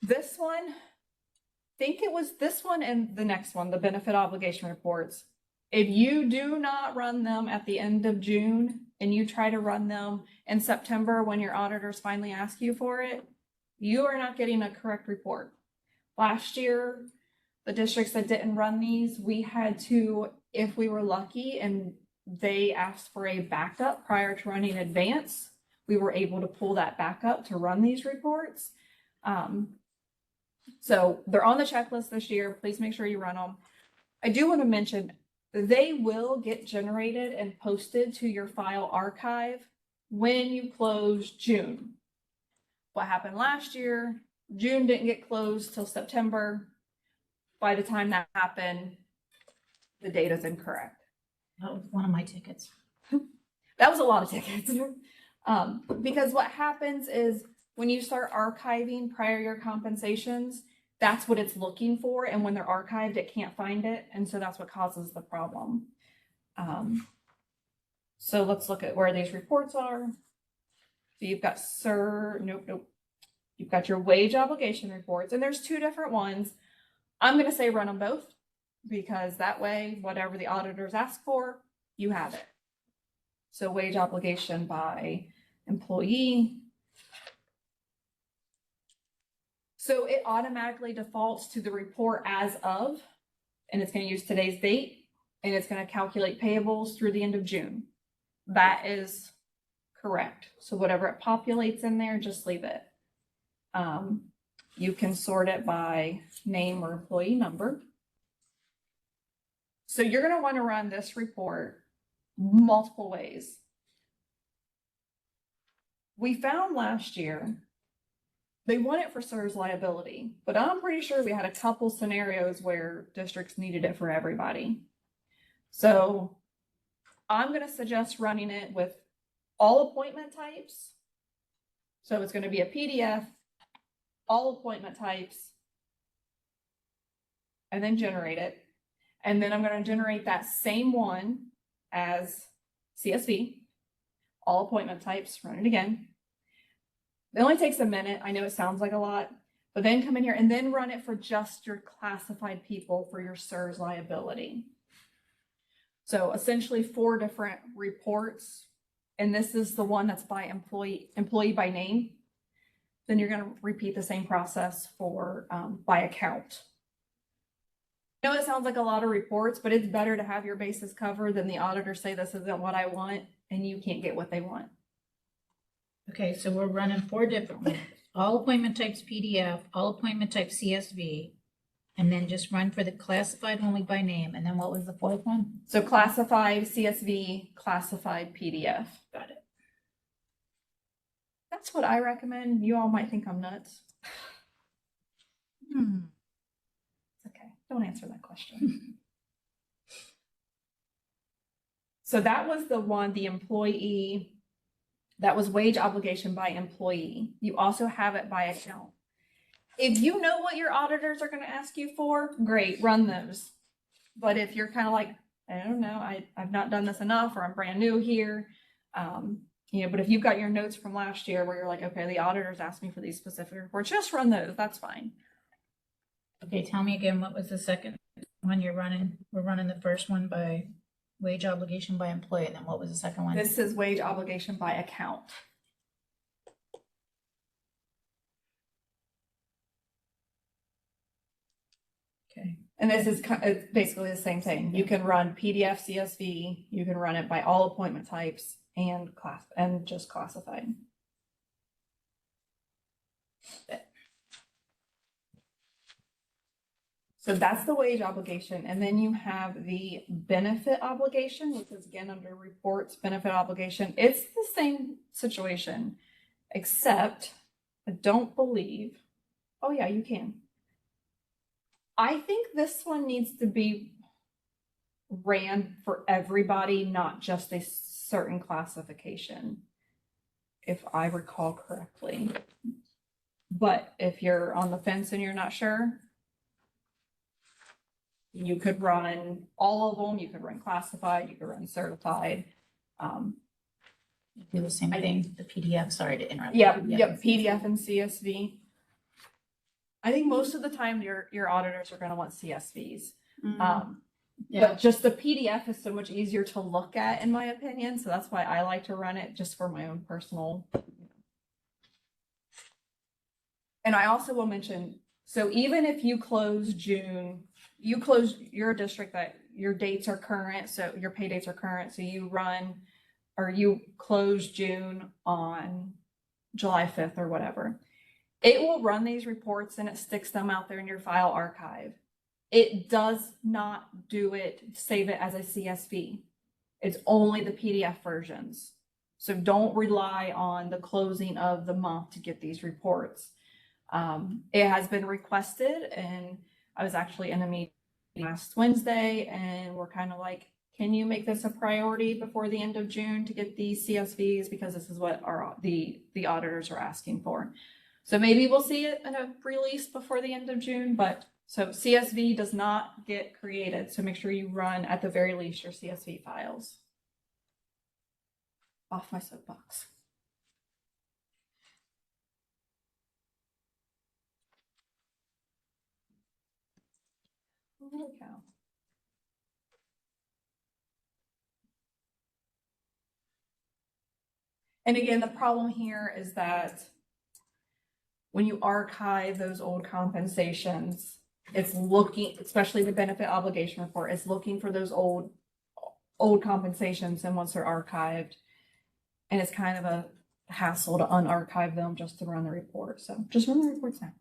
This one, I think it was this one and the next one, the benefit obligation reports. If you do not run them at the end of June and you try to run them in September when your auditors finally ask you for it, you are not getting a correct report. Last year, the districts that didn't run these, we had to, if we were lucky and they asked for a backup prior to running advance, we were able to pull that back up to run these reports. So they're on the checklist this year. Please make sure you run them. I do want to mention they will get generated and posted to your file archive when you close June. What happened last year, June didn't get closed till September. By the time that happened, the data's incorrect. That was one of my tickets. That was a lot of tickets. Because what happens is when you start archiving prior year compensations, that's what it's looking for. And when they're archived, it can't find it. And so that's what causes the problem. So let's look at where these reports are. So you've got You've got your wage obligation reports, and there's two different ones. I'm going to say run them both, because that way, whatever the auditors ask for, you have it. So wage obligation by employee. So it automatically defaults to the report as of, and it's going to use today's date, and it's going to calculate payables through the end of June. That is correct. So whatever it populates in there, just leave it. You can sort it by name or employee number. So you're going to want to run this report multiple ways. We found last year they want it for SERS liability, but I'm pretty sure we had a couple scenarios where districts needed it for everybody. So I'm going to suggest running it with all appointment types. So it's going to be a PDF, all appointment types, and then generate it. And then I'm going to generate that same one as CSV, all appointment types, run it again. It only takes a minute. I know it sounds like a lot, but then come in here and then run it for just your classified people for your CSRS liability. So essentially 4 different reports. And this is the one that's by employee by name. Then you're going to repeat the same process for by account. I know it sounds like a lot of reports, but it's better to have your bases covered than the auditor say this isn't what I want and you can't get what they want. Okay, so we're running 4 different ones. All appointment types PDF, all appointment types CSV, and then just run for the classified only by name. And then what was the 4th one? So classified CSV, classified PDF. Got it. That's what I recommend. You all might think I'm nuts. Okay, don't answer that question. So that was the one, the employee, that was wage obligation by employee. You also have it by account. If you know what your auditors are going to ask you for, great, run those. But if you're kind of like, I don't know, I've not done this enough, or I'm brand new here, but if you've got your notes from last year where you're like, okay, the auditors asked me for these specific reports, just run those, that's fine. Okay, tell me again, what was the second one you're running? We're running the first one by wage obligation by employee, and then what was the second one? This is wage obligation by account. Okay. And this is it's basically the same thing. You can run PDF CSV, you can run it by all appointment types and just classified. So that's the wage obligation. And then you have the benefit obligation, which is again under reports, benefit obligation. It's the same situation, except I don't believe, oh yeah, you can. I think this one needs to be ran for everybody, not just a certain classification, if I recall correctly. But if you're on the fence and you're not sure, you could run all of them. You could run classified, you could run certified. Do the same thing, the PDF, sorry to interrupt. Yep, PDF and CSV. I think most of the time your auditors are going to want CSVs. But just the PDF is so much easier to look at, in my opinion. So that's why I like to run it, just for my own personal. And I also will mention, so even if you close June, you close your district that your dates are current, so your pay dates are current, so you run or you close June on July 5th or whatever. It will run these reports and it sticks them out there in your file archive. It does not save it as a CSV. It's only the PDF versions. So don't rely on the closing of the month to get these reports. It has been requested, and I was actually in a meeting last Wednesday, and we're kind of like, can you make this a priority before the end of June to get these CSVs? Because this is what the auditors are asking for. So maybe we'll see it in a release before the end of June, but so CSV does not get created. So make sure you run at the very least your CSV files. Off my soapbox. Holy cow. And again, the problem here is that when you archive those old compensations, it's looking, especially the benefit obligation report, it's looking for those old compensations, and once they're archived, and it's kind of a hassle to unarchive them just to run the report. So just run the reports now.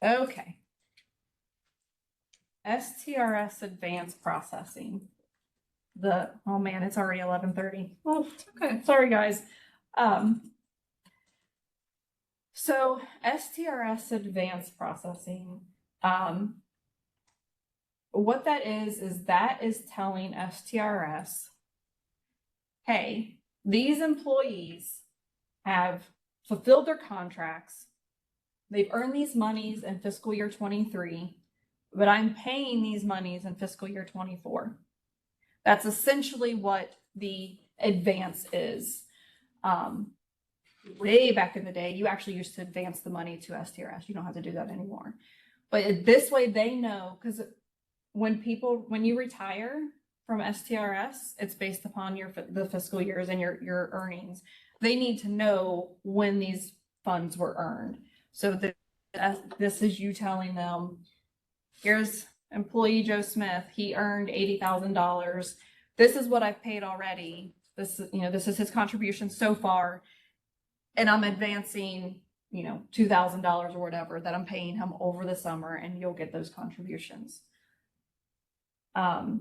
Okay. STRS advanced processing. Oh man, it's already 11:30. Oh, okay. Sorry, guys. So STRS advanced processing, what that is telling STRS, hey, these employees have fulfilled their contracts. They've earned these monies in fiscal year 23, but I'm paying these monies in fiscal year 24. That's essentially what the advance is. Way back in the day, you actually used to advance the money to STRS. You don't have to do that anymore. But this way they know, because when you retire from STRS, it's based upon the fiscal years and your earnings. They need to know when these funds were earned. So this is you telling them, here's employee Joe Smith. He earned $80,000. This is what I've paid already. This is his contribution so far. And I'm advancing, $2,000 or whatever that I'm paying him over the summer, and you'll get those contributions. So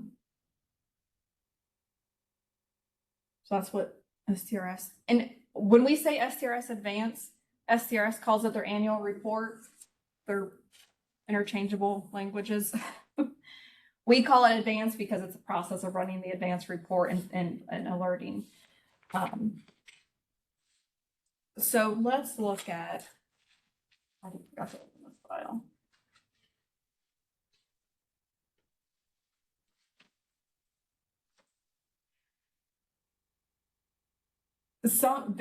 that's what STRS, and when we say STRS advance, STRS calls it their annual report. They're interchangeable languages. We call it advance because it's a process of running the advance report and alerting. So let's look at, I forgot to open this file.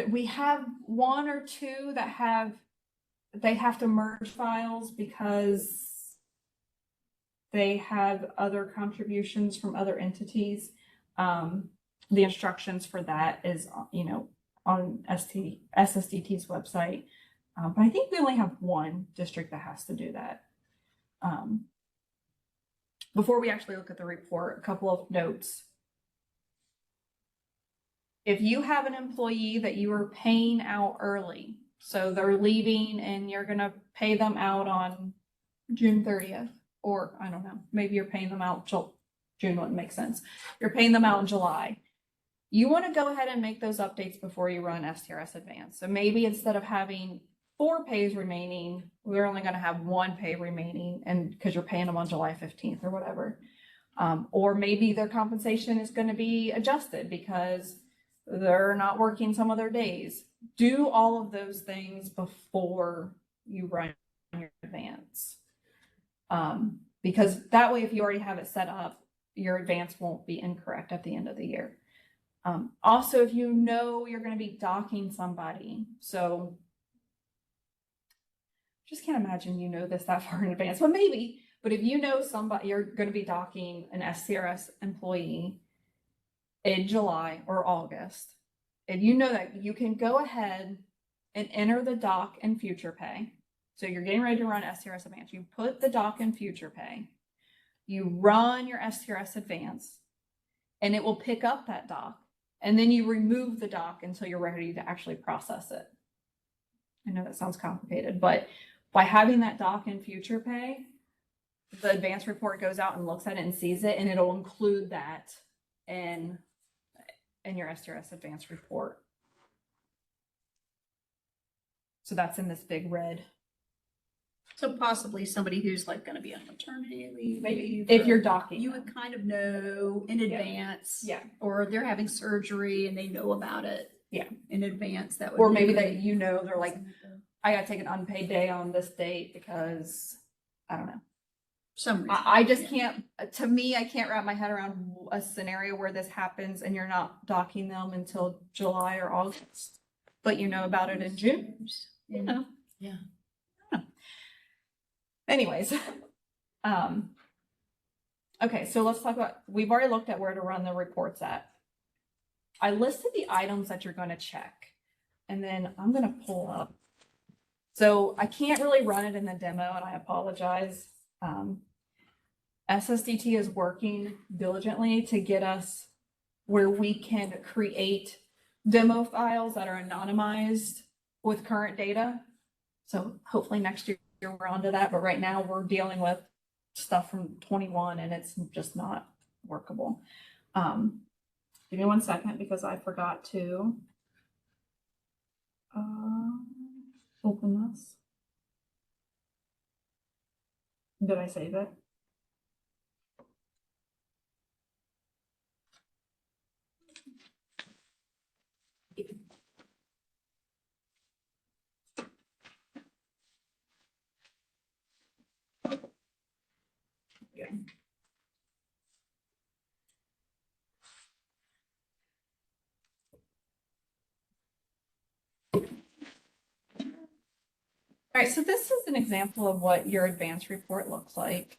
We have one or two that they have to merge files because they have other contributions from other entities. The instructions for that is, on SSDT's website. But I think we only have one district that has to do that. Before we actually look at the report, a couple of notes. If you have an employee that you are paying out early, so they're leaving and you're going to pay them out on June 30th, or I don't know, maybe you're paying them out June wouldn't make sense. You're paying them out in July. You want to go ahead and make those updates before you run STRS Advance. So maybe instead of having 4 pays remaining, we're only going to have 1 pay remaining, and because you're paying them on July 15th or whatever. Or maybe their compensation is going to be adjusted because they're not working some of their days. Do all of those things before you run your advance. Because that way, if you already have it set up, your advance won't be incorrect at the end of the year. Also, if you know you're going to be docking somebody, so just can't imagine this that far in advance, but maybe, but if you know somebody, you're going to be docking an STRS employee in July or August, and you know that you can go ahead and enter the doc in future pay. So you're getting ready to run STRS Advance. You put the doc in future pay, you run your STRS Advance, and it will pick up that doc. And then you remove the doc until you're ready to actually process it. I know that sounds complicated, but by having that doc in future pay, the advance report goes out and looks at it and sees it, and it'll include that in your STRS Advance report. So that's in this big red. So possibly somebody who's like going to be on maternity leave, maybe If you're docking, you would kind of know in advance. Yeah. Or they're having surgery and they know about it. Yeah. In advance. That would or be maybe good. they're like, I got to take an unpaid day on this date because I don't know. Some reason. I just can't, to me, I can't wrap my head around a scenario where this happens and you're not docking them until July or August, but you know about it in June. Yeah. Anyways, okay, so let's talk about, we've already looked at where to run the reports at. I listed the items that you're going to check, and then I'm going to pull up. So I can't really run it in the demo, and I apologize. SSDT is working diligently to get us where we can create demo files that are anonymized with current data. So hopefully next year we're onto that, but right now we're dealing with stuff from 21 and it's just not workable. Give me 1 second because I forgot to open this. Did I save it? All right, so this is an example of what your advanced report looks like.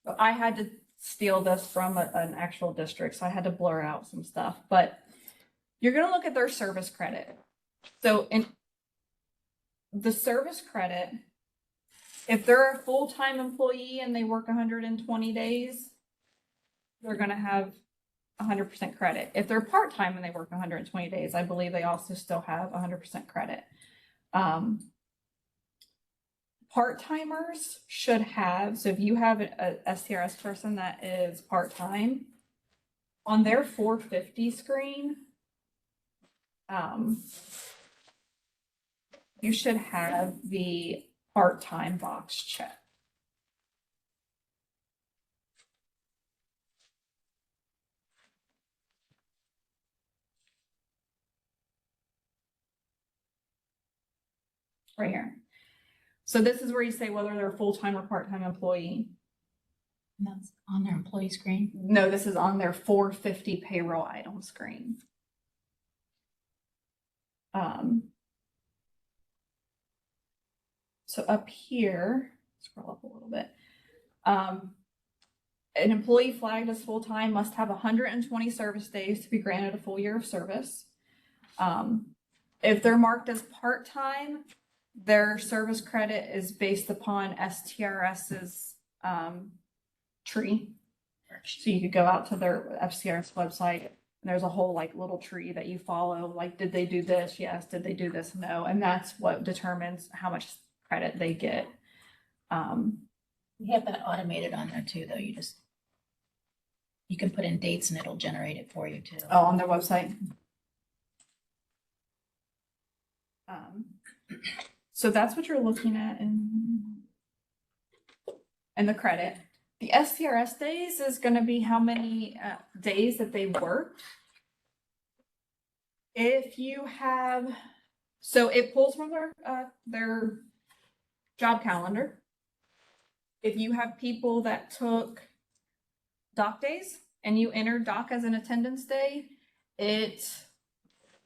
So I had to steal this from an actual district, so I had to blur out some stuff, but you're gonna look at their service credit. So in the service credit, if they're a full-time employee and they work 120 days, they're gonna have 100% credit. If they're part-time and they work 120 days, I believe they also still have 100% credit. Part-timers should have, so if you have a STRS person that is part-time, on their 450 screen, you should have the part-time box checked. Right here. So this is where you say whether they're a full-time or part-time employee. And that's on their employee screen. No, this is on their 450 payroll item screen. So up here, scroll up a little bit. An employee flagged as full-time must have 120 service days to be granted a full year of service. If they're marked as part-time, their service credit is based upon STRS's tree. So you could go out to their FCRS website, and there's a whole like little tree that you follow. Like, did they do this? Yes. Did they do this? No. And that's what determines how much credit they get. We have that automated on there too, though. You can put in dates and it'll generate it for you too. Oh, on their website. So that's what you're looking at in the credit. The STRS days is going to be how many days that they worked. If you have, so it pulls from their job calendar. If you have people that took dock days and you entered dock as an attendance day, it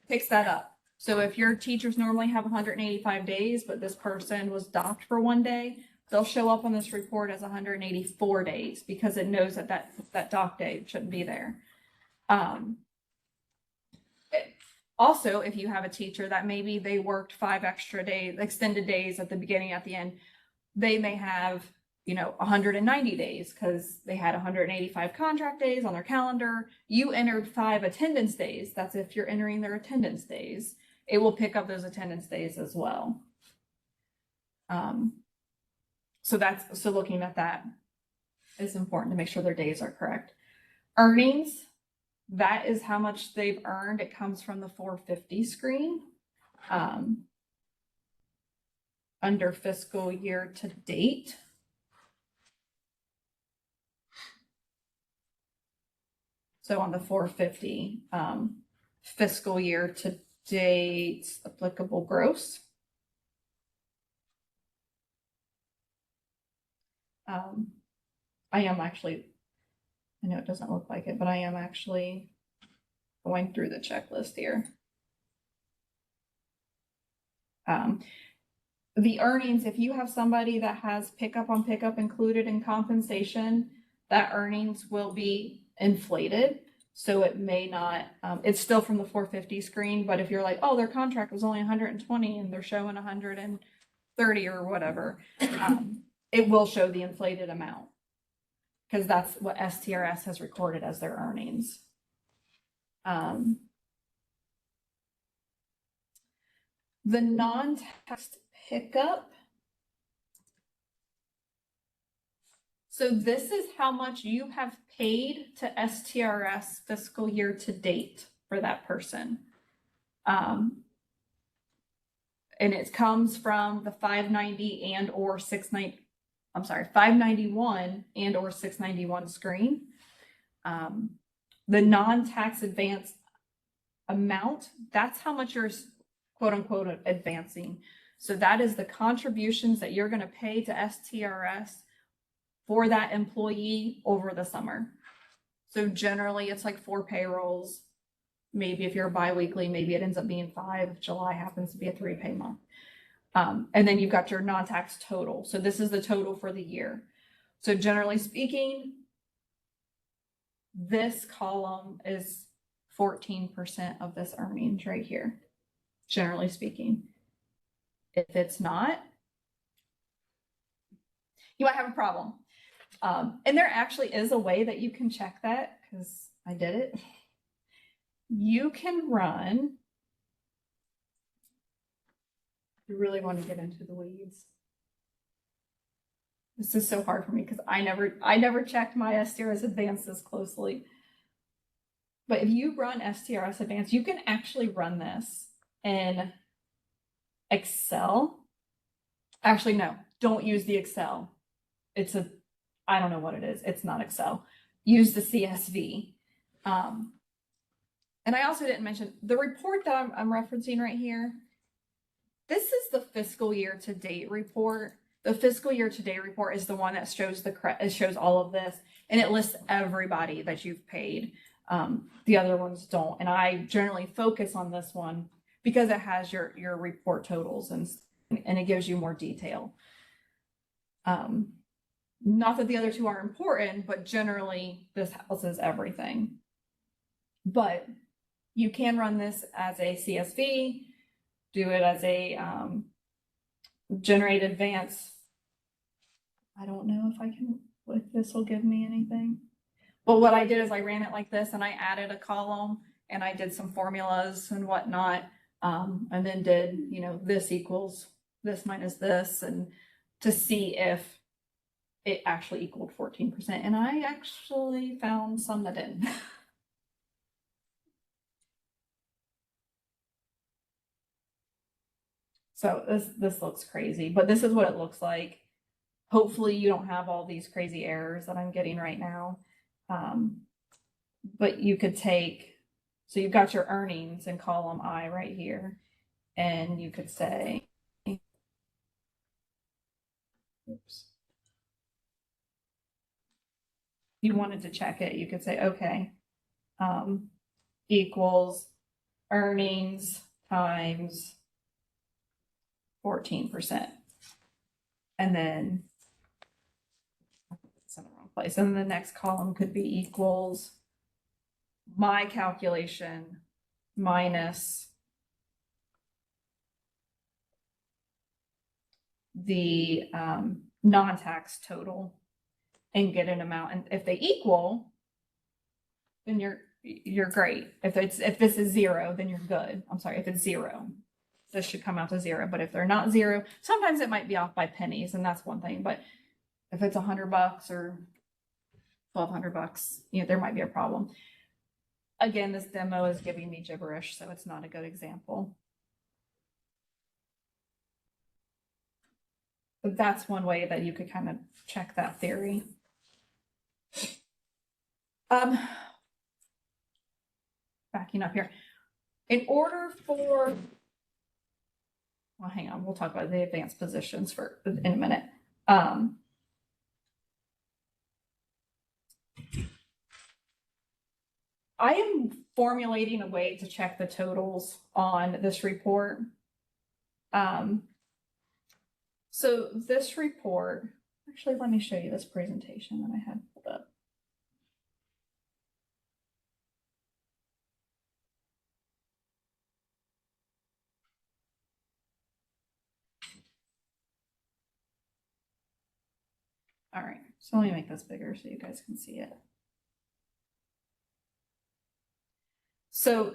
picks that up. So if your teachers normally have 185 days, but this person was docked for one day, they'll show up on this report as 184 days because it knows that that dock day shouldn't be there. Also, if you have a teacher that maybe they worked 5 extra days, extended days at the beginning, at the end, they may have, 190 days because they had 185 contract days on their calendar. You entered 5 attendance days. That's if you're entering their attendance days. It will pick up those attendance days as well. So looking at that is important to make sure their days are correct. Earnings, that is how much they've earned. It comes from the 450 screen. Under fiscal year to date. So on the 450, fiscal year to date applicable gross. I am actually, I know it doesn't look like it, but I am actually going through the checklist here. The earnings, if you have somebody that has pickup on pickup included in compensation, that earnings will be inflated. So it may not, it's still from the 450 screen, but if you're like, oh, their contract was only 120 and they're showing 130 or whatever, it will show the inflated amount because that's what STRS has recorded as their earnings. The non-tax pickup. So this is how much you have paid to STRS fiscal year to date for that person. And it comes from the 590 and or 690, I'm sorry, 591 and or 691 screen. The non-tax advance amount, that's how much you're quote unquote advancing. So that is the contributions that you're going to pay to STRS for that employee over the summer. So generally it's like 4 payrolls. Maybe if you're biweekly, maybe it ends up being 5 if July happens to be a 3-pay month. And then you've got your non-tax total. So this is the total for the year. So generally speaking, this column is 14% of this earnings right here, generally speaking. If it's not, you might have a problem. And there actually is a way that you can check that, because I did it. You can run, you really want to get into the weeds. This is so hard for me because I never checked my STRS advances closely. But if you run STRS advance, you can actually run this in Excel. Actually, no, don't use the Excel. I don't know what it is. It's not Excel. Use the CSV. And I also didn't mention the report that I'm referencing right here. This is the fiscal year to date report. The fiscal year to date report is the one that shows it shows all of this, and it lists everybody that you've paid. The other ones don't, and I generally focus on this one because it has your report totals and it gives you more detail. Not that the other two are important, but generally this houses everything. But you can run this as a CSV, do it as a generate advance. I don't know if this will give me anything. But what I did is I ran it like this and I added a column and I did some formulas and whatnot. And then did, this equals this minus this, and to see if it actually equaled 14%. And I actually found some that didn't. So this looks crazy, but this is what it looks like. Hopefully you don't have all these crazy errors that I'm getting right now. But you could so you've got your earnings in column I right here, and you could say, oops. You wanted to check it, you could say, okay, equals earnings times 14%. And then it's in the wrong place. And the next column could be equals my calculation minus the non-tax total, and get an amount. And if they equal, then you're great. If this is 0, then you're good. I'm sorry, if it's 0, this should come out to 0. But if they're not 0, sometimes it might be off by pennies, and that's one thing. But if it's $100 or $1,200, there might be a problem. Again, this demo is giving me gibberish, so it's not a good example. But that's one way that you could kind of check that theory. Backing up here. In order for, well, hang on, we'll talk about the advanced positions in a minute. I am formulating a way to check the totals on this report. So this report, actually, let me show you this presentation that I had pulled up. All right, so let me make this bigger so you guys can see it. So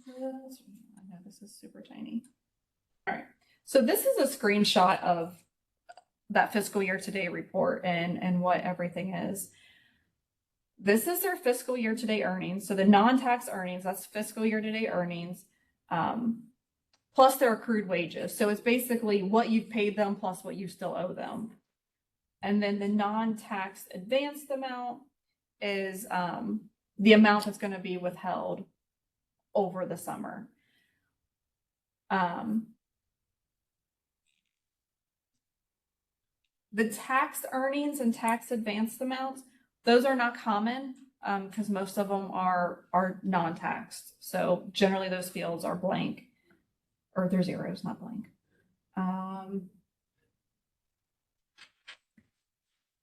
I know this is super tiny. All right, so this is a screenshot of that fiscal year to date report and what everything is. This is their fiscal year to date earnings. So the non-tax earnings, that's fiscal year to date earnings, plus their accrued wages. So it's basically what you've paid them plus what you still owe them. And then the non-tax advanced amount is the amount that's going to be withheld over the summer. The tax earnings and tax advanced amounts, those are not common because most of them are non-taxed. So generally those fields are blank, or they're zeros, not blank.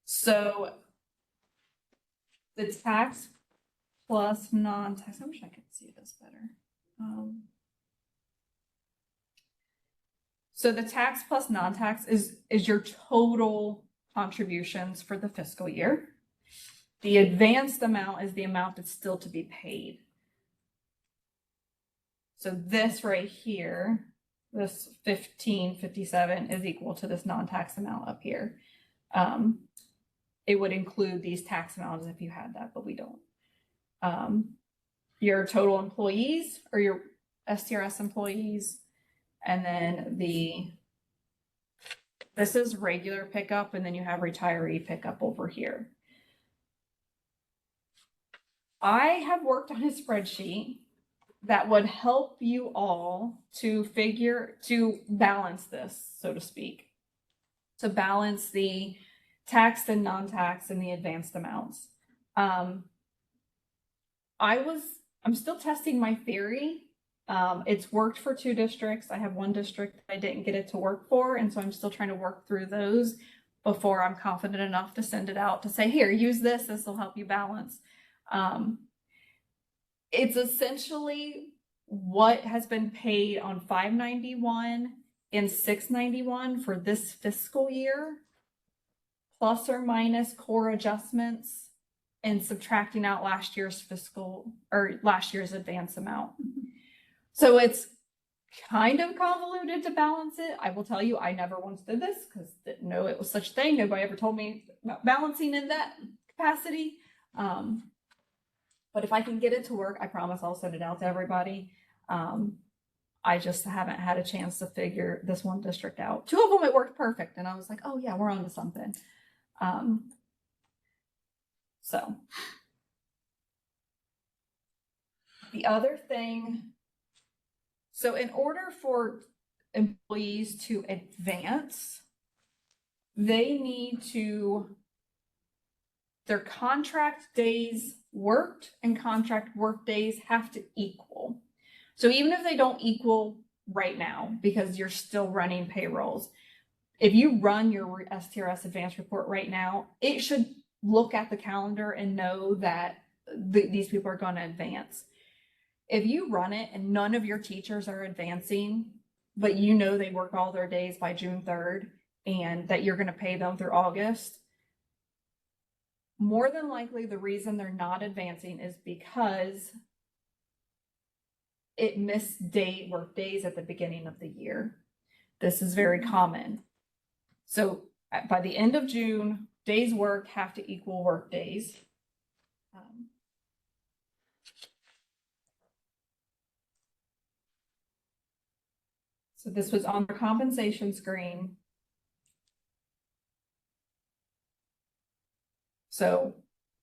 So the tax plus non-tax, I wish I could see this better. So the tax plus non-tax is your total contributions for the fiscal year. The advanced amount is the amount that's still to be paid. So this right here, this 1557 is equal to this non-tax amount up here. It would include these tax amounts if you had that, but we don't. Your total employees or your STRS employees, and then this is regular pickup, and then you have retiree pickup over here. I have worked on a spreadsheet that would help you all to balance this, so to speak, to balance the taxed and non-taxed and the advanced amounts. I'm still testing my theory. It's worked for 2 districts. I have 1 district that I didn't get it to work for, and so I'm still trying to work through those before I'm confident enough to send it out to say, here, use this. This will help you balance. It's essentially what has been paid on 591 and 691 for this fiscal year, plus or minus core adjustments, and subtracting out last year's advance amount. So it's kind of convoluted to balance it. I will tell you, I never once did this because didn't know it was such a thing. Nobody ever told me about balancing in that capacity. But if I can get it to work, I promise I'll send it out to everybody. I just haven't had a chance to figure this 1 district out. 2 of them, it worked perfect. And I was like, oh yeah, we're on to something. So the other thing, so in order for employees to advance, they need to, their contract days worked and contract work days have to equal. So even if they don't equal right now, because you're still running payrolls, if you run your STRS advanced report right now, it should look at the calendar and know that these people are going to advance. If you run it and none of your teachers are advancing, but you know they work all their days by June 3rd and that you're going to pay them through August, more than likely the reason they're not advancing is because it missed work days at the beginning of the year. This is very common. So by the end of June, days worked have to equal work days. So this was on the compensation screen. So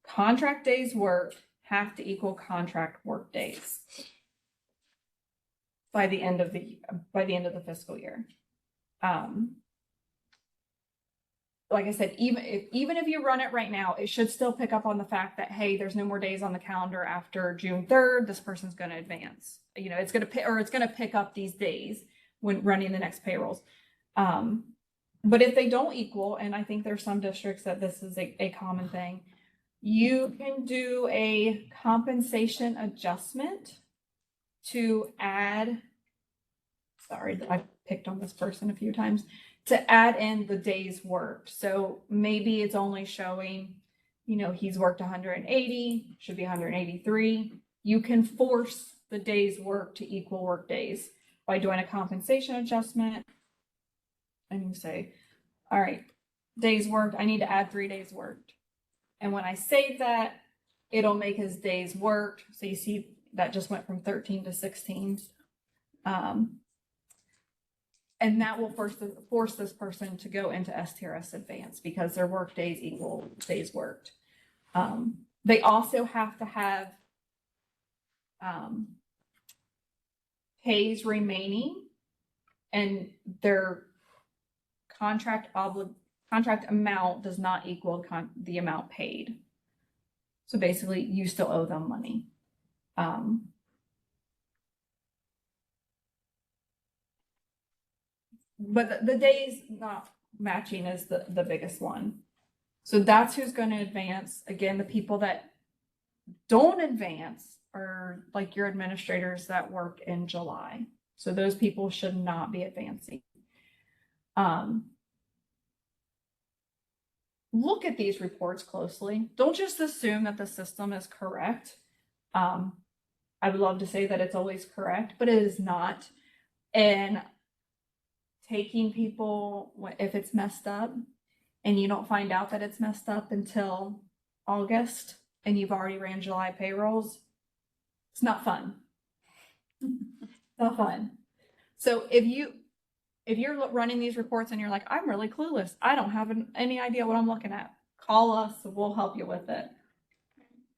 contract days worked have to equal contract work days by the end of the fiscal year. Like I said, even if you run it right now, it should still pick up on the fact that, hey, there's no more days on the calendar after June 3rd. This person's going to advance. You know, it's going to pick up these days when running the next payrolls. But if they don't equal, and I think there's some districts that this is a common thing, you can do a compensation adjustment to add, sorry, I've picked on this person a few times, to add in the days worked. So maybe it's only showing, you know, he's worked 180, should be 183. You can force the days worked to equal work days by doing a compensation adjustment. And you say, all right, days worked, I need to add 3 days worked. And when I save that, it'll make his days worked. So you see that just went from 13 to 16. And that will force this person to go into STRS Advanced because their work days equal days worked. They also have to have pays remaining and their contract contract amount does not equal the amount paid. So basically, you still owe them money. But the days not matching is the biggest one. So that's who's going to advance. Again, the people that don't advance are like your administrators that work in July. So those people should not be advancing. Look at these reports closely. Don't just assume that the system is correct. I would love to say that it's always correct, but it is not. And taking people, if it's messed up and you don't find out that it's messed up until August and you've already ran July payrolls, it's not fun. Not fun. So if you're running these reports and you're like, I'm really clueless, I don't have any idea what I'm looking at, call us, we'll help you with it.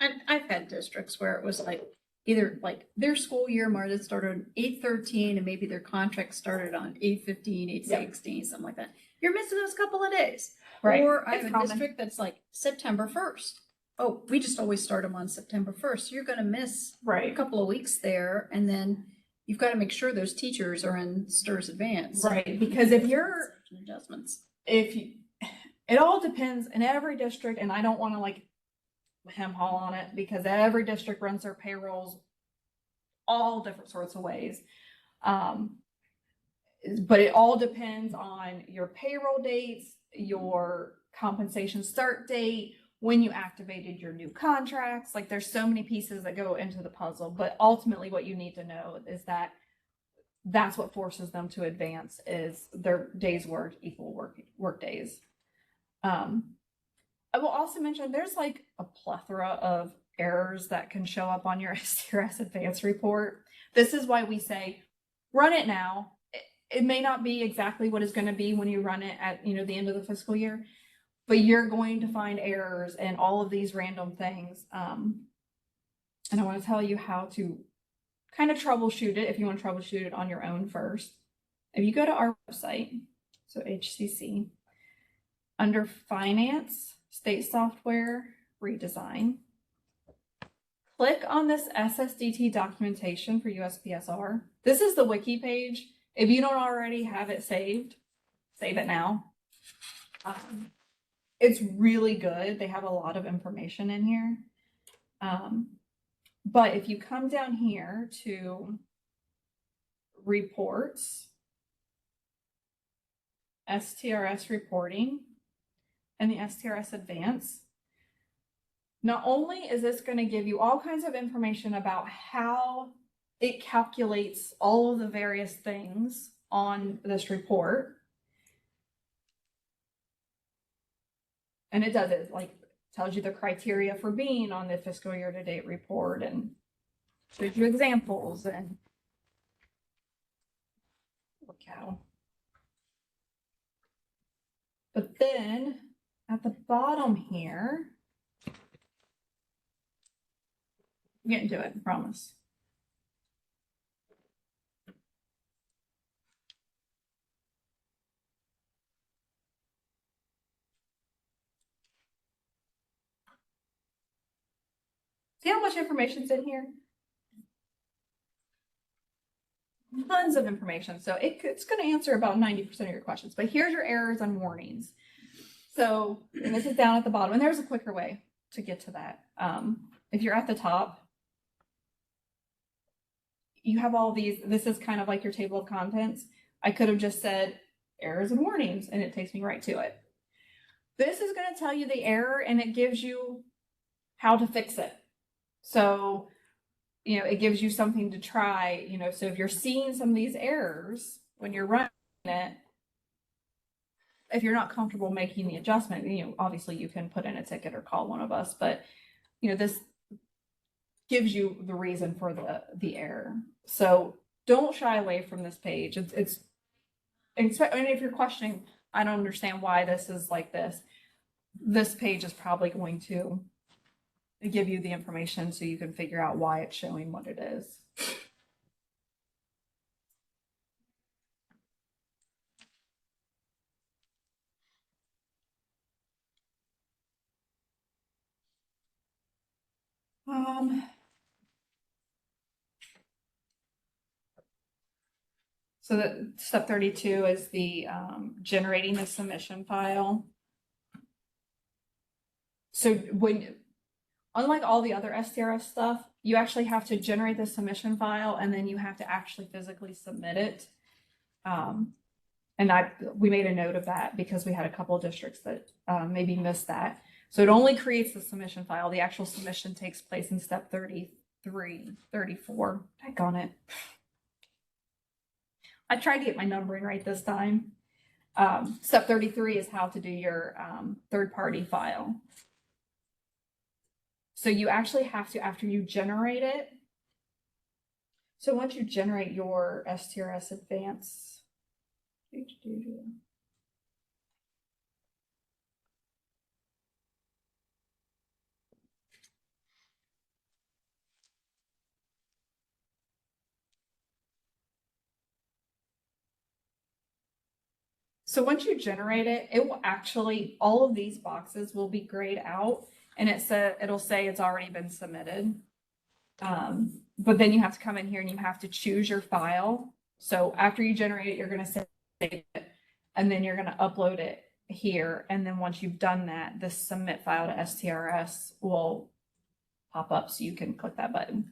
I've had districts where it was like, either like their school year might have started on 8/13 and maybe their contract started on 8/15, 8/16, something like that. You're missing those couple of days. Right. Or I It's have a common. district that's like September 1st. Oh, we just always start them on September 1st. You're gonna miss a Right. couple of weeks there, and then you've got to make sure those teachers are in STRS Advance. Right, because if you're, Adjustments. it all depends in every district, and I don't want to like hem haul on it because every district runs their payrolls all different sorts of ways. But it all depends on your payroll dates, your compensation start date, when you activated your new contracts. Like there's so many pieces that go into the puzzle, but ultimately what you need to know is that that's what forces them to advance is their days worked equal work days. I will also mention there's like a plethora of errors that can show up on your STRS advance report. This is why we say run it now. It may not be exactly what it's going to be when you run it at the end of the fiscal year, but you're going to find errors and all of these random things. And I want to tell you how to kind of troubleshoot it if you want to troubleshoot it on your own first. If you go to our website, so HCC, under Finance, State Software, Redesign, click on this SSDT documentation for USPSR. This is the wiki page. If you don't already have it saved, save it now. It's really good. They have a lot of information in here. But if you come down here to reports, STRS reporting, and the STRS advance, not only is this going to give you all kinds of information about how it calculates all of the various things on this report, and it does it like tells you the criteria for being on the fiscal year to date report and shows you examples and look how. But then at the bottom here, I'm getting to it, I promise. See how much information's in here? Tons of information. So it's going to answer about 90% of your questions. But here's your errors and warnings. So, and this is down at the bottom, and there's a quicker way to get to that. If you're at the top, you have all these, this is kind of like your table of contents. I could have just said errors and warnings, and it takes me right to it. This is going to tell you the error, and it gives you how to fix it. So, it gives you something to try, so if you're seeing some of these errors when you're running it, if you're not comfortable making the adjustment, obviously you can put in a ticket or call one of us, but, this gives you the reason for the error. So don't shy away from this page. And if you're questioning, I don't understand why this is like this page is probably going to give you the information so you can figure out why it's showing what it is. So the step 32 is the generating the submission file. So unlike all the other STRS stuff, you actually have to generate the submission file and then you have to actually physically submit it. And we made a note of that because we had a couple of districts that maybe missed that. So it only creates the submission file. The actual submission takes place in step 33, 34. Heck on it. I tried to get my numbering right this time. Step 33 is how to do your third-party file. So you actually have to, after you generate it, so once you generate your STRS advance, so once you generate it, it will actually, all of these boxes will be grayed out and it'll say it's already been submitted. But then you have to come in here and you have to choose your file. So after you generate it, you're going to save it and then you're going to upload it here. And then once you've done that, the submit file to STRS will pop up so you can click that button.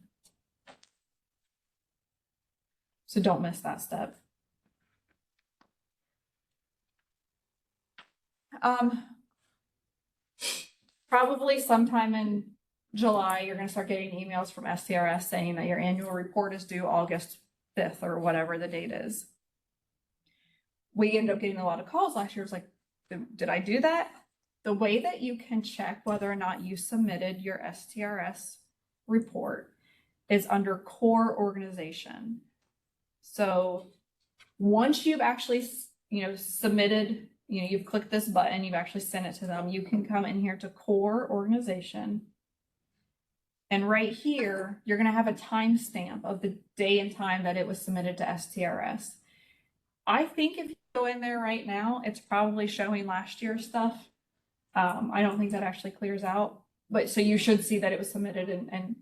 So don't miss that step. Probably sometime in July, you're going to start getting emails from STRS saying that your annual report is due August 5th or whatever the date is. We ended up getting a lot of calls last year. It was like, did I do that? The way that you can check whether or not you submitted your STRS report is under core organization. So once you've actually, submitted, you've clicked this button, you've actually sent it to them, you can come in here to core organization. And right here, you're going to have a timestamp of the day and time that it was submitted to STRS. I think if you go in there right now, it's probably showing last year's stuff. I don't think that actually clears out, but so you should see that it was submitted in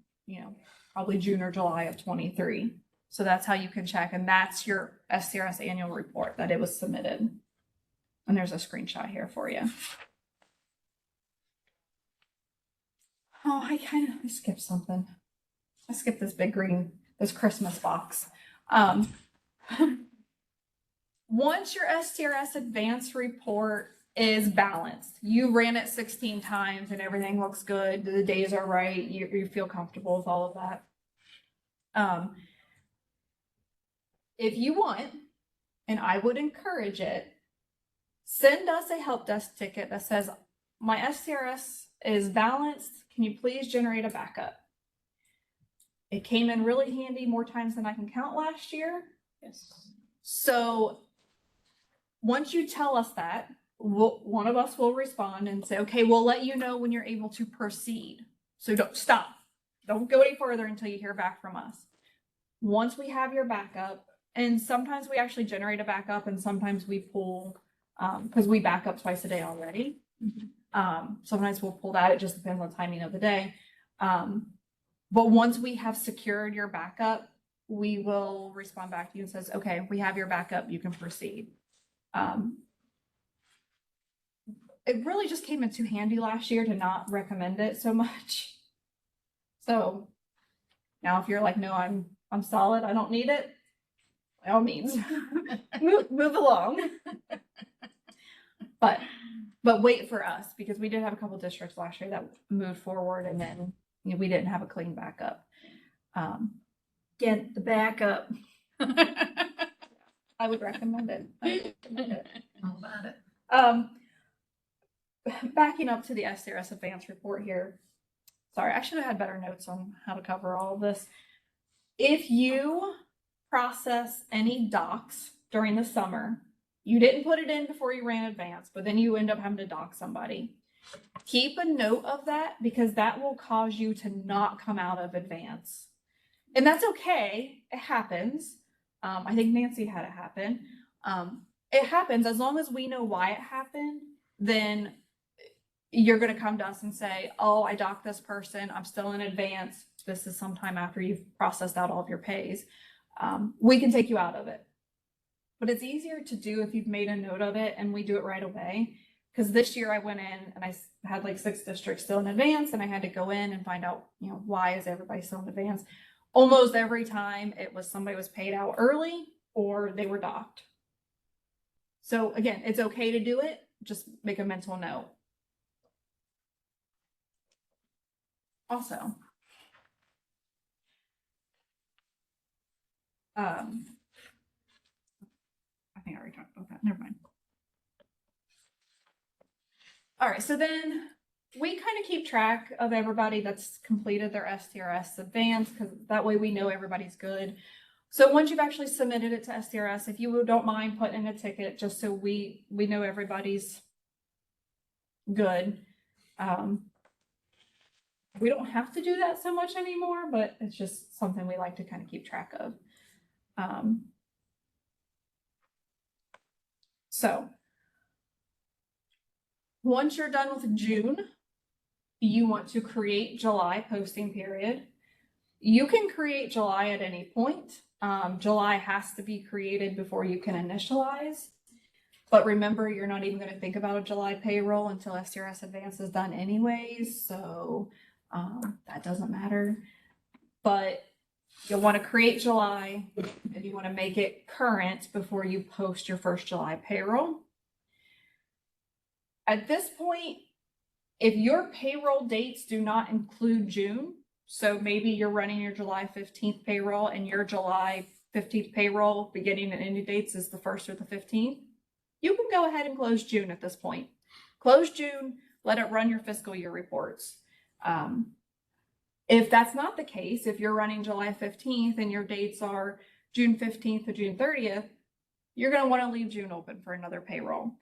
probably June or July of 23. So that's how you can check. And that's your STRS annual report that it was submitted. And there's a screenshot here for you. Oh, I skipped something. I skipped this big green, this Christmas box. Once your STRS advance report is balanced, you ran it 16 times and everything looks good, the days are right, you feel comfortable with all of that. If you want, and I would encourage it, send us a help desk ticket that says, my STRS is balanced. Can you please generate a backup? It came in really handy more times than I can count last year. Yes. So once you tell us that, one of us will respond and say, okay, we'll let you know when you're able to proceed. So don't stop. Don't go any further until you hear back from us. Once we have your backup, and sometimes we actually generate a backup and sometimes we pull, because we back up twice a day already. Sometimes we'll pull that. It just depends on timing of the day. But once we have secured your backup, we will respond back to you and says, okay, we have your backup. You can proceed. It really just came in too handy last year to not recommend it so much. So now if you're like, no, I'm solid, I don't need it, by all means, move along. But wait for us, because we did have a couple districts last year that moved forward and then we didn't have a clean backup. Get the backup. I would recommend it. How about it? Backing up to the STRS advance report here. Sorry, I should have had better notes on how to cover all of this. If you process any docs during the summer, you didn't put it in before you ran advance, but then you end up having to doc somebody. Keep a note of that because that will cause you to not come out of advance. And that's okay. It happens. I think Nancy had it happen. It happens as long as we know why it happened, then you're going to come to us and say, oh, I docked this person, I'm still in advance. This is sometime after you've processed out all of your pays. We can take you out of it. But it's easier to do if you've made a note of it and we do it right away. Because this year I went in and I had like 6 districts still in advance, and I had to go in and find out, you know, why is everybody still in advance? Almost every time it was somebody was paid out early or they were docked. So again, it's okay to do it. Just make a mental note. Also, I think I already talked about that. Never mind. All right, so then we kind of keep track of everybody that's completed their STRS advance, because that way we know everybody's good. So once you've actually submitted it to STRS, if you don't mind putting in a ticket, just so we know everybody's good. We don't have to do that so much anymore, but it's just something we like to kind of keep track of. So once you're done with June, you want to create July posting period. You can create July at any point. July has to be created before you can initialize. But remember, you're not even going to think about a July payroll until STRS advance is done anyways. So that doesn't matter. But you'll want to create July and you want to make it current before you post your first July payroll. At this point, if your payroll dates do not include June, so maybe you're running your July 15th payroll and your July 15th payroll beginning and ending dates is the 1st or the 15th, you can go ahead and close June at this point. Close June, let it run your fiscal year reports. If that's not the case, if you're running July 15th and your dates are June 15th to June 30th, you're going to want to leave June open for another payroll.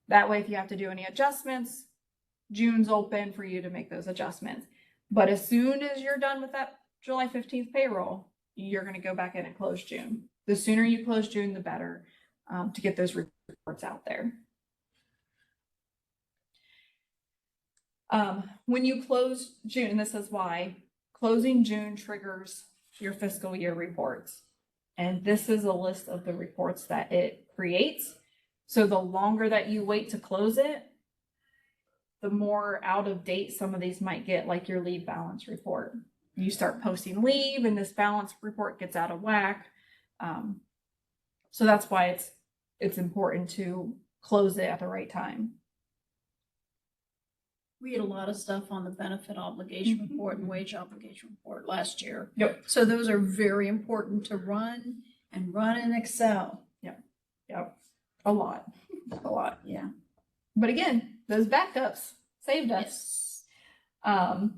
That way, if you have to do any adjustments, June's open for you to make those adjustments. But as soon as you're done with that July 15th payroll, you're going to go back in and close June. The sooner you close June, the better, to get those reports out there. When you close June, this is why closing June triggers your fiscal year reports. And this is a list of the reports that it creates. So the longer that you wait to close it, the more out of date some of these might get, like your leave balance report. You start posting leave and this balance report gets out of whack. So that's why it's important to close it at the right time. We had a lot of stuff on the benefit obligation report and wage obligation report last year. Yep. So those are very important to run in Excel. Yep. A lot. A lot, yeah. But again, those backups saved us. Yes.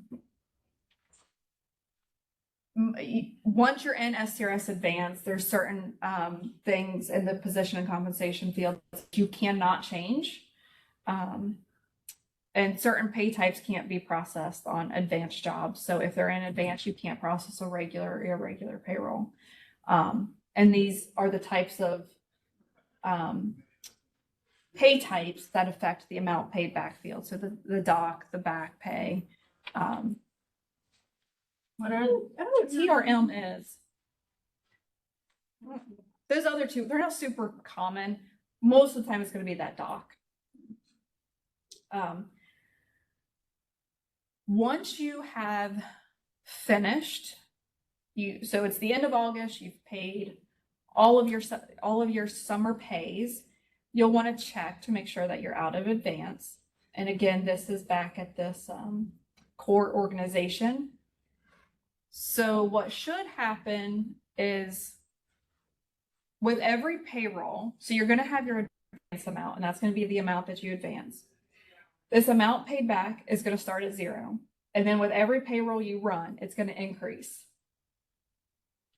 Once you're in STRS Advanced, there's certain things in the position and compensation field that you cannot change. And certain pay types can't be processed on advanced jobs. So if they're in advance, you can't process a regular or irregular payroll. And these are the types of pay types that affect the amount paid back field. So the doc, the back pay. What are I don't know what TRM is. Those other two, they're not super common. Most of the time it's going to be that doc. Once you have finished, so it's the end of August, you've paid all of your summer pays, you'll want to check to make sure that you're out of advance. And again, this is back at this core organization. So what should happen is with every payroll, so you're going to have your advance amount, and that's going to be the amount that you advance. This amount paid back is going to start at 0. And then with every payroll you run, it's going to increase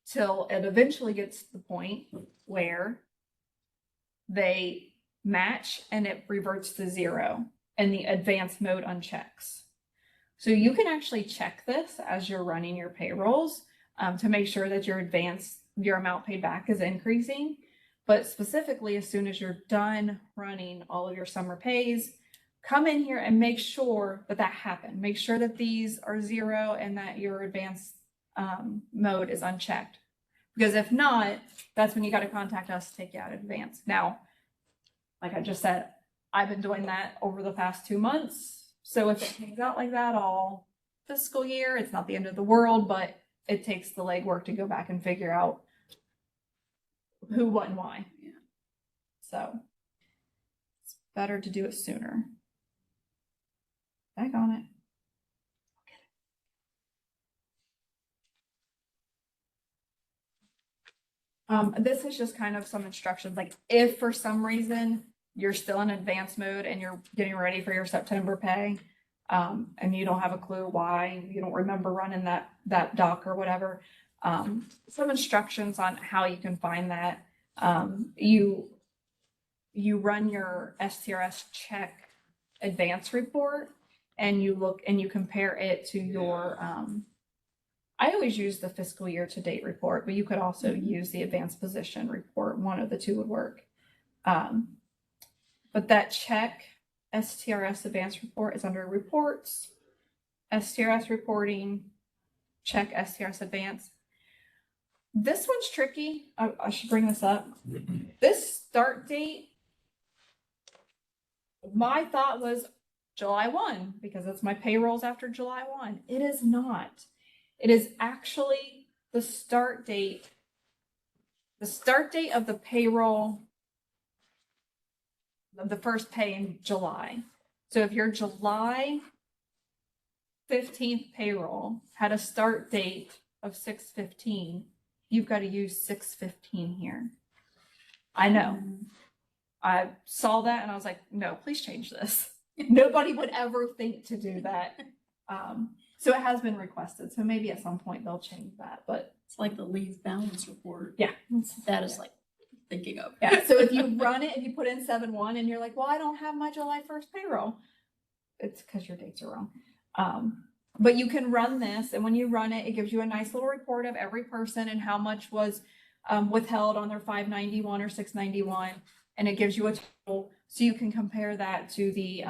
till it eventually gets to the point where they match and it reverts to 0 and the advanced mode unchecks. So you can actually check this as you're running your payrolls to make sure that your amount paid back is increasing. But specifically, as soon as you're done running all of your summer pays, come in here and make sure that that happened. Make sure that these are 0 and that your advanced mode is unchecked. Because if not, that's when you got to contact us to take you out of advance. Now, like I just said, I've been doing that over the past 2 months. So if it hangs out like that all fiscal year, it's not the end of the world, but it takes the legwork to go back and figure out who, what, and why. Yeah. So it's better to do it sooner. Back on it. This is just kind of some instructions, like if for some reason you're still in advanced mode and you're getting ready for your September pay, and you don't have a clue why, you don't remember running that doc or whatever, some instructions on how you can find that. You run your STRS check advance report and you look and you compare it to your, I always use the fiscal year to date report, but you could also use the advanced position report. One of the two would work. But that check STRS advanced report is under reports, STRS reporting, check STRS advance. This one's tricky. I should bring this up. This start date, my thought was July 1 because it's my payrolls after July 1. It is not. It is actually the start date of the payroll of the first pay in July. So if your July 15th payroll had a start date of 6/15, you've got to use 6/15 here. I know. I saw that and I was like, no, please change this. Nobody would ever think to do that. So it has been requested. So maybe at some point they'll change that, but It's like the leave balance report. yeah. That is like thinking of. Yeah. So if you run it, if you put in 7/1 and you're like, well, I don't have my July 1st payroll, it's because your dates are wrong. But you can run this, and when you run it, it gives you a nice little report of every person and how much was withheld on their 591 or 691, and it gives you a total, so you can compare that to the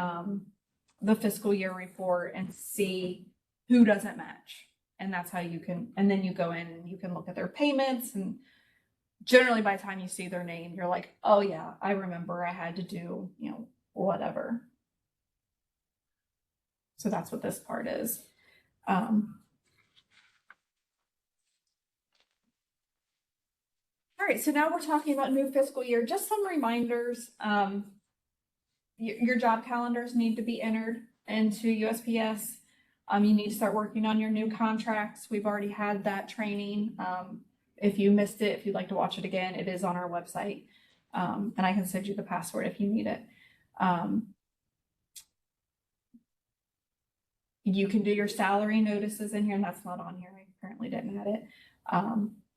fiscal year report and see who doesn't match. And that's how you can, and then you go in and you can look at their payments, and generally by the time you see their name, you're like, oh yeah, I remember I had to do, whatever. So that's what this part is. All right, so now we're talking about new fiscal year. Just some reminders. Your job calendars need to be entered into USPS. You need to start working on your new contracts. We've already had that training. If you missed it, if you'd like to watch it again, it is on our website. And I can send you the password if you need it. You can do your salary notices in here, and that's not on here. I currently didn't add it.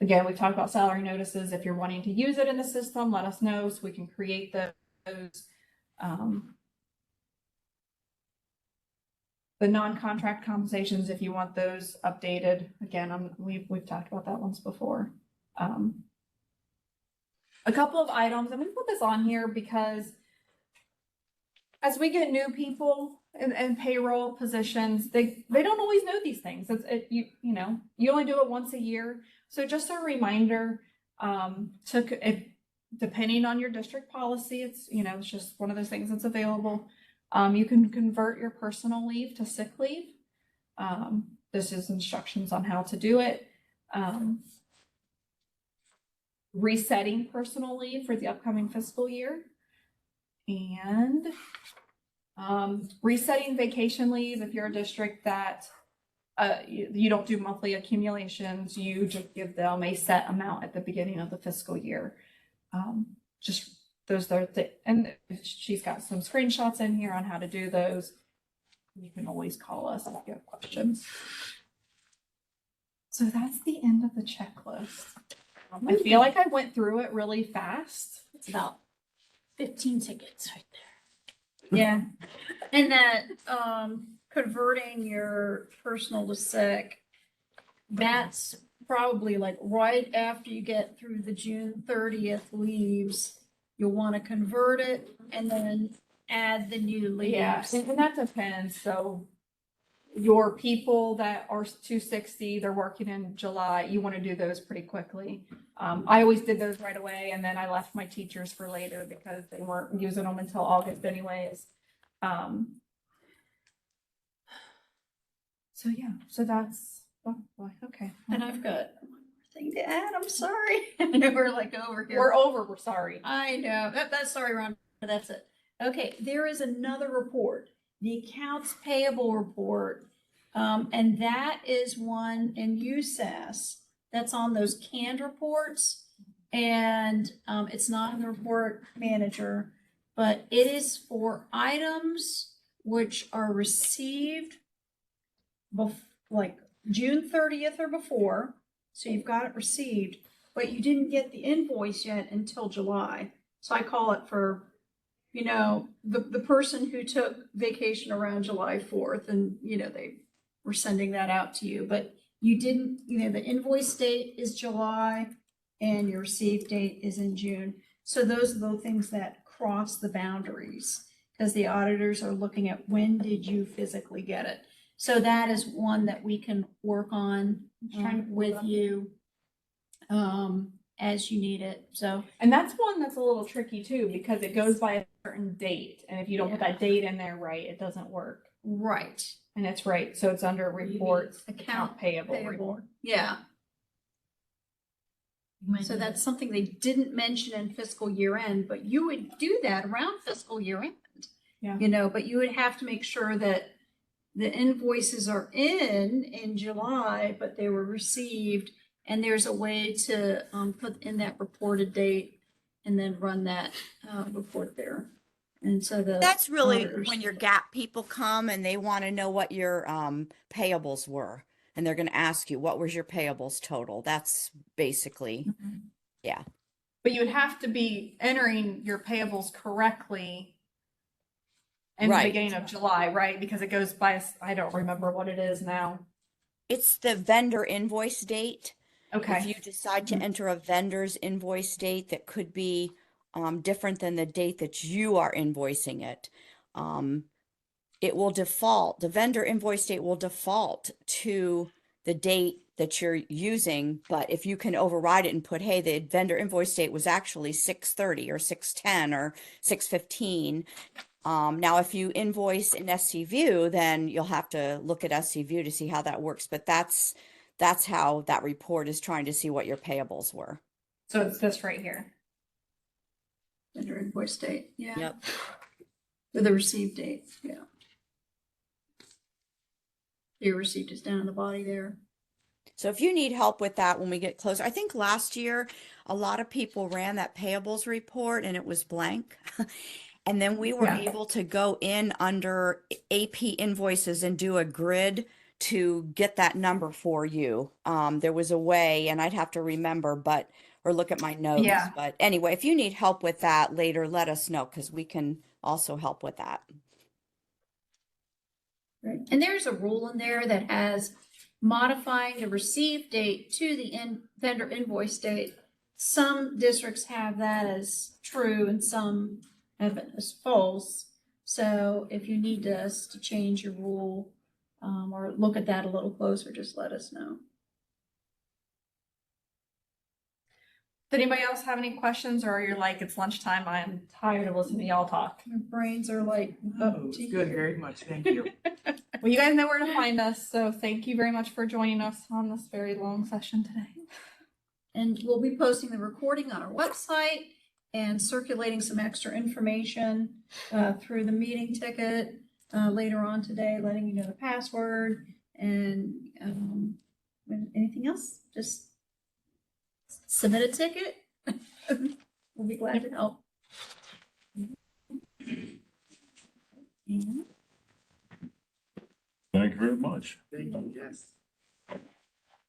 Again, we've talked about salary notices. If you're wanting to use it in the system, let us know so we can create those. The non-contract compensations, if you want those updated, again, we've talked about that once before. A couple of items, I'm going to put this on here because as we get new people in payroll positions, they don't always know these things. You only do it once a year. So just a reminder, depending on your district policy, it's just one of those things that's available. You can convert your personal leave to sick leave. This is instructions on how to do it. Resetting personal leave for the upcoming fiscal year. And resetting vacation leave if you're a district that you don't do monthly accumulations, you just give them a set amount at the beginning of the fiscal year. Just those are and she's got some screenshots in here on how to do those. You can always call us if you have questions. So that's the end of the checklist. I feel like I went through it really fast. It's about 15 tickets right there. Yeah. And that converting your personal to sick, that's probably like right after you get through the June 30th leaves. You'll want to convert it, and then add the new leaves. Yeah, and that depends. So your people that are 260, they're working in July, you want to do those pretty quickly. I always did those right away, and then I left my teachers for later because they weren't using them until August anyways. So yeah, so that's, oh boy, okay. And I've got one more thing to add. I'm sorry. I know we're like over here. We're over, we're sorry. I know. That's sorry, Ron. That's it. Okay, there is another report, the accounts payable report. And that is one in USAS that's on those canned reports. And it's not in the report manager, but it is for items which are received like June 30th or before. So you've got it received, but you didn't get the invoice yet until July. So I call it for, you know, the person who took vacation around July 4th and, you know, they were sending that out to you, but you didn't, you know, the invoice date is July and your receive date is in June. So those are the things that cross the boundaries because the auditors are looking at when did you physically get it. So that is one that we can work on with you as you need it. So, And that's one that's a little tricky too, because it goes by a certain date. And if you don't put that date in there right, it doesn't work. right. And it's right, so it's under reports, account payable report. Yeah. So that's something they didn't mention in fiscal year end, but you would do that around fiscal year end. Yeah. You know, but you would have to make sure that the invoices are in July, but they were received. And there's a way to put in that reported date and then run that report there. And so That's really auditors- when your gap people come and they want to know what your payables were. And they're going to ask you, what was your payables total? That's basically, yeah. But you would have to be entering your payables correctly in the Right. beginning of July, right? Because it goes by, I don't remember what it is now. It's the vendor invoice date. If Okay, you decide to enter a vendor's invoice date that could be different than the date that you are invoicing it, it will default, the vendor invoice date will default to the date that you're using. But if you can override it and put, hey, the vendor invoice date was actually 6/30 or 6/10 or 6/15. Now, if you invoice in SCView, then you'll have to look at SCView to see how that works. But that's how that report is trying to see what your payables were. so it's this right here. Vendor invoice date, yeah. Yep. With the receive date, yeah. Your receipt is down in the body there. So if you need help with that when we get closer, I think last year a lot of people ran that payables report and it was blank. And then we were able to go in under AP invoices and do a grid to get that number for you. There was a way, and I'd have to remember, or look at my notes. Yeah. But anyway, if you need help with that later, let us know because we can also help with that. Right. And there's a rule in there that has modifying the receive date to the vendor invoice date. Some districts have that as true and some have it as false. So if you need us to change your rule or look at that a little closer, just let us know. Did anybody else have any questions, or you're like, it's lunchtime, I'm tired of listening to y'all talk? My brains are like up to Good, here. very much, thank you. Well, you guys know where to find us, so thank you very much for joining us on this very long session today. And we'll be posting the recording on our website and circulating some extra information through the meeting ticket later on today, letting you know the password and anything else, just submit a ticket. We'll be glad to help. And Thank you very much. Thank you, yes.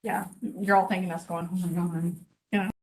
Yeah, you're all thinking us going, oh my God.